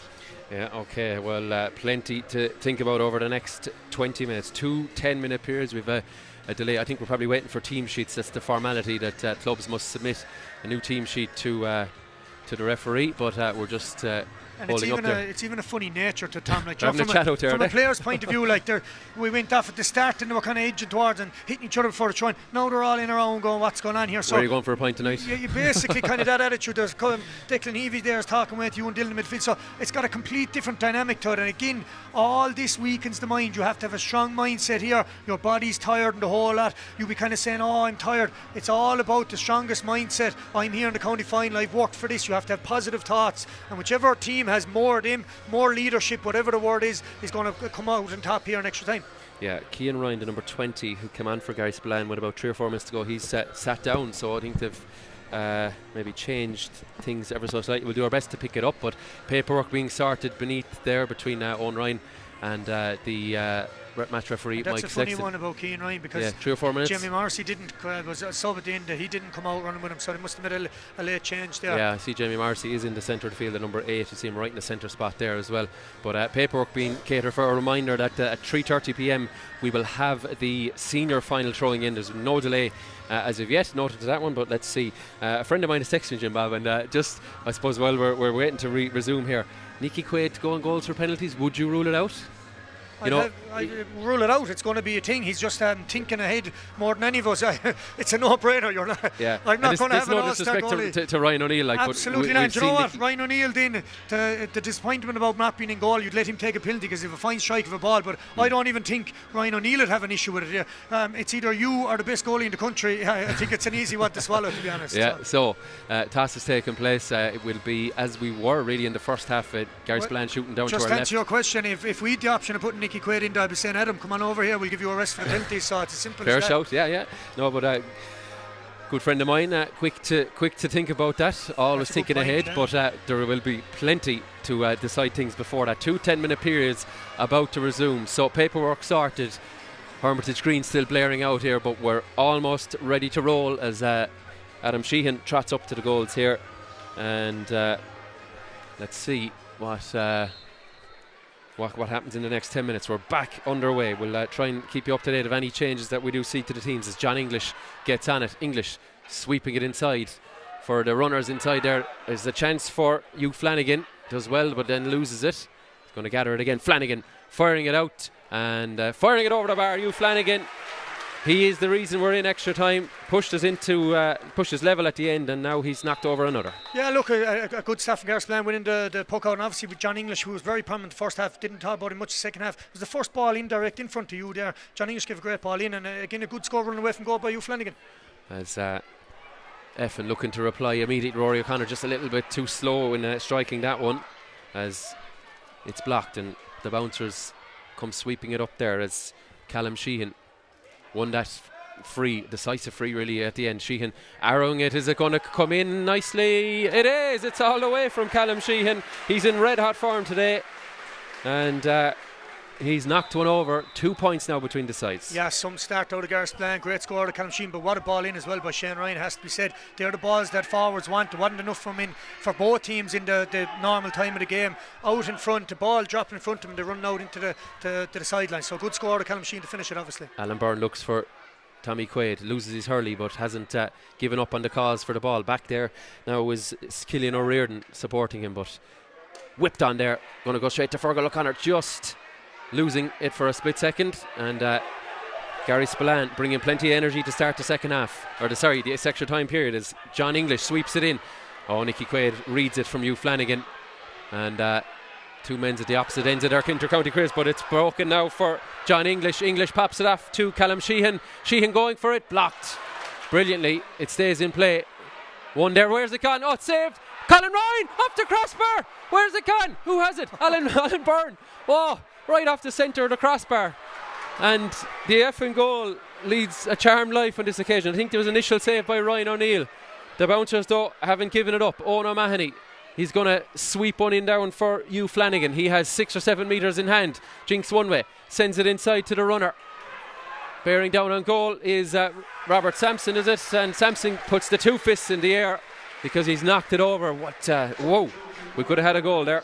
Yeah, okay. Well, plenty to think about over the next 20 minutes. 2 10-minute periods. We've a delay. I think we're probably waiting for team sheets. That's the formality that clubs must submit a new team sheet to the referee. But we're just and it's even a funny nature to Tom, like from a player's point of view, like we went off at the start and they were kind of edging towards and hitting each other before the try. Now they're all in our own going, what's going on here? So where are you going for a pint tonight? You basically kind of that attitude. There's Declan Heavey there is talking with you and Dylan in midfield, so it's got a complete different dynamic to it. And again, all this weakens the mind. You have to have a strong mindset here. Your body's tired and the whole lot. You'll be kind of saying, oh, I'm tired. It's all about the strongest mindset. I'm here in the county final, I've worked for this. You have to have positive thoughts, and whichever team has more of them, more leadership, whatever the word is going to come out on top here in extra time. Yeah, Cian Ryan, the number 20, who came on for Garryspillane with about 3 or 4 minutes to go, he's sat down, so I think they've maybe changed things ever so slightly. We'll do our best to pick it up, but paperwork being sorted beneath there between Owen Ryan and the match referee That's Mike a funny Sexton. one about Cian Ryan, because 3 or 4 minutes. Jamie Morrissey didn't was a sub at the end. He didn't come out running with him, so they must have made a late change there. Yeah, I see Jamie Morrissey is in the centre of the field at number 8. You see him right in the centre spot there as well. But paperwork being catered for. A reminder that at 3:30 p.m. we will have the senior final throwing in. There's no delay as of yet noted to that one, but let's see. A friend of mine is texting Jim Bob, and just I suppose while we're waiting to resume here, Nicky Quaid to go on goals for penalties, would you rule it out? I rule it out. It's going to be a thing. He's just thinking ahead more than any of us. It's a no-brainer. You're not. Yeah. I'm not going to have an no all-star disrespect to Ryan O'Neill. Like, absolutely not. Do you know what? Ryan O'Neill, then the disappointment about not being in goal, you'd let him take a penalty because of a fine strike of a ball. But I don't even think Ryan O'Neill would have an issue with it. It's either you or the best goalie in the country. I think it's an easy one to swallow, to be honest. Yeah. So toss has taken place. It will be as we were really in the first half. Garryspillane shooting down to our left. Just to answer your question, if we had the option of putting Nicky Quaid in, I'd be saying, Adam, come on over here, we'll give you a rest for the penalty. So it's as simple fair as that. shout. Yeah. No, but good friend of mine, quick to think about that. Always thinking ahead, but there will be plenty to decide things before that. 2 10-minute periods about to resume. So paperwork sorted. Hermitage Green still blaring out here, but we're almost ready to roll as Adam Sheehan trots up to the goals here, and let's see what happens in the next 10 minutes. We're back underway. We'll try and keep you up to date of any changes that we do see to the teams as John English gets on it. English sweeping it inside for the runners inside there. There's a chance for Hugh Flanagan. Does well, but then loses it. He's going to gather it again. Flanagan firing it out and firing it over the bar. Hugh Flanagan, he is the reason we're in extra time. Pushed us level at the end, and now he's knocked over another. Yeah, look, a good staff from Garryspillane winning the puck out, and obviously with John English, who was very prominent the first half, didn't talk about him much the second half. It was the first ball indirect in front of you there. John English gave a great ball in, and again a good score running away from goal by Hugh Flanagan. As Effin looking to reply immediately. Rory O'Connor just a little bit too slow in striking that one, as it's blocked, and the bouncers come sweeping it up there as Callum Sheehan won that free, decisive free really at the end. Sheehan arrowing it. Is it going to come in nicely? It is. It's all the way from Callum Sheehan. He's in red hot form today, and he's knocked one over. 2 points now between the sides. Yeah, some start out of Garryspillane. Great score to Callum Sheehan, but what a ball in as well by Shane Ryan, has to be said. They're the balls that forwards want. There wasn't enough from in for both teams in the normal time of the game. Out in front, the ball dropping in front of them, they're running out into the sideline. So good score to Callum Sheehan to finish it, obviously. Alan Byrne looks for Tommy Quaid, loses his hurley but hasn't given up on the cause for the ball. Back there now is Killian O'Riordan supporting him, but whipped on there. Going to go straight to Fergal O'Connor, just losing it for a split second, and Garryspillane bringing plenty of energy to start the second half, the extra time period, as John English sweeps it in. Nicky Quaid reads it from Hugh Flanagan, and two men at the opposite ends of their inter-county careers, but it's broken now for John English. English pops it off to Callum Sheehan. Sheehan going for it, blocked brilliantly. It stays in play. One there, where's it gone? Oh, it's saved. Colin Ryan off the crossbar. Where's it gone? Who has it? Alan Byrne. Oh, right off the centre of the crossbar. And the Effin goal leads a charmed life on this occasion. I think there was initial save by Ryan O'Neill. The bouncers, though, haven't given it up. Owen O'Mahony, he's going to sweep one in down for Hugh Flanagan. He has 6 or 7 metres in hand. Jinks one way, sends it inside to the runner. Bearing down on goal is Robert Sampson, is it? And Sampson puts the 2 fists in the air because he's knocked it over. Whoa, we could have had a goal there.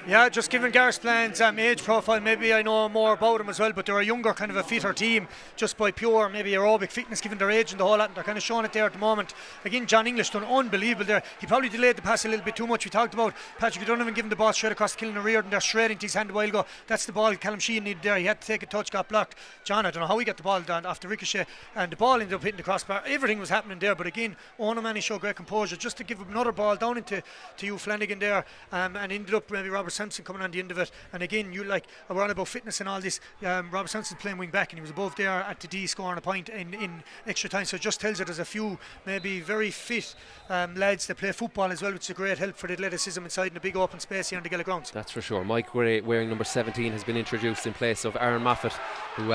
Yeah, just given Garryspillane's age profile, maybe I know more about them as well, but they're a younger, kind of a fitter team, just by pure maybe aerobic fitness, given their age and the whole lot, and they're kind of showing it there at the moment. Again, John English done unbelievable there. He probably delayed the pass a little bit too much. We talked about Patrick O'Donovan giving the ball straight across the Killen Reardon, they're straight into his hand a while ago. That's the ball Callum Sheehan needed there. He had to take a touch, got blocked. John, I don't know how he got the ball down after ricochet, and the ball ended up hitting the crossbar. Everything was happening there, but again, Owen O'Mahony showed great composure just to give another ball down into Hugh Flanagan there, and ended up maybe Robert Sampson coming on the end of it. And again, you we're on about fitness and all this. Robert Sampson's playing wing back, and he was above there at the D scoring a point in extra time. So it just tells you there's a few maybe very fit lads that play football as well, which is a great help for the athleticism inside in the big open space here on the Gaelic grounds. That's for sure. Mike Gray, wearing number 17, has been introduced in place of Aaron Moffat, who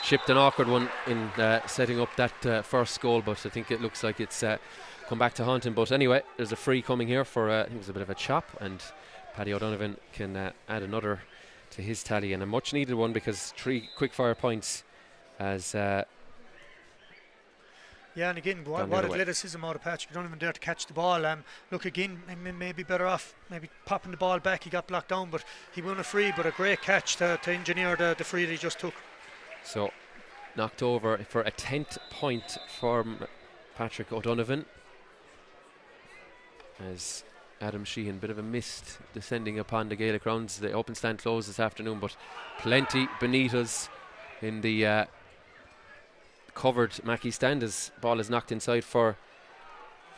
shipped an awkward one in setting up that first goal, but I think it looks like it's come back to haunt him. But anyway, there's a free coming here for I think it was a bit of a chop, and Paddy O'Donovan can add another to his tally, and a much needed one, because 3 quick fire points as yeah, and again, what athleticism out of Patrick O'Donovan there to catch the ball. Look, again, maybe better off maybe popping the ball back. He got blocked down, but he won a free, but a great catch to engineer the free that he just took. So knocked over for a 10th point from Patrick O'Donovan, as Adam Sheehan, bit of a mist descending upon the Gaelic grounds. The open stand closed this afternoon, but plenty beneath us in the covered Mackey stand as ball is knocked inside for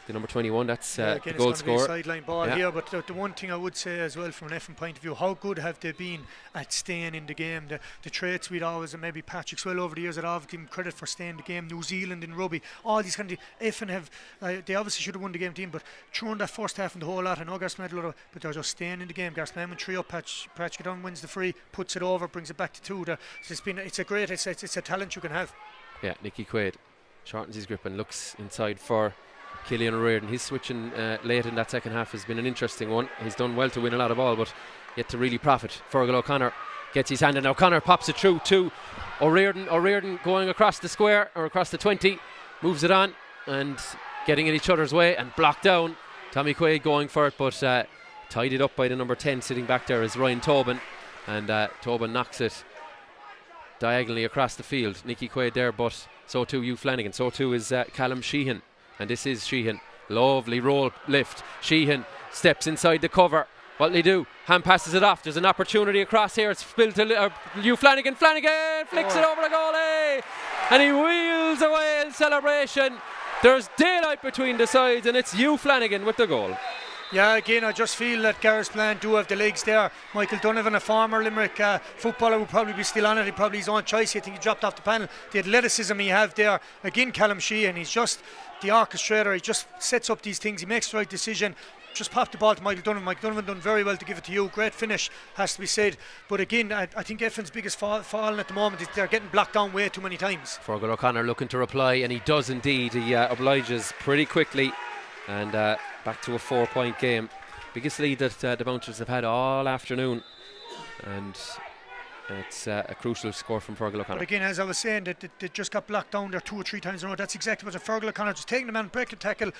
the number 21. That's the goal scorer. Sideline ball here, but the one thing I would say as well from an Effin point of view, how good have they been at staying in the game? The traits we'd always, and maybe Patrick's well over the years, that I've given credit for staying in the game. New Zealand in rugby, all these kind of Effin have, they obviously should have won the game team, but throwing that first half in the whole lot, I know Garryspillane had a lot of, but they're just staying in the game. Garryspillane went 3 up, Patrick O'Donovan wins the free, puts it over, brings it back to 2. It's a talent you can have. Yeah, Nicky Quaid shortens his grip and looks inside for Killian O'Riordan. His switching late in that second half has been an interesting one. He's done well to win a lot of ball, but yet to really profit. Fergal O'Connor gets his hand, and O'Connor pops it through to O'Riordan. O'Riordan going across the square, or across the 20, moves it on and getting in each other's way and blocked down. Tommy Quaid going for it, but tied it up by the number 10 sitting back there is Ryan Tobin, and Tobin knocks it diagonally across the field. Nicky Quaid there, but so too Hugh Flanagan, so too is Callum Sheehan, and this is Sheehan. Lovely roll lift. Sheehan steps inside the cover. What'll he do? Hand passes it off. There's an opportunity across here. It's spilled to Hugh Flanagan. Flanagan flicks it over the goalie, and he wheels away in celebration. There's daylight between the sides, and it's Hugh Flanagan with the goal. Yeah, again, I just feel that Garryspillane do have the legs there. Michael Donovan, a former Limerick footballer, would probably be still on it. He probably his own choice. I think he dropped off the panel. The athleticism he have there. Again, Callum Sheehan, he's just the orchestrator. He just sets up these things. He makes the right decision. Just popped the ball to Michael Donovan. Michael Donovan done very well to give it to you. Great finish, has to be said. But again, I think Effin's biggest falling at the moment is they're getting blocked down way too many times. Fergal O'Connor looking to reply, and he does indeed. He obliges pretty quickly, and back to a 4-point game. Biggest lead that the Bouncers have had all afternoon, and it's a crucial score from Fergal O'Connor. But again, as I was saying, they just got blocked down there 2 or 3 times in a row. That's exactly what Fergal O'Connor, just taking the man, break the tackle,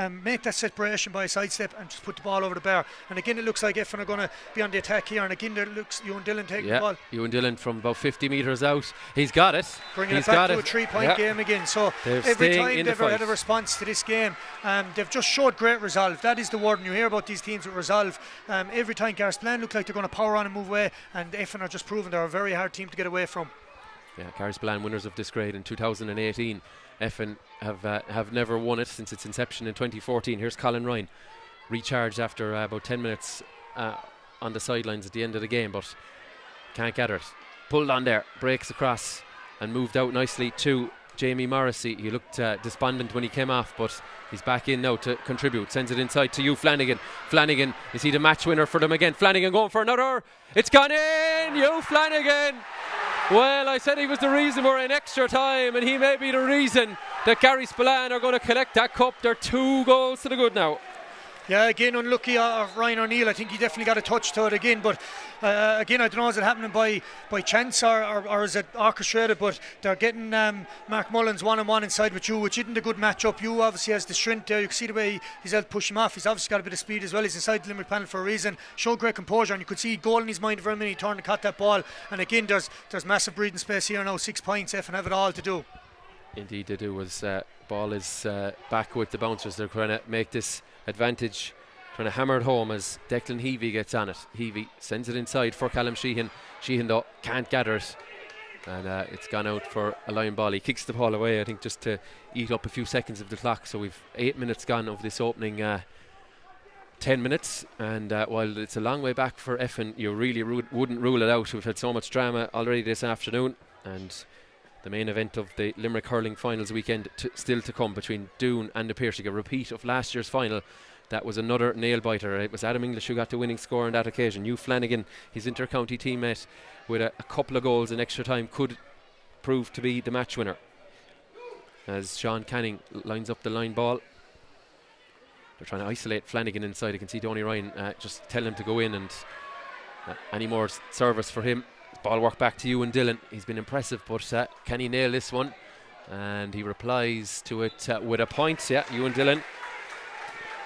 make that separation by a sidestep, and just put the ball over the bar. And again, it looks like Effin are going to be on the attack here, and again there looks Ewan Dillon taking the ball. Ewan Dillon from about 50 metres out. He's got it. Bringing it back to a 3-point game again. So every time they've ever had a response to this game, they've just showed great resolve. That is the word, and you hear about these teams with resolve. Every time Garryspillane look like they're going to power on and move away, and Effin are just proving they're a very hard team to get away from. Yeah, Garryspillane winners of this grade in 2018. Effin have never won it since its inception in 2014. Here's Colin Ryan, recharged after about 10 minutes on the sidelines at the end of the game, but can't gather it. Pulled on there, breaks across and moved out nicely to Jamie Morrissey. He looked despondent when he came off, but he's back in now to contribute. Sends it inside to Hugh Flanagan. Flanagan, is he the match winner for them again? Flanagan going for another. It's gone in! Hugh Flanagan! Well, I said he was the reason we're in extra time, and he may be the reason that Garryspillane are going to collect that cup. They're 2 goals to the good now. Yeah, again, unlucky of Ryan O'Neill. I think he definitely got a touch to it again. But again, I don't know, is it happening by chance or is it orchestrated? But they're getting Mark Mullins one-on-one inside with you, which isn't a good matchup. You obviously has the strength there. You can see the way he's able to push him off. He's obviously got a bit of speed as well. He's inside the Limerick panel for a reason. Showed great composure, and you could see goal in his mind for a minute. He turned and caught that ball. And again, there's massive breathing space here now. 6 points. Effin have it all to do. Indeed they do. As ball is back with the bouncers. They're trying to make this advantage, trying to hammer it home as Declan Heavey gets on it. Heavey sends it inside for Callum Sheehan. Sheehan though can't gather it, and it's gone out for a Lion ball. He kicks the ball away, I think, just to eat up a few seconds of the clock. So we've 8 minutes gone of this opening 10 minutes, and while it's a long way back for Effin, you really wouldn't rule it out. We've had so much drama already this afternoon, and the main event of the Limerick hurling finals weekend still to come between Doon and the PIHC, a repeat of last year's final. That was another nail-biter. It was Adam English who got the winning score on that occasion. Hugh Flanagan, his inter-county teammate, with a couple of goals in extra time, could prove to be the match winner. As Sean Canning lines up the line ball. They're trying to isolate Flanagan inside. I can see Donny Ryan just tell him to go in, and any more service for him. Ball work back to Ewan Dillon. He's been impressive, but can he nail this one? And he replies to it with a point. Yeah, Ewan Dillon,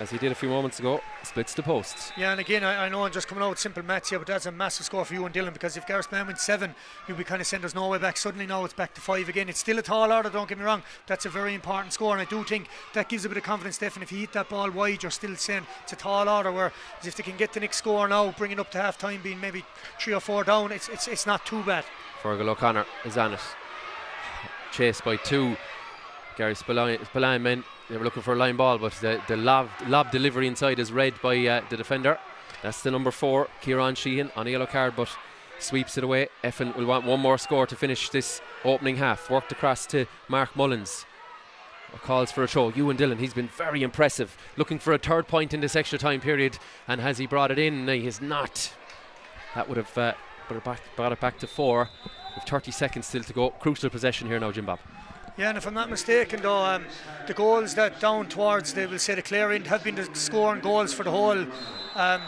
as he did a few moments ago, splits the posts. Yeah, and again, I know I'm just coming out with simple maths here, but that's a massive score for Ewan Dillon, because if Garryspillane wins 7, you'll be kind of saying there's no way back. Suddenly now it's back to 5 again. It's still a tall order, don't get me wrong. That's a very important score, and I do think that gives a bit of confidence, Stephen. If you hit that ball wide, you're still saying it's a tall order, where if they can get the next score now, bring it up to half time, being maybe 3 or 4 down, it's not too bad. Fergal O'Connor is on it. Chased by 2 Garryspillane men. They were looking for a line ball, but the lob delivery inside is read by the defender. That's the number 4, Kieran Sheehan, on a yellow card, but sweeps it away. Effin will want one more score to finish this opening half. Worked across to Mark Mullins. Calls for a throw. Ewan Dillon, he's been very impressive, looking for a 3rd point in this extra time period, and has he brought it in? No, he has not. That would have brought it back to 4 with 30 seconds still to go. Crucial possession here now, Jim Bob. Yeah, and if I'm not mistaken though, the goals that down towards, they will say, the clear end have been the scoring goals for the whole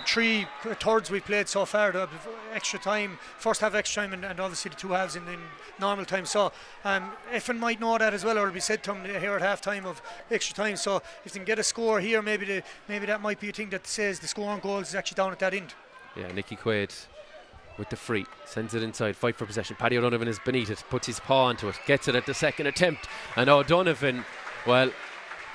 3 thirds we've played so far. The extra time, first half extra time, and obviously the 2 halves in normal time. So Effin might know that as well, or it'll be said to him here at half time of extra time. So if they can get a score here, maybe that might be a thing that says the scoring goals is actually down at that end. Yeah, Nicky Quaid with the free, sends it inside, fight for possession. Paddy O'Donovan is beneath it, puts his paw onto it, gets it at the second attempt, and O'Donovan, well,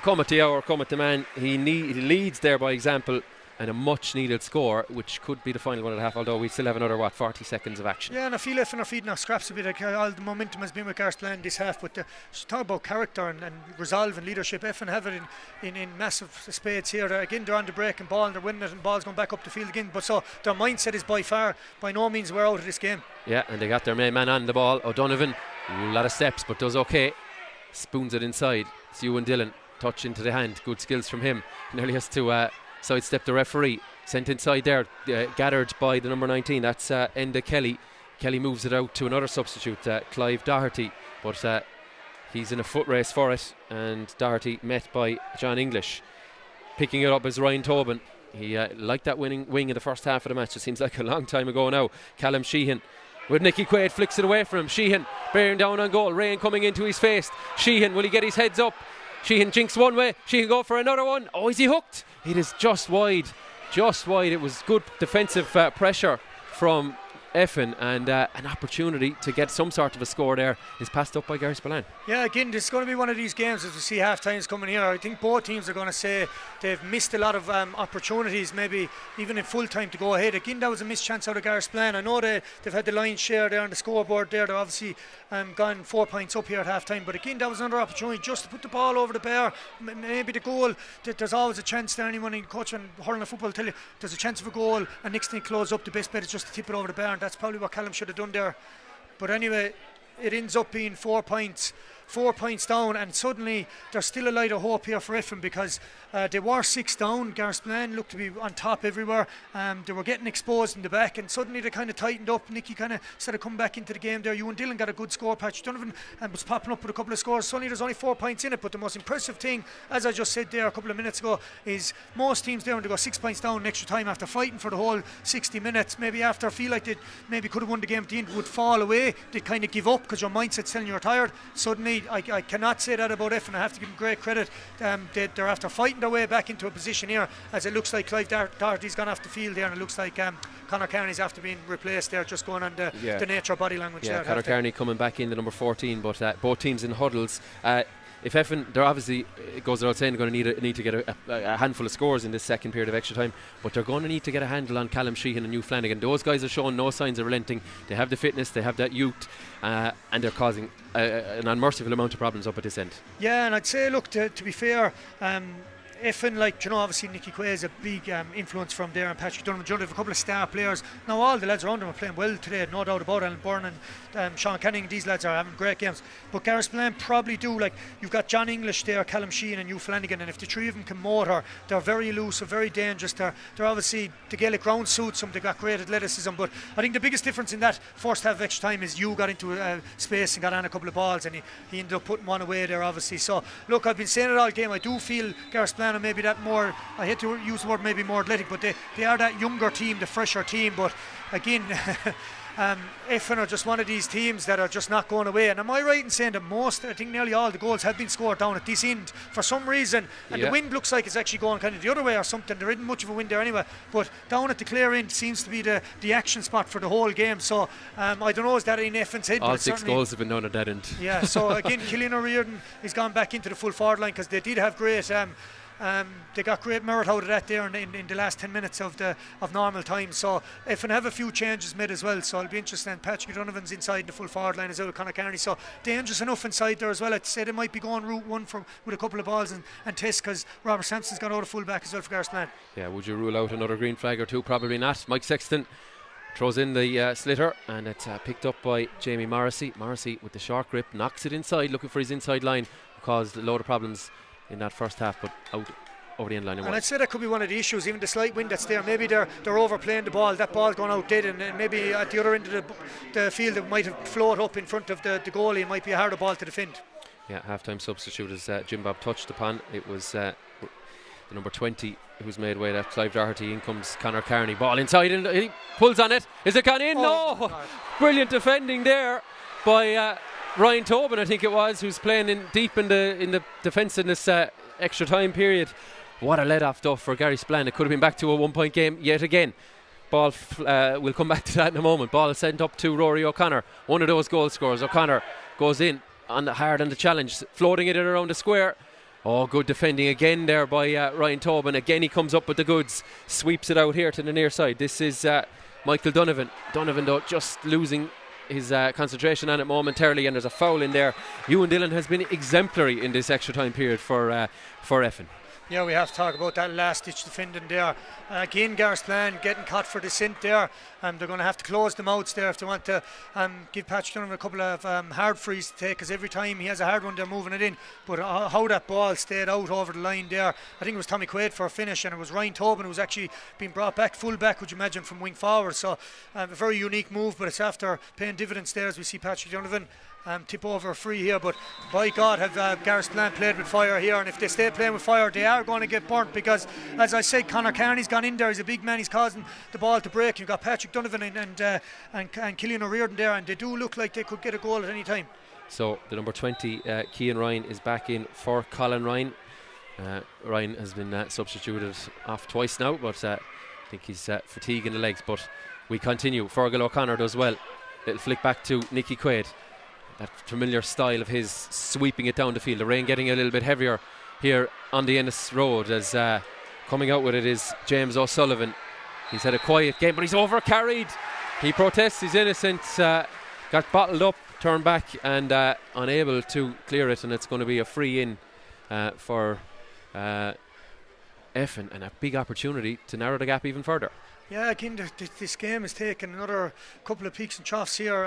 come at the hour, come at the man. He leads there by example, and a much needed score, which could be the final 1.5, although we still have another 40 seconds of action. Yeah, and I feel Effin are feeding our scraps a bit. Like, all the momentum has been with Garryspillane this half, but talk about character and resolve and leadership. Effin have it in massive spades here. Again, they're on the break and ball, and they're winning it, and ball's going back up the field again. But so their mindset is by no means we're out of this game. Yeah, and they got their main man on the ball. O'Donovan, a lot of steps, but does okay. Spoons it inside. It's Ewan Dillon, touch into the hand. Good skills from him. Nearly has to sidestep the referee. Sent inside there, gathered by the number 19. That's Enda Kelly. Kelly moves it out to another substitute, Clive Doherty, but he's in a foot race for it, and Doherty met by John English. Picking it up is Ryan Tobin. He liked that winning wing in the first half of the match. It seems like a long time ago now. Callum Sheehan with Nicky Quaid, flicks it away from him. Sheehan bearing down on goal. Rain coming into his face. Sheehan, will he get his heads up? Sheehan jinks one way. Sheehan go for another one. Oh, is he hooked? It is just wide. Just wide. It was good defensive pressure from Effin, and an opportunity to get some sort of a score there is passed up by Garryspillane. Yeah, again, this is going to be one of these games as we see half times coming here. I think both teams are going to say they've missed a lot of opportunities, maybe even in full time to go ahead. Again, that was a missed chance out of Garryspillane. I know they've had the lion's share there on the scoreboard there. They're obviously gone 4 points up here at half time, but again, that was another opportunity just to put the ball over the bar. Maybe the goal, there's always a chance there. Anyone in coach and hurling football will tell you there's a chance of a goal, and next thing close up, the best bet is just to tip it over the bar, and that's probably what Callum should have done there. But anyway, it ends up being 4 points 4 points down, and suddenly there's still a light of hope here for Effin, because they were 6 down. Garryspillane looked to be on top everywhere. They were getting exposed in the back, and suddenly they kind of tightened up. Nicky kind of started coming back into the game there. Ewan Dillon got a good score. Patrick Donovan was popping up with a couple of scores. Suddenly there's only 4 points in it, but the most impressive thing, as I just said there a couple of minutes ago, is most teams there, when they go 6 points down in extra time after fighting for the whole 60 minutes, maybe after feel like they maybe could have won the game at the end, would fall away. They'd kind of give up because your mindset's telling you're tired. Suddenly, I cannot say that about Effin. I have to give them great credit. They're after fighting their way back into a position here, as it looks like Clive Doherty's gone off the field there, and it looks like Conor Kearney's after being replaced there, just going on the nature of body language there. Conor Kearney coming back in the number 14, but both teams in huddles. If Effin, they're obviously, it goes without saying, they're going to need to get a handful of scores in this second period of extra time, but they're going to need to get a handle on Callum Sheehan and Hugh Flanagan. Those guys are showing no signs of relenting. They have the fitness, they have that youth, and they're causing an unmerciful amount of problems up at this end. Yeah, and I'd say, look, to be fair, Effin, like, you know, obviously Nicky Quay is a big influence from there, and Patrick Donovan. They have a couple of star players. Now all the lads around them are playing well today, no doubt about it. Alan Byrne and Sean Canning, these lads are having great games. But Garryspillane probably do, like, you've got John English there, Callum Sheehan and Hugh Flanagan, and if the three of them can motor, they're very elusive, very dangerous. They're obviously, the Gaelic ground suits them, they've got great athleticism, but I think the biggest difference in that first half of extra time is Hugh got into space and got on a couple of balls, and he ended up putting one away there, obviously. So look, I've been saying it all game, I do feel Garryspillane are maybe that more, I hate to use the word maybe more athletic, but they are that younger team, the fresher team. But again, Effin are just one of these teams that are just not going away. And am I right in saying that I think nearly all the goals have been scored down at this end for some reason, and the wind looks like it's actually going kind of the other way or something. There isn't much of a wind there anyway, but down at the clear end seems to be the action spot for the whole game. So I don't know, is that in Effin's head? All 6 goals have been done at that end. Yeah, so again, Cillian O'Riordan has gone back into the full forward line, because they did have great they got great merit out of that there in the last 10 minutes of normal time. So Effin have a few changes made as well, so it'll be interesting. Patrick Donovan's inside the full forward line as well with Conor Kearney, so dangerous enough inside there as well. I'd say they might be going route one with a couple of balls and test, because Robert Sampson's gone out of full back as well for Garryspillane. Yeah, would you rule out another green flag or two? Probably not. Mike Sexton throws in the slitter, and it's picked up by Jamie Morrissey. Morrissey with the short grip knocks it inside, looking for his inside line, caused a load of problems in that first half, but out over the end line. And I'd say that could be one of the issues, even the slight wind that's there. Maybe they're overplaying the ball, that ball's going out dead, and maybe at the other end of the field it might have floated up in front of the goalie. It might be a harder ball to defend. Yeah, half-time substitute, as Jim Bob touched upon. It was the number 20 who's made way, that Clive Doherty. In comes Conor Kearney, ball inside, and he pulls on it. Is it gone in? No! Brilliant defending there by Ryan Tobin, I think it was, who's playing deep in the defence in this extra time period. What a let-off though for Garryspillane. It could have been back to a 1 point game yet again. Ball, we'll come back to that in a moment. Ball sent up to Rory O'Connor, one of those goal scorers. O'Connor goes in hard on the challenge, floating it in around the square. Oh, good defending again there by Ryan Tobin. Again he comes up with the goods, sweeps it out here to the near side. This is Michael Donovan. Donovan though just losing his concentration on it momentarily, and there's a foul in there. Ewan Dillon has been exemplary in this extra time period for Effin. Yeah, we have to talk about that last ditch defending there. Again, Garryspillane getting caught for the scent there. They're going to have to close the mouths there if they want to give Patrick Donovan a couple of hard frees to take, because every time he has a hard one they're moving it in. But how that ball stayed out over the line there, I think it was Tommy Quaid for a finish, and it was Ryan Tobin who was actually being brought back full back, would you imagine, from wing forward. So a very unique move, but it's after paying dividends there as we see Patrick Donovan tip over free here. But by God, have Garryspillane played with fire here, and if they stay playing with fire they are going to get burnt, because as I said, Conor Kearney's gone in there. He's a big man, he's causing the ball to break. You've got Patrick Donovan and Cillian O'Riordan there, and they do look like they could get a goal at any time. So the number 20 Cian Ryan is back in for Colin Ryan. Ryan has been substituted off twice now, but I think he's fatiguing the legs. But we continue. Fergal O'Connor does well. Little flick back to Nicky Quaid. That familiar style of his, sweeping it down the field. The rain getting a little bit heavier here on the Ennis Road, as coming out with it is James O'Sullivan. He's had a quiet game, but he's over-carried. He protests his innocence, got bottled up, turned back, and unable to clear it, and it's going to be a free in for Effin, and a big opportunity to narrow the gap even further. Yeah, again, this game has taken another couple of peaks and troughs here.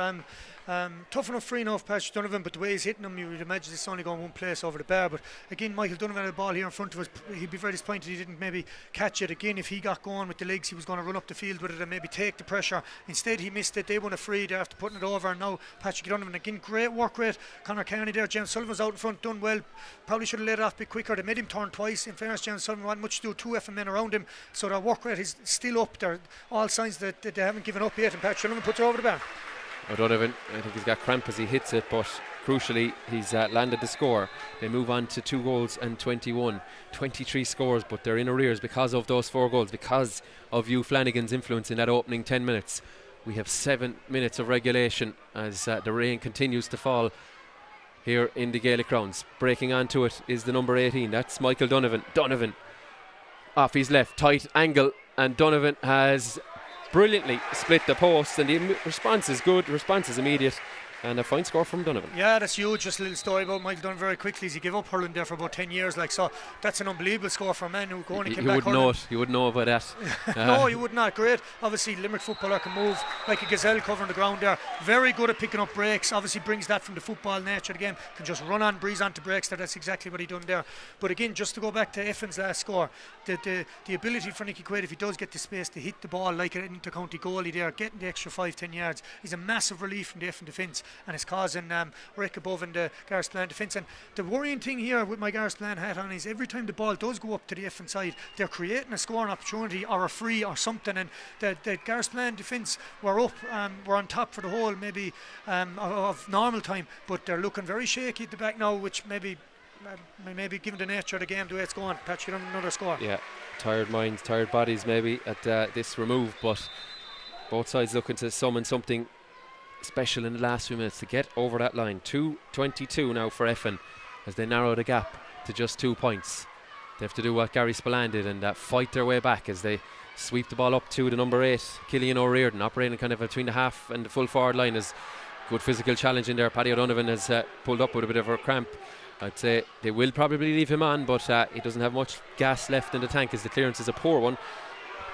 Tough enough free enough, Patrick Donovan, but the way he's hitting them, you would imagine it's only going one place over the bar. But again, Michael Donovan had a ball here in front of us. He'd be very disappointed he didn't maybe catch it. Again, if he got going with the legs, he was going to run up the field with it and maybe take the pressure. Instead, he missed it. They won a free there after putting it over. And now Patrick Donovan, again, great work rate. Conor Kearney there. James Sullivan's out in front, done well. Probably should have let it off a bit quicker. They made him turn twice. In fairness, James Sullivan wasn't much to do. 2 Effin men around him. So their work rate is still up there. All signs that they haven't given up yet. And Patrick Donovan puts it over the bar. Donovan, I think he's got cramp as he hits it, but crucially he's landed the score. They move on to 2 goals and 23 scores, but they're in arrears because of those 4 goals, because of Hugh Flanagan's influence in that opening 10 minutes. We have 7 minutes of regulation as the rain continues to fall here in the Gaelic grounds. Breaking onto it is the number 18, that's Michael Donovan. Donovan off his left, tight angle, and Donovan has brilliantly split the post, and the response is good, response is immediate, and a fine score from Donovan. Yeah, that's huge. Just a little story about Michael Donovan very quickly. He gave up hurling there for about 10 years, so that's an unbelievable score for a man who only came back hurling. You wouldn't know about that. No, you would not. Great. Obviously, Limerick footballer can move like a gazelle covering the ground there. Very good at picking up breaks. Obviously brings that from the football nature of the game. Can just run on, breeze onto breaks there. That's exactly what he done there. But again, just to go back to Effin's last score, the ability for Nicky Quaid, if he does get the space to hit the ball like an inter-county goalie there, getting the extra 5-10 yards, is a massive relief from the Effin defence, and it's causing Rick above in the Garryspillane defence. And the worrying thing here with my Garryspillane hat on is every time the ball does go up to the Effin side, they're creating a scoring opportunity or a free or something, and the Garryspillane defence were up, were on top for the whole maybe of normal time, but they're looking very shaky at the back now, which maybe given the nature of the game, the way it's going, Patrick, another score. Yeah, tired minds, tired bodies maybe at this remove, but both sides looking to summon something special in the last few minutes to get over that line. 2:22 now for Effin as they narrow the gap to just 2 points. They have to do what Garryspillane did and fight their way back as they sweep the ball up to the number 8, Cillian O'Riordan, operating kind of between the half and the full forward line. As good physical challenge in there. Paddy O'Donovan has pulled up with a bit of a cramp. I'd say they will probably leave him on, but he doesn't have much gas left in the tank as the clearance is a poor one.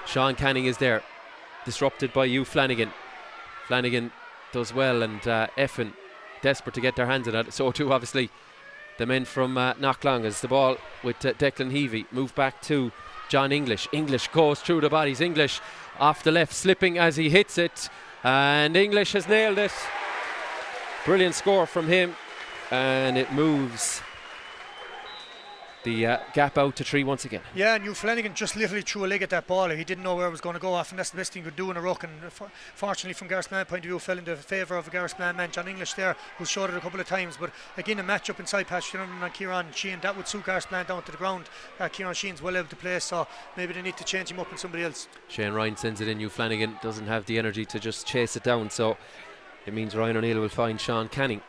Sean Canning is there, disrupted by Hugh Flanagan. Flanagan does well, and Effin desperate to get their hands on it. So too obviously the men from Knocklong, as the ball with Declan Heavey moved back to John English. English goes through the bodies. English off the left, slipping as he hits it, and English has nailed it. Brilliant score from him, and it moves the gap out to 3 once again. Yeah, and Hugh Flanagan just literally threw a leg at that ball. He didn't know where it was going to go off, and that's the best thing you could do in a ruck. And fortunately, from Garryspillane point of view, fell into favour of a Garryspillane man, John English there, who showed it a couple of times. But again, a match up inside Patrick Donovan and Kieran Sheehan, that would suit Garryspillane down to the ground. Kieran Sheehan's well able to play, so maybe they need to change him up in somebody else. Shane Ryan sends it in. Hugh Flanagan doesn't have the energy to just chase it down, so it means Ryan O'Neill will find Sean Canning,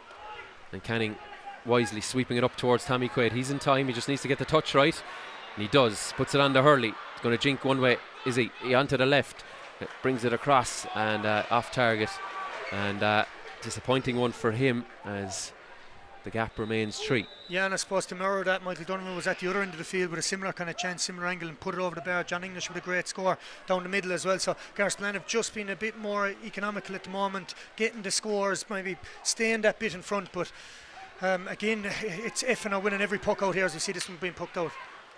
and Canning wisely sweeping it up towards Tommy Quaid. He's in time, he just needs to get the touch right, and he does. Puts it on to Hurley. He's going to jink one way, is he? Onto the left, brings it across and off target, and disappointing one for him as the gap remains 3. Yeah, and I suppose to mirror that, Michael Donovan was at the other end of the field with a similar kind of chance, similar angle, and put it over the bar. John English with a great score down the middle as well. So Garryspillane have just been a bit more economical at the moment, getting the scores, maybe staying that bit in front, but again, it's Effin are winning every puck out here as we see this one being pucked out.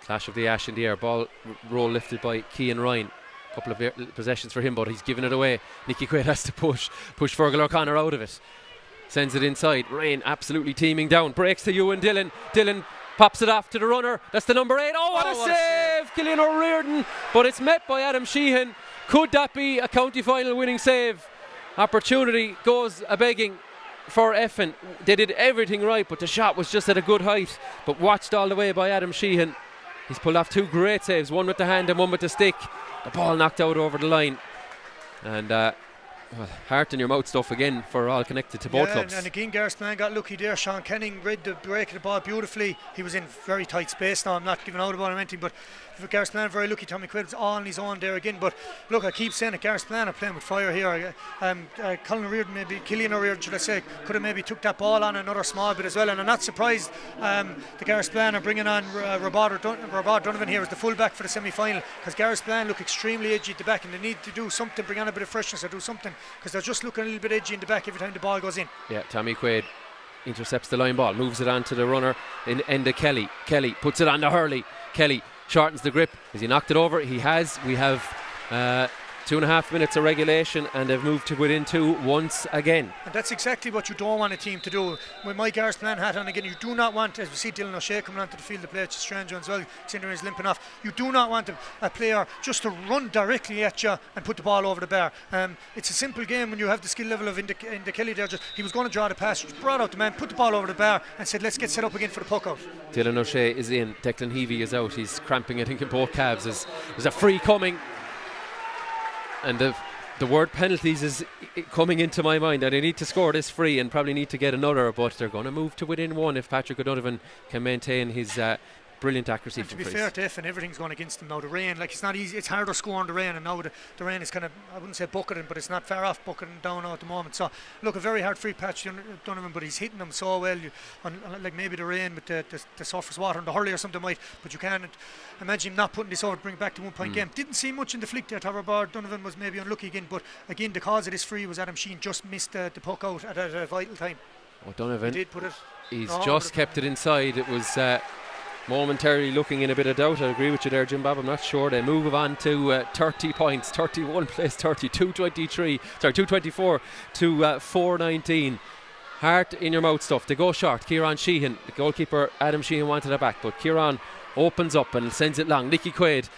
Clash of the ash in the air. Ball roll lifted by Cian Ryan. Couple of possessions for him, but he's given it away. Nicky Quaid has to push Fergal O'Connor out of it. Sends it inside. Rain absolutely teeming down. Breaks to Ewan Dillon. Dillon pops it off to the runner. That's the number 8. Oh, what a save! Cillian O'Riordan. But it's met by Adam Sheehan. Could that be a county final winning save? Opportunity goes a begging for Effin. They did everything right, but the shot was just at a good height, but watched all the way by Adam Sheehan. He's pulled off 2 great saves, one with the hand and one with the stick. The ball knocked out over the line, and heart in your mouth stuff again for all connected to both clubs. And again, Garryspillane got lucky there. Sean Canning read the break of the ball beautifully. He was in very tight space now. I'm not giving out about anything, but Garryspillane very lucky. Tommy Quaid was all on his own there again. But look, I keep saying it, Garryspillane are playing with fire here. Colin O'Riordan, maybe Cillian O'Riordan, should I say, could have maybe took that ball on another small bit as well. And I'm not surprised the Garryspillane are bringing on Robert Donovan here as the fullback for the semi-final, because Garryspillane look extremely edgy at the back, and they need to do something, bring on a bit of freshness or do something because they're just looking a little bit edgy in the back every time the ball goes in. Yeah, Tommy Quaid intercepts the line ball, moves it on to the runner in Enda Kelly. Kelly puts it on to Hurley. Kelly shortens the grip. Has he knocked it over? He has. We have 2.5 minutes of regulation, and they've moved to within 2 once again. And that's exactly what you don't want a team to do. With my Garryspillane hat on again, you do not want, as we see Dylan O'Shea coming onto the field to play, it's a stranger as well, Cinder is limping off. You do not want a player just to run directly at you and put the ball over the bar. It's a simple game when you have the skill level of Enda Kelly there. He was going to draw the pass, just brought out the man, put the ball over the bar and said, let's get set up again for the puck out. Dylan O'Shea is in, Declan Heavey is out, he's cramping I think in both calves. There's a free coming, and the word penalties is coming into my mind, and they need to score this free and probably need to get another, but they're going to move to within 1 if Patrick O'Donovan can maintain his brilliant accuracy. And to be fair to Effin, everything's going against them now. The rain, like, it's not easy, it's harder scoring the rain, and now the rain is kind of, I wouldn't say bucketing, but it's not far off bucketing down now at the moment. So look, a very hard free patch Donovan, but he's hitting them so well. Like maybe the rain with the surface water and the hurley or something might, but you can't imagine him not putting this over to bring it back to 1 point game. Didn't see much in the flick there, Tower. Donovan was maybe unlucky again, but again the cause of this free was Adam Sheehan just missed the puck out at a vital time. O'Donovan, he did put it, he's just kept it inside. It was momentarily looking in a bit of doubt. I agree with you there, Jim Bob. I'm not sure. They move on to 30 points. 31 plays 30, 224 to 419. Heart in your mouth stuff. They go short. Kieran Sheehan, the goalkeeper Adam Sheehan wanted it back, but Kieran opens up and sends it long. Nicky Quaid,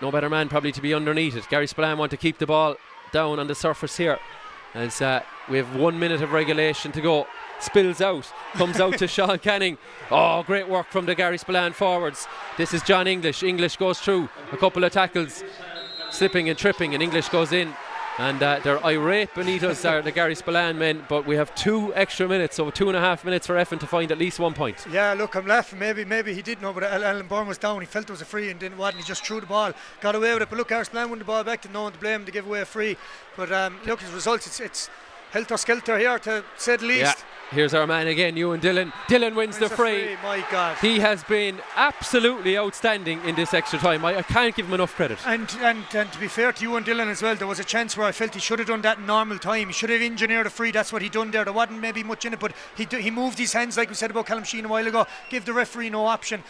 no better man probably to be underneath it. Garryspillane want to keep the ball down on the surface here as we have 1 minute of regulation to go. Spills out, comes out to Sean Canning. Oh, great work from the Garryspillane forwards. This is John English. English goes through a couple of tackles, slipping and tripping, and English goes in. And they're irate beneath us, are the Garryspillane men, but we have 2 extra minutes, so 2.5 minutes for Effin to find at least 1 point. Yeah, look, I'm laughing. Maybe he did know, but Alan Byrne was down. He felt it was a free and didn't want, and he just threw the ball, got away with it. But look, Garryspillane won the ball back to no one to blame to give away a free. But look, his results, it's helter-skelter here, to say the least. Yeah. Here's our man again, Ewan Dillon. Dillon wins the free. My God. He has been absolutely outstanding in this extra time. I can't give him enough credit. And to be fair to Ewan Dillon as well, there was a chance where I felt he should have done that in normal time. He should have engineered a free. That's what he done there. There wasn't maybe much in it, but he moved his hands, like we said about Callum Sheehan a while ago, give the referee no option.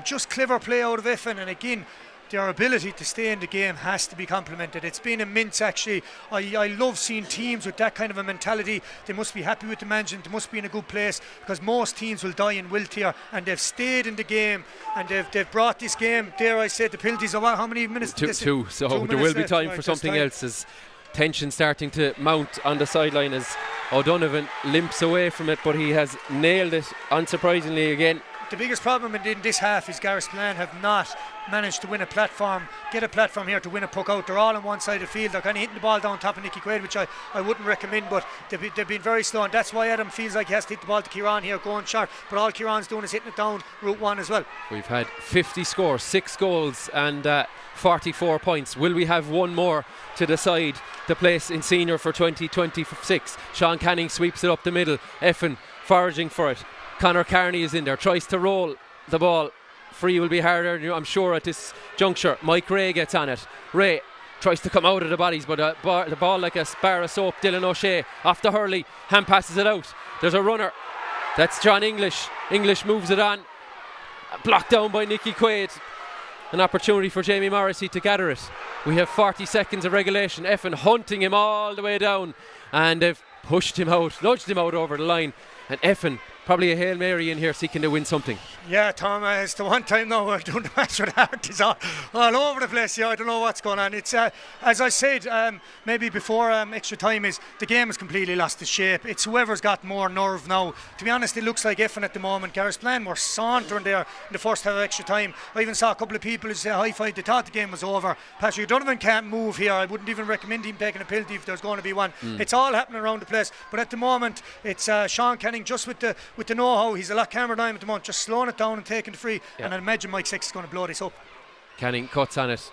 Just clever play out of Effin, and again, their ability to stay in the game has to be complimented. It's been immense, actually. I love seeing teams with that kind of a mentality. They must be happy with the management. They must be in a good place, because most teams will die in wilt here, and they've stayed in the game, and they've brought this game, dare I say, the penalties are how many minutes? Two, so there will be time for something else, as tension starting to mount on the sideline as O'Donovan limps away from it, but he has nailed it unsurprisingly again. The biggest problem in this half is Garryspillane have not managed to win a platform, get a platform here to win a puck out. They're all on one side of the field. They're kind of hitting the ball down top of Nicky Quaid, which I wouldn't recommend, but they've been very slow, and that's why Adam feels like he has to hit the ball to Kieran here going short, but all Kieran's doing is hitting it down Route 1 as well. We've had 50 scores, 6 goals and 44 points. Will we have one more to decide the place in senior for 2026? Sean Canning sweeps it up the middle. Effin foraging for it. Conor Carney is in there, tries to roll the ball. Free will be harder, I'm sure, at this juncture. Mike Ray gets on it. Ray tries to come out of the bodies, but the ball like a bar of soap. Dylan O'Shea off the Hurley, hand passes it out. There's a runner. That's John English. English moves it on. Blocked down by Nicky Quaid. An opportunity for Jamie Morrissey to gather it. We have 40 seconds of regulation. Effin hunting him all the way down, and they've pushed him out, nudged him out over the line, and Effin probably a Hail Mary in here seeking to win something. Yeah, Tom, it's the one time now we're doing the match with heart. It's all over the place. Yeah, I don't know what's going on. It's as I said, maybe before extra time, is the game has completely lost its shape. It's whoever's got more nerve now. To be honest, it looks like Effin at the moment. Garryspillane were sauntering there in the first half of extra time. I even saw a couple of people who say high-five. They thought the game was over. Patrick Donovan can't move here. I wouldn't even recommend him taking a penalty if there's going to be one. It's all happening around the place. But at the moment, it's Sean Canning just with the know-how. He's a lot calmer down at the moment, just slowing it down and taking the free. And I imagine Mike Six is going to blow this up. Canning cuts on it.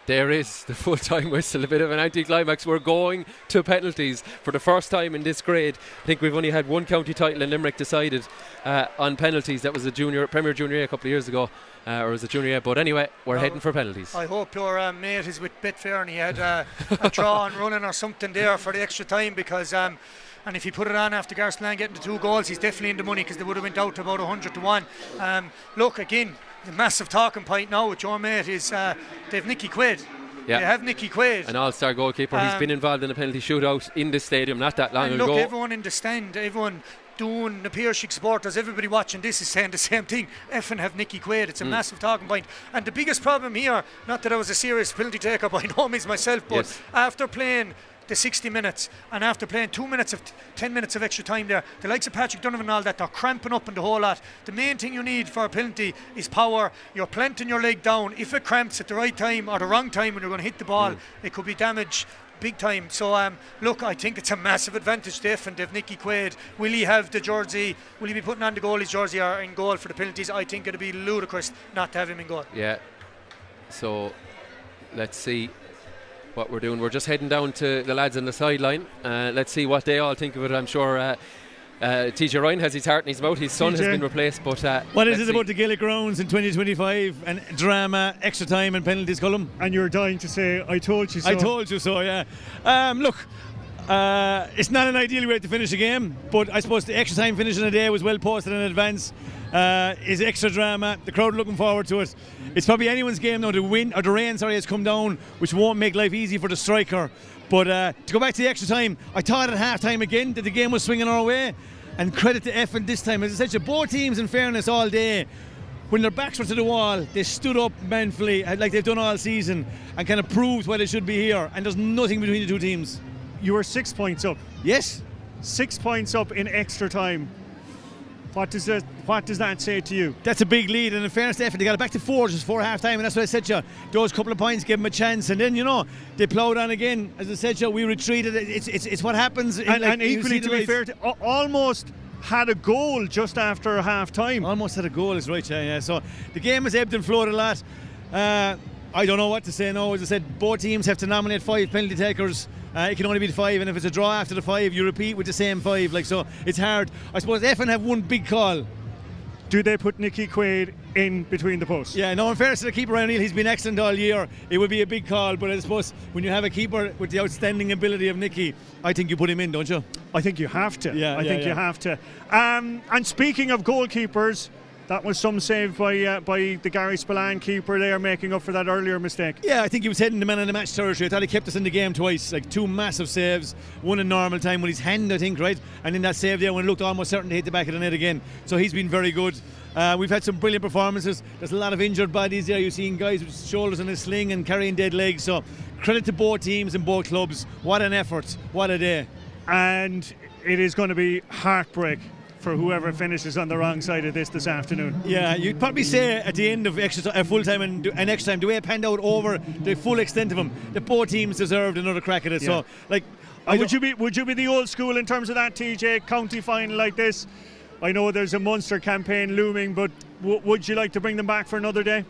There is the full-time whistle, a bit of an anticlimax. We're going to penalties for the first time in this grade. I think we've only had one county title in Limerick decided on penalties. That was a Premier Junior A a couple of years ago, or was it Junior A? But anyway, we're heading for penalties. I hope your mate is with Betfair and he had a draw and running or something there for the extra time, because and if he put it on after Garryspillane getting the 2 goals, he's definitely in the money, because they would have went out to about 100 to 1. Look, again, the massive talking point now with your mate is they've Nicky Quaid. Yeah. They have Nicky Quaid, an all-star goalkeeper. He's been involved in a penalty shootout in this stadium not that long ago. Look, everyone in the stand, everyone doing the PIHC supporters, everybody watching this is saying the same thing. Effin have Nicky Quaid. It's a massive talking point. And the biggest problem here, not that I was a serious penalty taker by no means myself, but after playing the 60 minutes and after playing 10 minutes of extra time there, the likes of Patrick Donovan and all that, they're cramping up in the whole lot. The main thing you need for a penalty is power. You're planting your leg down. If it cramps at the right time or the wrong time when you're going to hit the ball, it could be damage big time. So look, I think it's a massive advantage to Effin. They've Nicky Quaid. Will he have the jersey? Will he be putting on the goalie's jersey or in goal for the penalties? I think it'd be ludicrous not to have him in goal. Yeah. So let's see what we're doing. We're just heading down to the lads on the sideline. Let's see what they all think of it. I'm sure TJ Ryan has his heart in his mouth. His son has been replaced, but what is it about the Gaelic grounds in 2025 and drama, extra time and penalties, Colm? And you're dying to say, I told you so. I told you so, yeah. Look, it's not an ideal way to finish a game, but I suppose the extra time finish in the day was well posted in advance. Is extra drama. The crowd looking forward to it. It's probably anyone's game now. The rain has come down, which won't make life easy for the striker. But to go back to the extra time, I thought at half time again that the game was swinging our way. And credit to Effin this time. As I said, both teams, in fairness, all day, when their backs were to the wall, they stood up manfully, like they've done all season, and kind of proved why they should be here. And there's nothing between the two teams. You were 6 points up. Yes. 6 points up in extra time. What does that say to you? That's a big lead, and in fairness to Effin, they got it back to 4 just before half time, and that's what I said to you. Those couple of points gave them a chance, and then they ploughed on again. As I said to you, we retreated. It's what happens. And equally, to be fair, almost had a goal just after half time. Almost had a goal, is right, yeah. So the game has ebbed and flowed a lot. I don't know what to say now. As I said, both teams have to nominate 5 penalty takers. It can only be the 5, and if it's a draw after the 5, you repeat with the same 5. So it's hard. I suppose Effin have one big call. Do they put Nicky Quaid in between the posts? Yeah, no, in fairness to the keeper, O'Neill, he's been excellent all year. It would be a big call, but I suppose when you have a keeper with the outstanding ability of Nicky, I think you put him in, don't you? I think you have to. Yeah, I think you have to. And speaking of goalkeepers, that was some save by the Garryspillane keeper there, making up for that earlier mistake. Yeah, I think he was heading the man of the match territory. I thought he kept us in the game twice, like 2 massive saves, one in normal time with his hand, I think, right? And in that save there when it looked almost certain to hit the back of the net again. So he's been very good. We've had some brilliant performances. There's a lot of injured bodies there. You're seeing guys with shoulders in a sling and carrying dead legs. So credit to both teams and both clubs. What an effort. What a day. And it is going to be heartbreak for whoever finishes on the wrong side of this afternoon. Yeah, you'd probably say at the end of full time and extra time, the way it panned out over the full extent of them, that both teams deserved another crack at it. Yeah. So, would you be the old school in terms of that, TJ? County final like this, I know there's a Munster campaign looming, but would you like to bring them back for another day?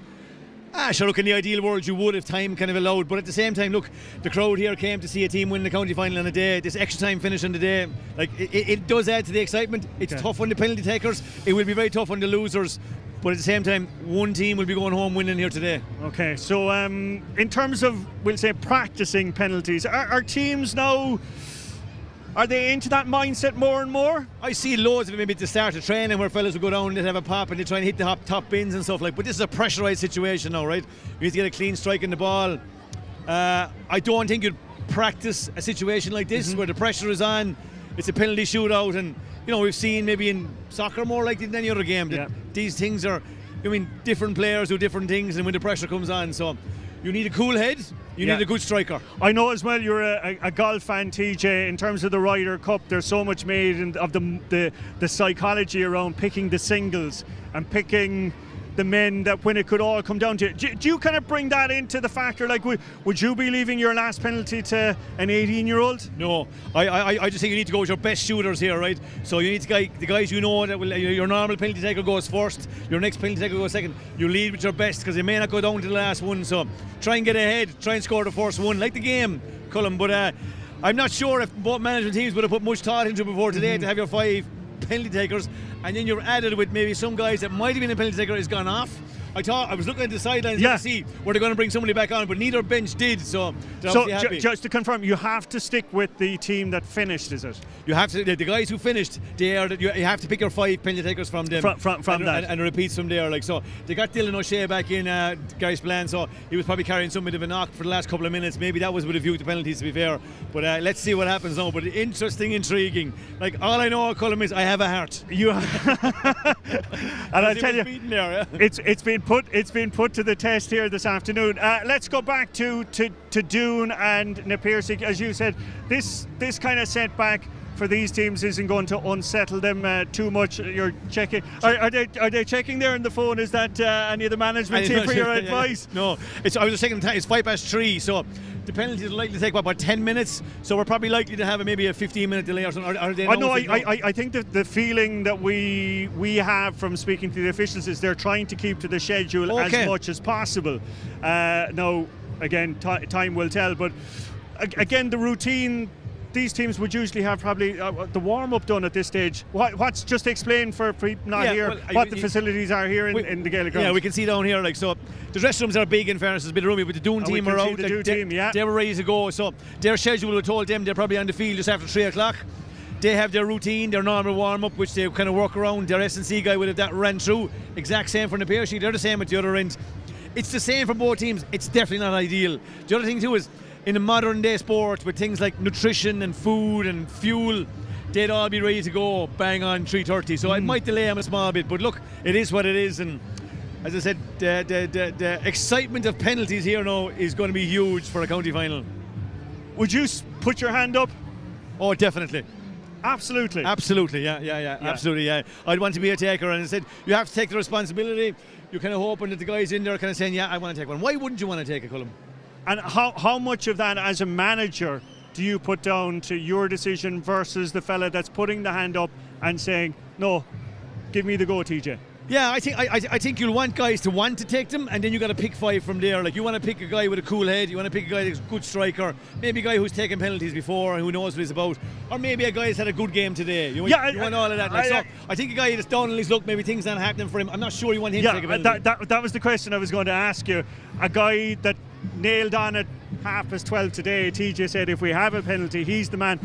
Sure, look, in the ideal world you would if time kind of allowed, but at the same time, look, the crowd here came to see a team win the county final on a day. This extra time finish on the day, like it does add to the excitement. It's tough on the penalty takers, it will be very tough on the losers, but at the same time one team will be going home winning here today. Okay, so in terms of, we'll say, practicing penalties, are teams now, are they into that mindset more and more? I see loads of it maybe at the start of training where fellas will go down and they'll have a pop and they try and hit the top bins and stuff but this is a pressurised situation now, right? You need to get a clean strike in the ball. I don't think you'd practice a situation like this where the pressure is on, it's a penalty shootout, and we've seen maybe in soccer more likely than any other game that these things are, different players do different things, and when the pressure comes on, so you need a cool head. You need a good striker. I know as well you're a golf fan, TJ. In terms of the Ryder Cup, there's so much made of the psychology around picking the singles and picking the men that when it could all come down to it. Do you kind of bring that into the factor? Like, would you be leaving your last penalty to an 18-year-old? No, I just think you need to go with your best shooters here, right? So you need to the guys you know that will, your normal penalty taker goes first, your next penalty taker goes second. You lead with your best because they may not go down to the last one. So try and get ahead, try and score the first one, like the game, Cullen. But I'm not sure if both management teams would have put much thought into it before today to have your 5 penalty takers, and then you're added with maybe some guys that might have been a penalty taker has gone off. I was looking at the sidelines to see were they going to bring somebody back on, but neither bench did. So just to confirm, you have to stick with the team that finished, is it? You have to. The guys who finished, you have to pick your 5 penalty takers from them. From that. And repeats from there. Like, so they got Dylan O'Shea back in Garryspillane, so he was probably carrying some bit of a knock for the last couple of minutes. Maybe that was with a view to penalties, to be fair. But let's see what happens now. But interesting, intriguing. Like, all I know, Colm, is I have a heart. You have. And I tell you, it's been put to the test here this afternoon. Let's go back to Doon and na Piarsaigh. As you said, this kind of setback for these teams isn't going to unsettle them too much. You're checking. Are they checking there on the phone? Is that any of the management team for your advice? No, I was just checking the time. It's 3:05, so the penalties are likely to take about 10 minutes. So we're probably likely to have maybe a 15-minute delay or something. I think that the feeling that we have from speaking to the officials is they're trying to keep to the schedule as much as possible. Now, again, time will tell. But again, the routine. These teams would usually have probably the warm-up done at this stage. What's just explained for people not here, what the facilities are here in the Gaelic grounds? Yeah, we can see down here, like, so the dressing rooms are big in fairness, there's a bit of roomy, but the Doon team are out. They were ready to go, so their schedule would have told them they're probably on the field just after 3 o'clock. They have their routine, their normal warm-up, which they kind of work around. Their S&C guy would have that ran through. Exact same for the PIHC, they're the same at the other end. It's the same for both teams. It's definitely not ideal. The other thing too is, in a modern day sport with things like nutrition and food and fuel, they'd all be ready to go bang on 3:30. So it might delay them a small bit, but look, it is what it is. And as I said, the excitement of penalties here now is going to be huge for a county final. Would you put your hand up? Oh, definitely. Absolutely. Absolutely, yeah. Absolutely, yeah. I'd want to be a taker, and I said you have to take the responsibility. You're kind of hoping that the guys in there are kind of saying, yeah, I want to take one. Why wouldn't you want to take a Cullen? And how much of that as a manager do you put down to your decision versus the fella that's putting the hand up and saying, no, give me the go, TJ? Yeah, I think you'll want guys to want to take them, and then you got to pick 5 from there. Like, you want to pick a guy with a cool head, you want to pick a guy that's a good striker, maybe a guy who's taken penalties before and who knows what he's about, or maybe a guy that's had a good game today. You want all of that. I think a guy that's down on his luck, maybe things not happening for him. I'm not sure you want him to take a penalty. That was the question I was going to ask you. A guy that nailed on at 12:30 today, TJ said if we have a penalty, he's the man.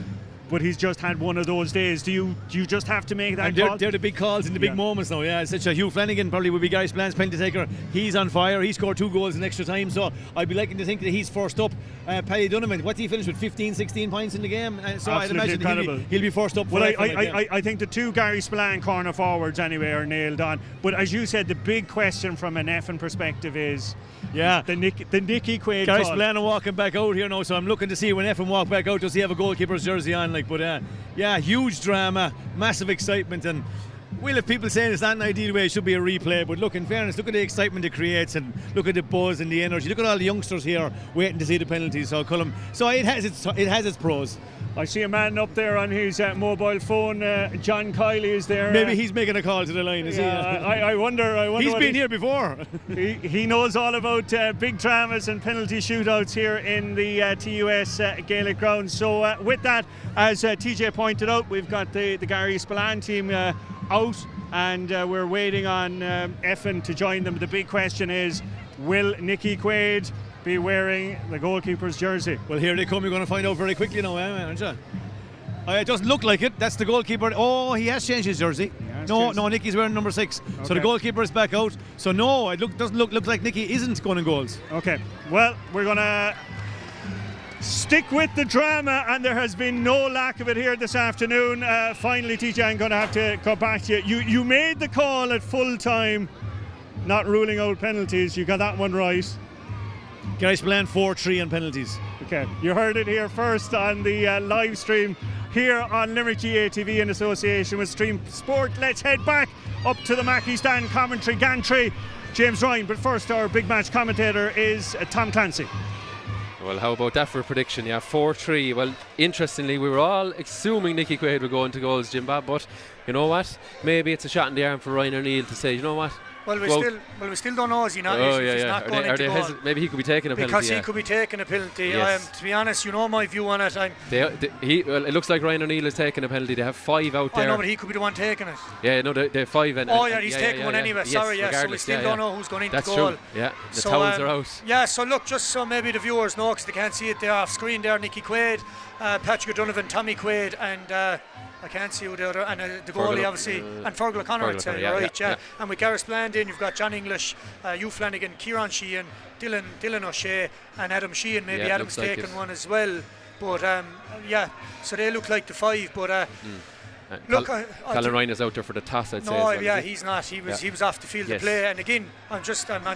But he's just had one of those days. Do you just have to make that call? They're the big calls in the big moments now. Yeah, such a Hugh Flanagan probably would be Garryspillane's penalty taker. He's on fire. He scored 2 goals in extra time, so I'd be liking to think that he's first up. Paddy Donovan, what did he finish with? 15, 16 points in the game. So I'd imagine he'll be first up. Well, I think the 2 Garryspillane corner forwards anyway are nailed on. But as you said, the big question from an Effin perspective is. Yeah, the Nicky Quaid. Garryspillane are walking back out here now, so I'm looking to see when Effin walk back out, does he have a goalkeeper's jersey on? Like, but yeah, huge drama, massive excitement, and we'll have people saying it's not an ideal way, it should be a replay. But look, in fairness, look at the excitement it creates, and look at the buzz and the energy. Look at all the youngsters here waiting to see the penalties. So Cullen, so it has its pros. I see a man up there on his mobile phone. John Kiley is there. Maybe he's making a call to the line, is he? I wonder. He's been here before. he knows all about big dramas and penalty shootouts here in the TUS Gaelic grounds. So with that, as TJ pointed out, we've got the Garryspillane team out, and we're waiting on Effin to join them. The big question is, will Nicky Quaid be wearing the goalkeeper's jersey? Well, here they come. You're going to find out very quickly now, aren't you? It doesn't look like it. That's the goalkeeper. Oh, he has changed his jersey. No, Nicky's wearing number 6. Okay. So the goalkeeper is back out. So no, it doesn't look like Nicky isn't scoring goals. Okay. Well, we're going to stick with the drama, and there has been no lack of it here this afternoon. Finally, TJ, I'm going to have to go back to you. You made the call at full time, not ruling out penalties. You got that one right. Garryspillane 4-3 on penalties. Okay, you heard it here first on the live stream here on Limerick GATV in association with Stream Sport. Let's head back up to the Mackie Stand commentary gantry James Ryan. But first, our big match commentator is Tom Clancy. Well, how about that for a prediction? Yeah, 4-3. Well, interestingly, we were all assuming Nicky Quaid would go into goals, Jim Bob, but you know what? Maybe it's a shot in the arm for Ryan O'Neill to say, you know what? Well, we still don't know. Is he not? He's not going into goal. Maybe he could be taking a penalty. Because he could be taking a penalty. Yes. To be honest, you know my view on it. Well, it looks like Ryan O'Neill is taking a penalty. They have 5 out there. I know, but he could be the one taking it. Yeah, no, they have 5. He's taking one anyway. Sorry, so we still don't know who's going into goal. That's true. Yeah, the towels are out. Yeah, so look, just so maybe the viewers know, because they can't see it there off screen there, Nicky Quaid, Patrick O'Donovan, Tommy Quaid, and I can't see who the other, and the goalie obviously, and Fergal O'Connor, I'd say, right? And with Garryspillane in, you've got John English, Hugh Flanagan, Kieran Sheehan, Dylan O'Shea, and Adam Sheehan. Maybe Adam's taken one as well. But so they look like the 5. But look, Colin Ryan is out there for the toss, I'd say. No, he's not. He was off the field to play. And again, I'm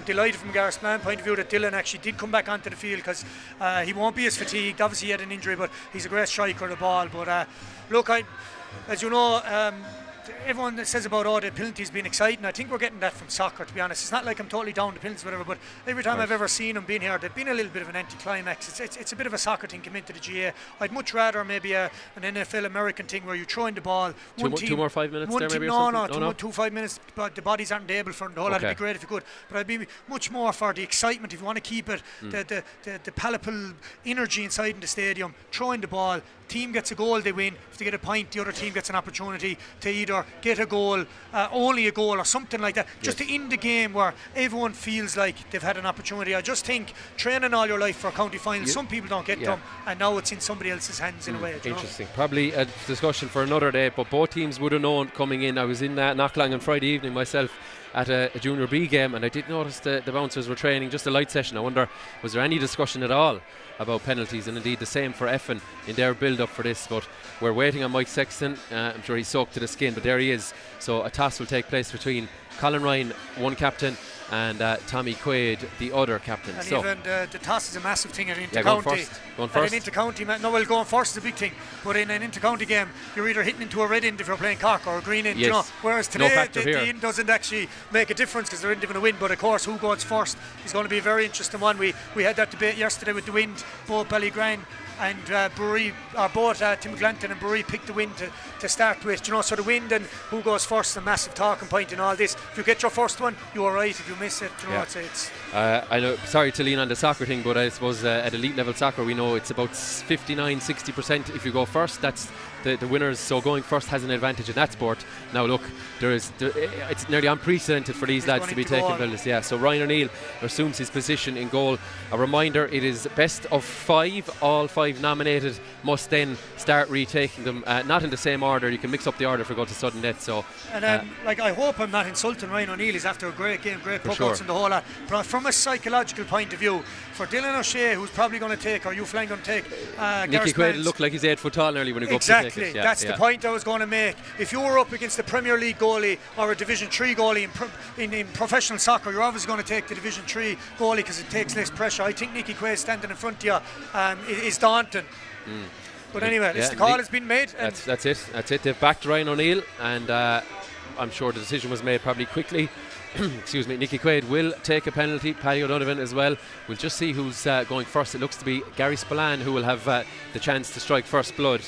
delighted from Garryspillane point of view that Dylan actually did come back onto the field, because he won't be as fatigued. Obviously, he had an injury, but he's a great striker of the ball. But look, as you know, everyone that says about the penalties being exciting, I think we're getting that from soccer, to be honest. It's not like I'm totally down the penalties or whatever, but every time I've ever seen them being here, they've been a little bit of an anticlimax. It's a bit of a soccer thing come into the GA. I'd much rather maybe an NFL American thing where you're throwing the ball. Two more 5 minutes there maybe? No, 5 minutes, but the bodies aren't able for the whole lot. It'd be great if you could, but I'd be much more for the excitement. If you want to keep it, the palpable energy inside in the stadium, throwing the ball, team gets a goal, they win. If they get a point, the other team gets an opportunity to either get a goal, only a goal, or something like that, just to end the game where everyone feels like they've had an opportunity. I just think training all your life for a county final, some people don't get them, and now it's in somebody else's hands in a way. Interesting. Probably a discussion for another day, but both teams would have known coming in. I was in Knocklang on Friday evening myself at a Junior B game, and I did notice the bouncers were training just a light session. I wonder, was there any discussion at all about penalties? And indeed the same for Effin in their build up for this, but we're waiting on Mike Sexton. I'm sure he's soaked to the skin, but there he is. So a toss will take place between Colin Ryan, one captain, and Tommy Quaid, the other captain. And even the toss is a massive thing at inter-county. Going first. At an inter-county, going first is a big thing. But in an inter-county game, you're either hitting into a red end if you're playing Cork, or a green end. Yes. You know? Whereas today, the end doesn't actually make a difference, because they're in going to win. But of course, who goes first is going to be a very interesting one. We had that debate yesterday with the wind. Both Ballygran and Bury, both Tim Glanton and Bury picked the wind to start with. So the wind and who goes first is a massive talking point in all this. If you get your first one, you're right. If you miss it, it's I know, sorry to lean on the soccer thing, but I suppose at elite level soccer we know it's about 59-60% if you go first. That's the winners, so going first has an advantage in that sport. Now look, it's nearly unprecedented for these lads to be taking penalties. Yeah, so Ryan O'Neill assumes his position in goal. A reminder, it is best of 5. All 5 nominated must then start retaking them, not in the same order. You can mix up the order if you go to sudden death. So I hope I'm not insulting Ryan O'Neill. He's after a great game, great puckouts and the whole lot. But from a psychological point of view, for Dylan O'Shea, who's probably going to take, or Hugh Flanagan going to take, Nicky Quaid looked like he's 8 foot tall nearly when he goes up to take it. Exactly, that's the point I was going to make. If you were up against a Premier League goalie or a Division 3 goalie in professional soccer, you're obviously going to take the Division 3 goalie because it takes less pressure. I think Nicky Quaid standing in front of you is daunting. But anyway, the call has been made. That's it. They've backed Ryan O'Neill, and I'm sure the decision was made probably quickly. Excuse me. Nicky Quaid will take a penalty. Paddy O'Donovan as well. We'll just see who's going first. It looks to be Garryspillane who will have the chance to strike first blood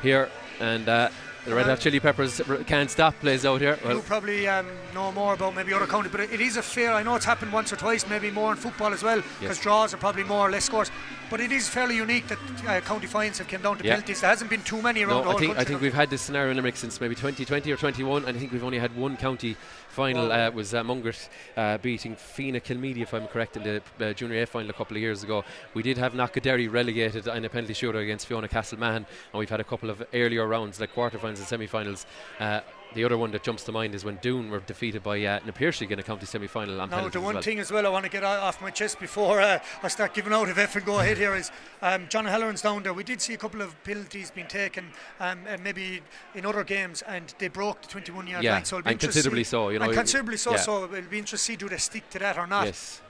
here, and the Red Hot Chili Peppers can't stop plays out here. You probably know more about maybe other counties, but it is a fair. I know it's happened once or twice, maybe more in football as well, because draws are probably more or less scores. But it is fairly unique that county finals have come down to penalties. There hasn't been too many around the whole country. I think we've had this scenario in Limerick since maybe 2020 or 21. And I think we've only had one county final. Was Mungret beating Fina Kilmeady, if I'm correct, in the Junior A final a couple of years ago. We did have Knockaderry relegated in a penalty shootout against Fiona Castleman, and we've had a couple of earlier rounds like quarterfinals and semi-finals. The other one that jumps to mind is when Doon were defeated by Na Piarsaigh in a county semi-final on penalties. Now, the one thing as well I want to get off my chest before I start giving out of Effin go ahead here is John Halloran's down there. We did see a couple of penalties being taken, and maybe in other games, and they broke the 21-yard line. So and considerably so. So it'll be interesting to see do they stick to that or not. Yes,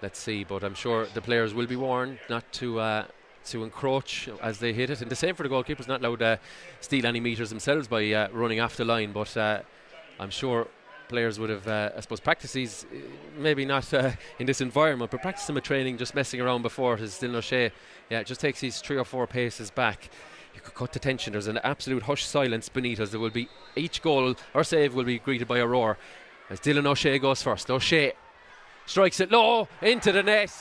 let's see. But I'm sure the players will be warned not to encroach as they hit it, and the same for the goalkeepers, not allowed to steal any meters themselves by running off the line, but I'm sure players would have, I suppose, practiced these, maybe not in this environment, but practiced them at training, just messing around before it. As Dylan O'Shea, it just takes these 3 or 4 paces back. You could cut the tension. There's an absolute hushed silence beneath us. There will be, each goal or save will be greeted by a roar as Dylan O'Shea goes first. O'Shea strikes it low into the net.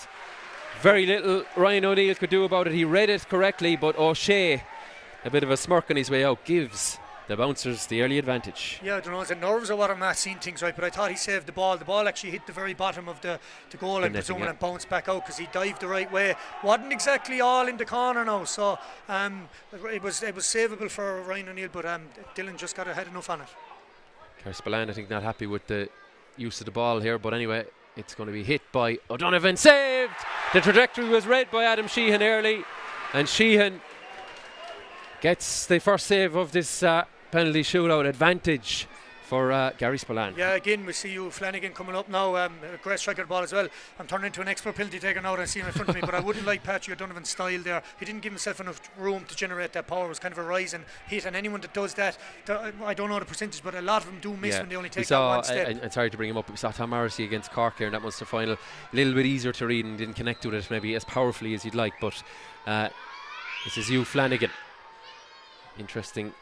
Very little Ryan O'Neill could do about it. He read it correctly, but O'Shea, a bit of a smirk on his way out, gives the bouncers the early advantage. Yeah, I don't know, is it nerves or what? I'm not seeing things right, but I thought he saved the ball. The ball actually hit the very bottom of the goal, I'm presuming, and bounced back out because he dived the right way. Wasn't exactly all in the corner now, so it was savable for Ryan O'Neill, but Dylan just got ahead enough on it. Garryspillane, I think, not happy with the use of the ball here, but anyway, it's going to be hit by O'Donovan. Saved! The trajectory was read by Adam Sheehan early, and Sheehan gets the first save of this penalty shootout. Advantage for Garryspillane. Yeah, again, we see you Flanagan coming up now. A great striker of the ball as well. I'm turning into an expert penalty taker now that I see him in front of me, but I wouldn't like Patrick O'Donovan's style there. He didn't give himself enough room to generate that power. It was kind of a rise and hit, and anyone that does that, I don't know the percentage, but a lot of them do miss when they only take that one step. And sorry to bring him up, we saw Tom Morrissey against Cork here in that Munster final. A little bit easier to read and didn't connect with it maybe as powerfully as you'd like, but this is you Flanagan. Interesting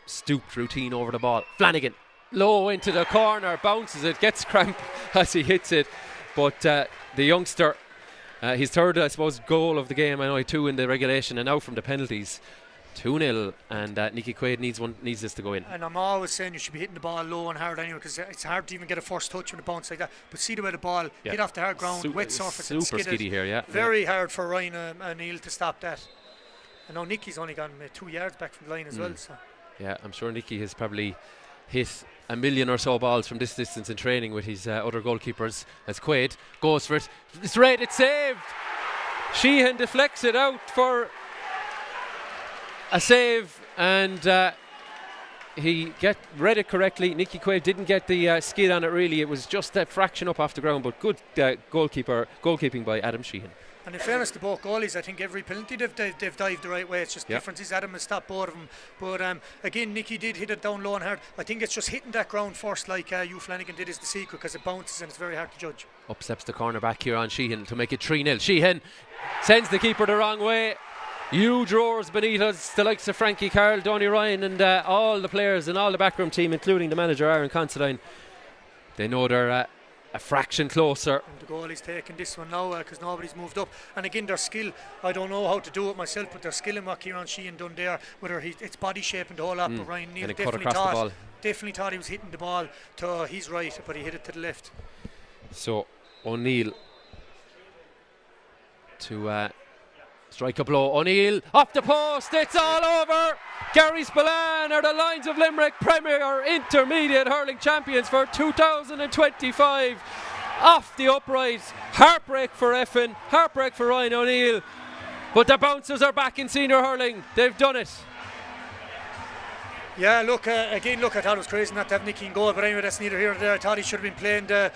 stooped routine over the ball. Flanagan low into the corner, bounces it, gets cramp as he hits it, but the youngster, his third, I suppose, goal of the game. I know he had 2 in the regulation, and now from the penalties, 2-0, and Nicky Quaid needs this to go in. And I'm always saying you should be hitting the ball low and hard anyway, because it's hard to even get a first touch with a bounce like that. But see the way the ball hit off the hard ground, wet surface, and super skiddy here. Very hard for Ryan O'Neill to stop that. I know Nicky's only gone 2 yards back from the line as well. So. Yeah, I'm sure Nicky has probably hit a million or so balls from this distance in training with his other goalkeepers. As Quaid goes for it, it's right, it's saved. Sheehan deflects it out for a save, and he read it correctly. Nicky Quaid didn't get the skid on it really. It was just a fraction up off the ground, but good goalkeeping by Adam Sheehan. And in fairness to both goalies, I think every penalty they've dived the right way. It's just difference is Adam has stopped both of them. But again, Nicky did hit it down low and hard. I think it's just hitting that ground first, like Hugh Flanagan did, is the secret, because it bounces and it's very hard to judge. Up steps the corner back here on Sheehan to make it 3-0. Sheehan sends the keeper the wrong way. Huge roars beneath us, the likes of Frankie Carroll, Donny Ryan, and all the players and all the backroom team, including the manager Aaron Considine. They know they're a fraction closer. And the goalie's taking this one now because nobody's moved up. And again, their skill, I don't know how to do it myself, but their skill in what Kieran Sheehan done there, whether it's body shape and the whole lot, but Ryan Neal definitely thought he was hitting the ball to his right, but he hit it to the left. So O'Neill to strike a blow. O'Neill off the post, it's all over. Garryspillane are the Lyons of Limerick Premier Intermediate Hurling Champions for 2025. Off the upright, heartbreak for Effin, heartbreak for Ryan O'Neill, but the bouncers are back in senior hurling. They've done it. Yeah, look, I thought it was crazy not to have Nicky in goal, but anyway, that's neither here nor there. I thought he should have been playing the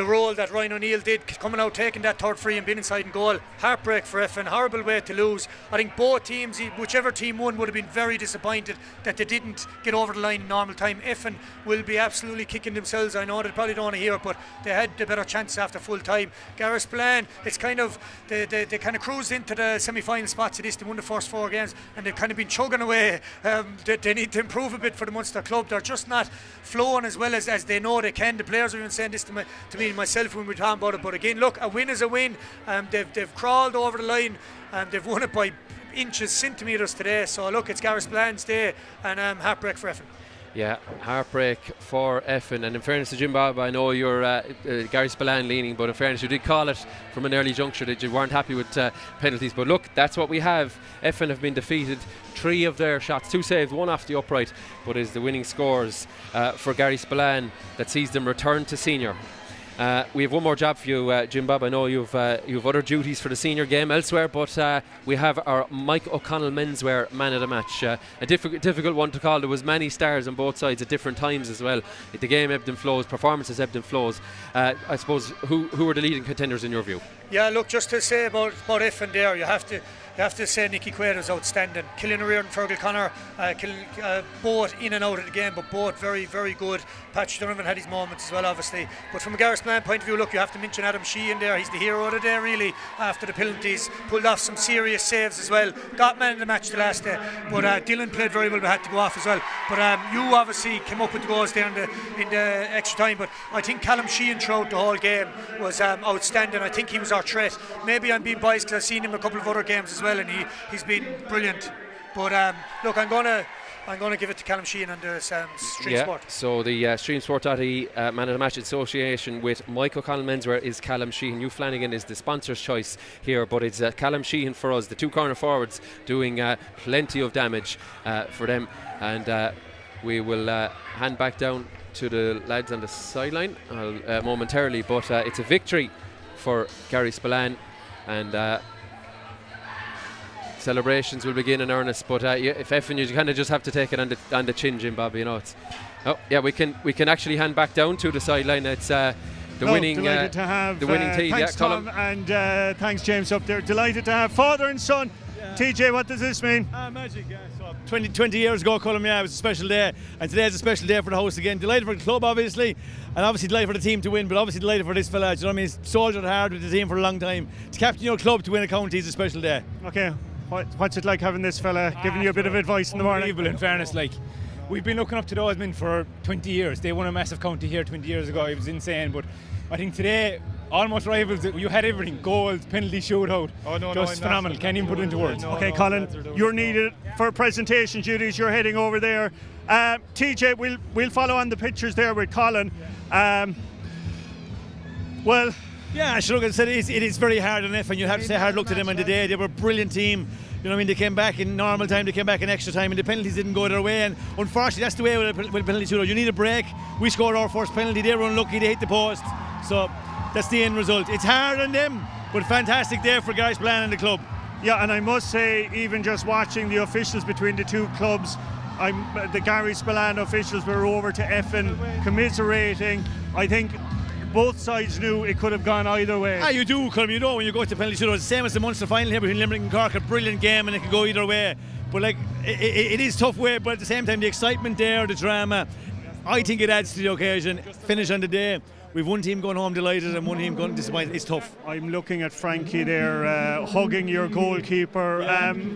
role that Ryan O'Neill did, coming out, taking that third free and being inside in goal. Heartbreak for Effin, horrible way to lose. I think both teams, whichever team won, would have been very disappointed that they didn't get over the line in normal time. Effin will be absolutely kicking themselves. I know they probably don't want to hear it, but they had the better chance after full time. Garryspillane, it's kind of, they kind of cruised into the semi-final spots of this. They won the first 4 games and they've kind of been chugging away. They need to improve a bit for the Munster club. They're just not flowing as well as they know they can. The players are even saying this to me myself when we're talking about it, but again, look, a win is a win. They've crawled over the line and they've won it by inches, centimetres today. So look, it's Garryspillane's day, and heartbreak for Effin. Yeah, heartbreak for Effin. And in fairness to Jim Bob, I know you're Garryspillane leaning, but in fairness, you did call it from an early juncture that you weren't happy with penalties. But look, that's what we have. Effin have been defeated. 3 of their shots, 2 saves, 1 off the upright, but is the winning scores for Garryspillane that sees them return to senior. We have one more job for you, Jim Bob. I know you've other duties for the senior game elsewhere, but we have our Mike O'Connell menswear man of the match. A difficult one to call. There was many stars on both sides at different times as well. The game ebbed and flows, performances ebbed and flows. I suppose who are the leading contenders in your view? Yeah, look, just to say about Effin there, you have to You have to say Nicky Quaid was outstanding. Killian O'Rear and Fergal Connor, both in and out of the game, but both very, very good. Patrick Donovan had his moments as well, obviously. But from a Garryspillane point of view, look, you have to mention Adam Sheehan there. He's the hero of the day, really, after the penalties. Pulled off some serious saves as well. Got man of the match the last day. But Dylan played very well, but had to go off as well. But you obviously came up with the goals there in the extra time. But I think Callum Sheehan throughout the whole game was outstanding. I think he was our threat. Maybe I'm being biased because I've seen him a couple of other games as well, and he's been brilliant. But look, I'm gonna give it to Callum Sheehan and the Stream Sport. So the Stream Sport.ie Man of the Match association with Mike O'Connell menswear is Callum Sheehan. Hugh Flanagan is the sponsor's choice here, but it's Callum Sheehan for us. The two corner forwards doing plenty of damage for them, and we will hand back down to the lads on the sideline momentarily. But it's a victory for Garryspillane, and celebrations will begin in earnest. But if Effin, you kind of just have to take it on the chin, Jim Bob. You know, we can actually hand back down to the sideline. It's the winning delighted to have the winning team. Thanks, Tom, and thanks, James, up there. Delighted to have father and son. TJ, what does this mean? Magic. So 20 years ago, Colm, it was a special day, and today's a special day for the house again. Delighted for the club, obviously, and obviously delighted for the team to win, but obviously delighted for this fella. You know what I mean? He's soldiered hard with the team for a long time. To captain your club to win a county is a special day. Okay, what's it like having this fella giving you a bit of advice in the morning? Unbelievable, in fairness. Like, we've been looking up to those men for 20 years. They won a massive county here 20 years ago. It was insane, but I think today, almost rivals. You had everything: goals, penalty, shootout. Just phenomenal. Can't even put it into words. Okay, Colin, you're needed for presentation duties. You're heading over there. TJ, we'll follow on the pictures there with Colin. Well, yeah, sure. Like I said, it is very hard on Effin. You have to say hard luck to them on the day. They were a brilliant team. You know what I mean? They came back in normal time, they came back in extra time, and the penalties didn't go their way. And unfortunately, that's the way with a penalty shootout. You need a break. We scored our first penalty. They were unlucky. They hit the post. So that's the end result. It's hard on them, but fantastic day for Garryspillane and the club. Yeah, and I must say, even just watching the officials between the two clubs, the Garryspillane officials were over to Effin commiserating. I think both sides knew it could have gone either way. You do, Colm. You know when you go to penalty shootout, it's the same as the Munster final here between Limerick and Cork. A brilliant game, and it can go either way. But like, it is tough way. But at the same time, the excitement there, the drama, I think it adds to the occasion. Finish on the day. We've one team going home delighted and one team going disappointed. It's tough. I'm looking at Frankie there, hugging your goalkeeper.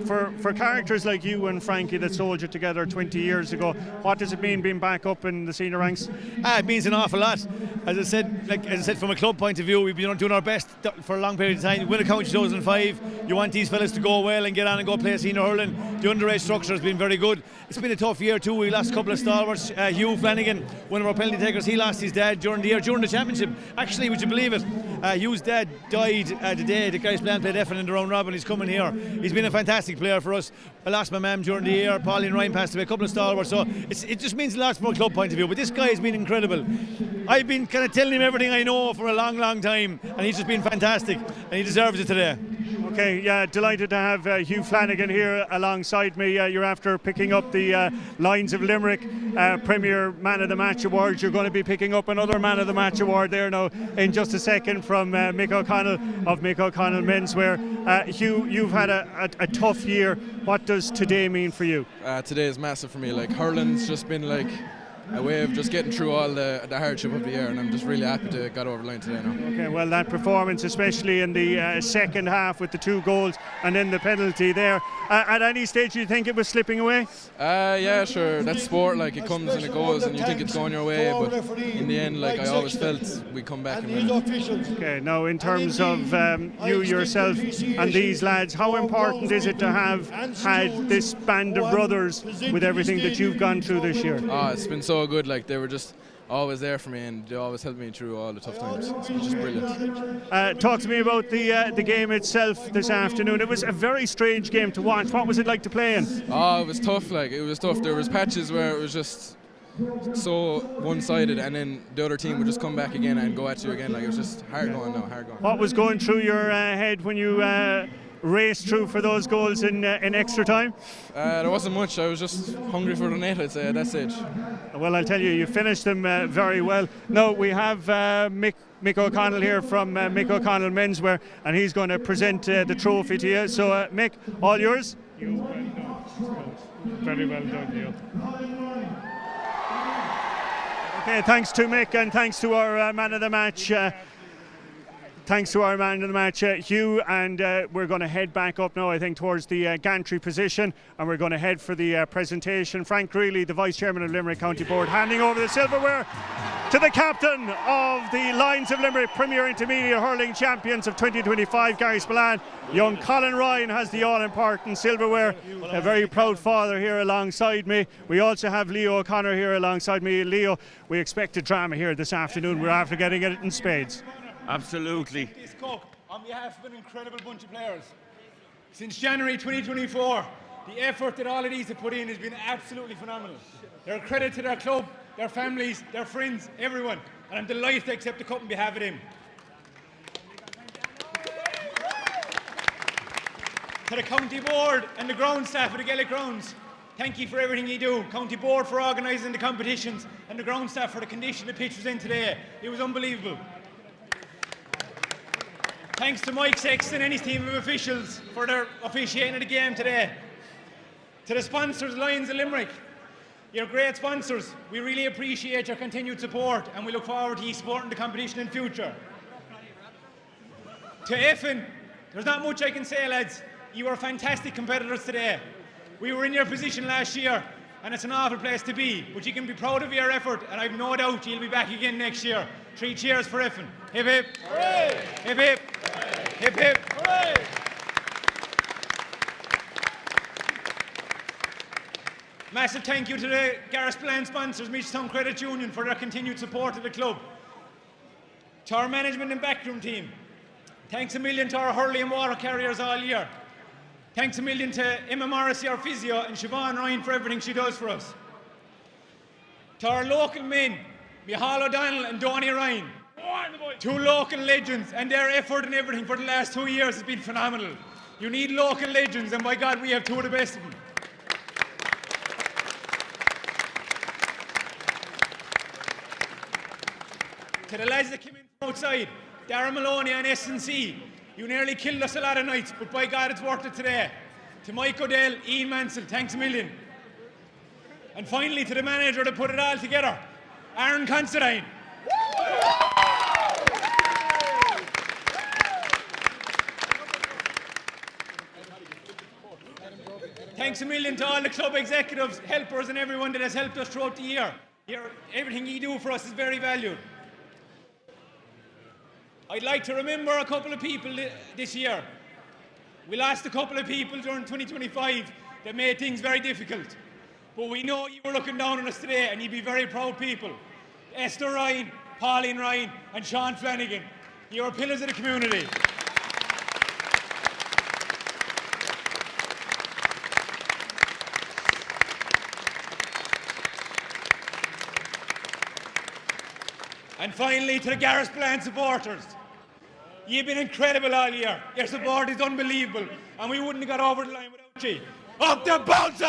For characters like you and Frankie that sold you together 20 years ago, what does it mean being back up in the senior ranks? It means an awful lot. As I said, from a club point of view, we've been doing our best for a long period of time. Win a county 2005. You want these fellas to go well and get on and go play senior hurling. The underage structure has been very good. It's been a tough year too. We lost a couple of stalwarts. Hugh Flanagan, one of our penalty takers, he lost his dad during the year, during the championship. Actually, would you believe it? Hugh's dad died the day the Garryspillane played Effin in the round robin. He's coming here. He's been a fantastic player for us. I lost my mum during the year. Pauline Ryan passed away, a couple of stalwarts. So it just means a lot from a club point of view. But this guy has been incredible. I've been kind of telling him everything I know for a long, long time, and he's just been fantastic, and he deserves it today. Okay, yeah, delighted to have Hugh Flanagan here alongside me. You're after picking up the Lyons of Limerick Premier Man of the Match Award. You're going to be picking up another Man of the Match Award there now in just a second from Mick O'Connell of Mick O'Connell Menswear. Hugh, you've had a tough year. What does today mean for you? Today is massive for me. Like, hurling's just been like a way of just getting through all the hardship of the year, and I'm just really happy to get over the line today now. Okay, well, that performance, especially in the second half with the 2 goals and then the penalty there, at any stage you think it was slipping away? Yeah, sure, that's sport, like, it comes and it goes and you think it's going your way, but in the end, like, I always felt we come back and win. Okay, now in terms of you yourself and these lads, how important is it to have had this band of brothers with everything that you've gone through this year? It's been so good. Like, they were just always there for me, and they always helped me through all the tough times. It's just brilliant. Talk to me about the game itself this afternoon. It was a very strange game to watch. What was it like to play in? It was tough. Like, it was tough. There was patches where it was just so one-sided, and then the other team would just come back again and go at you again. Like, it was just hard going. What was going through your head when you race through for those goals in extra time? There wasn't much. I was just hungry for the net, I'd say, at that stage. Well, I'll tell you, you finished them very well. Now we have Mick O'Connell here from Mick O'Connell Menswear, and he's going to present the trophy to you. So, Mick, all yours. Very well done, Neil. Okay, thanks to Mick, and thanks to our man of the match. Hugh, and we're going to head back up now, I think, towards the gantry position, and we're going to head for the presentation. Frank Greeley, the Vice Chairman of Limerick County Board, handing over the silverware to the captain of the Lyons of Limerick Premier Intermediate Hurling Champions of 2025, Garryspillane. Young Colin Ryan has the all-important silverware. A very proud father here alongside me. We also have Leo O'Connor here alongside me. Leo, we expect a drama here this afternoon. We're after getting it in spades. Absolutely. This cup on behalf of an incredible bunch of players. Since January 2024, the effort that all of these have put in has been absolutely phenomenal. They're a credit to their club, their families, their friends, everyone. And I'm delighted to accept the cup on behalf of them. To the county board and the ground staff of the Gaelic Grounds, thank you for everything you do. County board for organising the competitions, and the ground staff for the condition the pitch was in today. It was unbelievable. Thanks to Mike Sexton and his team of officials for their officiating of the game today. To the sponsors, Lyons of Limerick, you're great sponsors. We really appreciate your continued support, and we look forward to you supporting the competition in future. To Effin, there's not much I can say, lads. You were fantastic competitors today. We were in your position last year, and it's an awful place to be, but you can be proud of your effort, and I've no doubt you'll be back again next year. 3 cheers for Effin. Hip hip. Hooray! Hip hip. Hip hip. Hooray! Massive thank you to the Garryspillane sponsors, Mitchtown Credit Union, for their continued support of the club. To our management and backroom team, thanks a million to our hurley and water carriers all year. Thanks a million to Emma Morrissey, our physio, and Siobhan Ryan for everything she does for us. To our local men, Michal O'Donnell and Donny Ryan, 2 local legends, and their effort and everything for the last 2 years has been phenomenal. You need local legends, and by God, we have 2 of the best of them. To the lads that came in from outside, Darren Maloney and S&C, you nearly killed us a lot of nights, but by God, it's worth it today. To Mike O'Dell, Ian Mansell, thanks a million. And finally, to the manager that put it all together, Aaron Considine. Thanks a million to all the club executives, helpers, and everyone that has helped us throughout the year. Everything you do for us is very valued. I'd like to remember a couple of people this year. We lost a couple of people during 2025 that made things very difficult. But we know you were looking down on us today, and you'd be very proud people. Esther Ryan, Pauline Ryan, and Sean Flanagan. You are pillars of the community. And finally, to the Garryspillane supporters. You've been incredible all year. Your support is unbelievable, and we wouldn't have got over the line without you. Up the bouncers!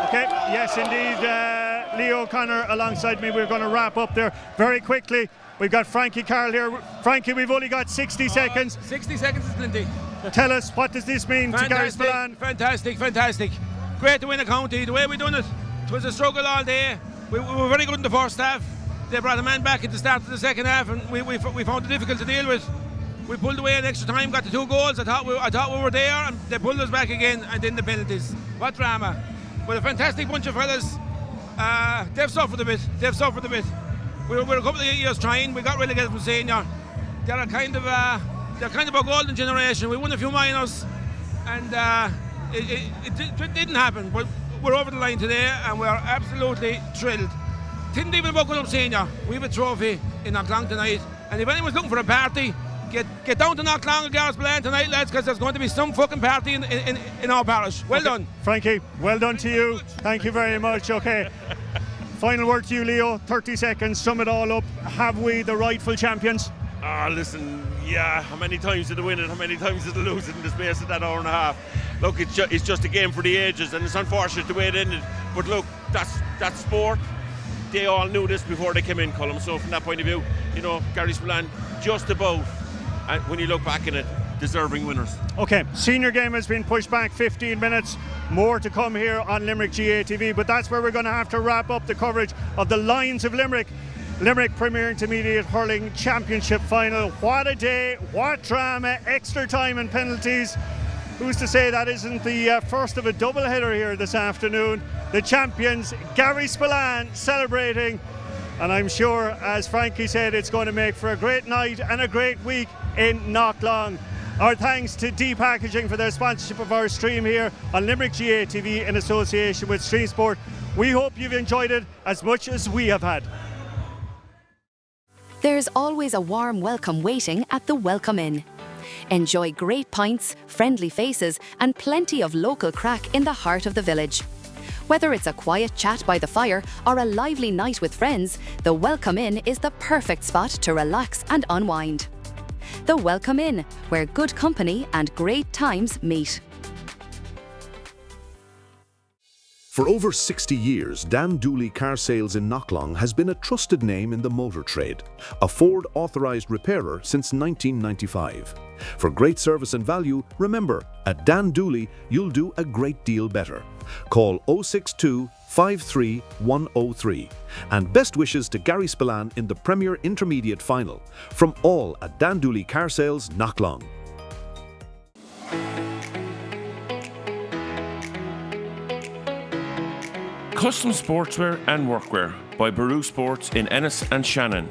Okay, yes indeed, Leo O'Connor alongside me. We're going to wrap up there very quickly. We've got Frankie Carroll here. Frankie, we've only got 60 seconds. 60 seconds is plenty. Tell us, what does this mean to Garryspillane? Fantastic. Great to win the county. The way we done it, it was a struggle all day. We were very good in the first half. They brought a man back at the start of the second half, and we found it difficult to deal with. We pulled away in extra time, got the 2 goals. I thought we were there, and they pulled us back again, and then the penalties. What drama! But a fantastic bunch of fellas. They've suffered a bit. We were a couple of years trying. We got relegated from senior. They're kind of a golden generation. We won a few minors, and it didn't happen. But we're over the line today, and we're absolutely thrilled. Didn't even buckle up senior. We have a trophy in Knocklang tonight, and if anyone's looking for a party, get down to Knocklang and Garryspillane tonight, lads, because there's going to be some fucking party in our parish. Well done. Frankie, well done to you. Thank you very much. Okay. Final word to you, Leo. 30 seconds, sum it all up. Have we the rightful champions? Listen, yeah, how many times did they win it? How many times did they lose it in the space of that hour and a half? Look, it's just a game for the ages, and it's unfortunate the way it ended. But look, that's sport. They all knew this before they came in, Colm. So from that point of view, you know, Garryspillane just about, and when you look back in it, deserving winners. Okay, senior game has been pushed back 15 minutes. More to come here on Limerick GAA TV, but that's where we're going to have to wrap up the coverage of the Lyons of Limerick Premier Intermediate Hurling Championship Final. What a day, what drama, extra time and penalties. Who's to say that isn't the first of a doubleheader here this afternoon? The champions, Garryspillane, celebrating. And I'm sure, as Frankie said, it's going to make for a great night and a great week in Knocklong. Our thanks to D Packaging for their sponsorship of our stream here on Limerick GAA TV in association with Stream Sport. We hope you've enjoyed it as much as we have had. There's always a warm welcome waiting at the Welcome Inn. Enjoy great pints, friendly faces, and plenty of local crack in the heart of the village. Whether it's a quiet chat by the fire or a lively night with friends, the Welcome Inn is the perfect spot to relax and unwind. The Welcome Inn, where good company and great times meet. For over 60 years, Dan Dooley Car Sales in Knocklong has been a trusted name in the motor trade, a Ford authorised repairer since 1995. For great service and value, remember, at Dan Dooley, you'll do a great deal better. Call 062 53 103. And best wishes to Garryspillane in the Premier Intermediate Final. From all at Dan Dooley Car Sales, Knocklong. Custom sportswear and workwear by Baru Sports in Ennis and Shannon.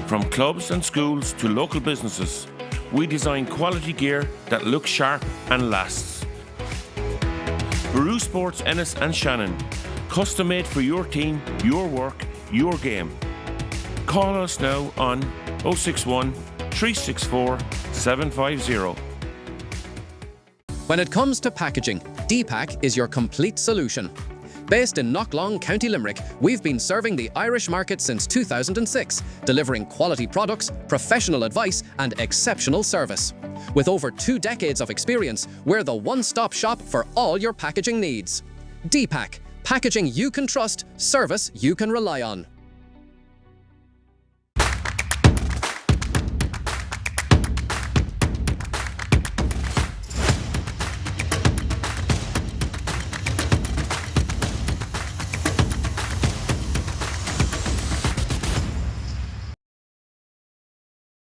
From clubs and schools to local businesses, we design quality gear that looks sharp and lasts. Baru Sports Ennis and Shannon, custom made for your team, your work, your game. Call us now on 061 364 750. When it comes to packaging, D-Pack is your complete solution. Based in Knocklong, County Limerick, we've been serving the Irish market since 2006, delivering quality products, professional advice, and exceptional service. With over 2 decades of experience, we're the one-stop shop for all your packaging needs. D-Pack, packaging you can trust, service you can rely on.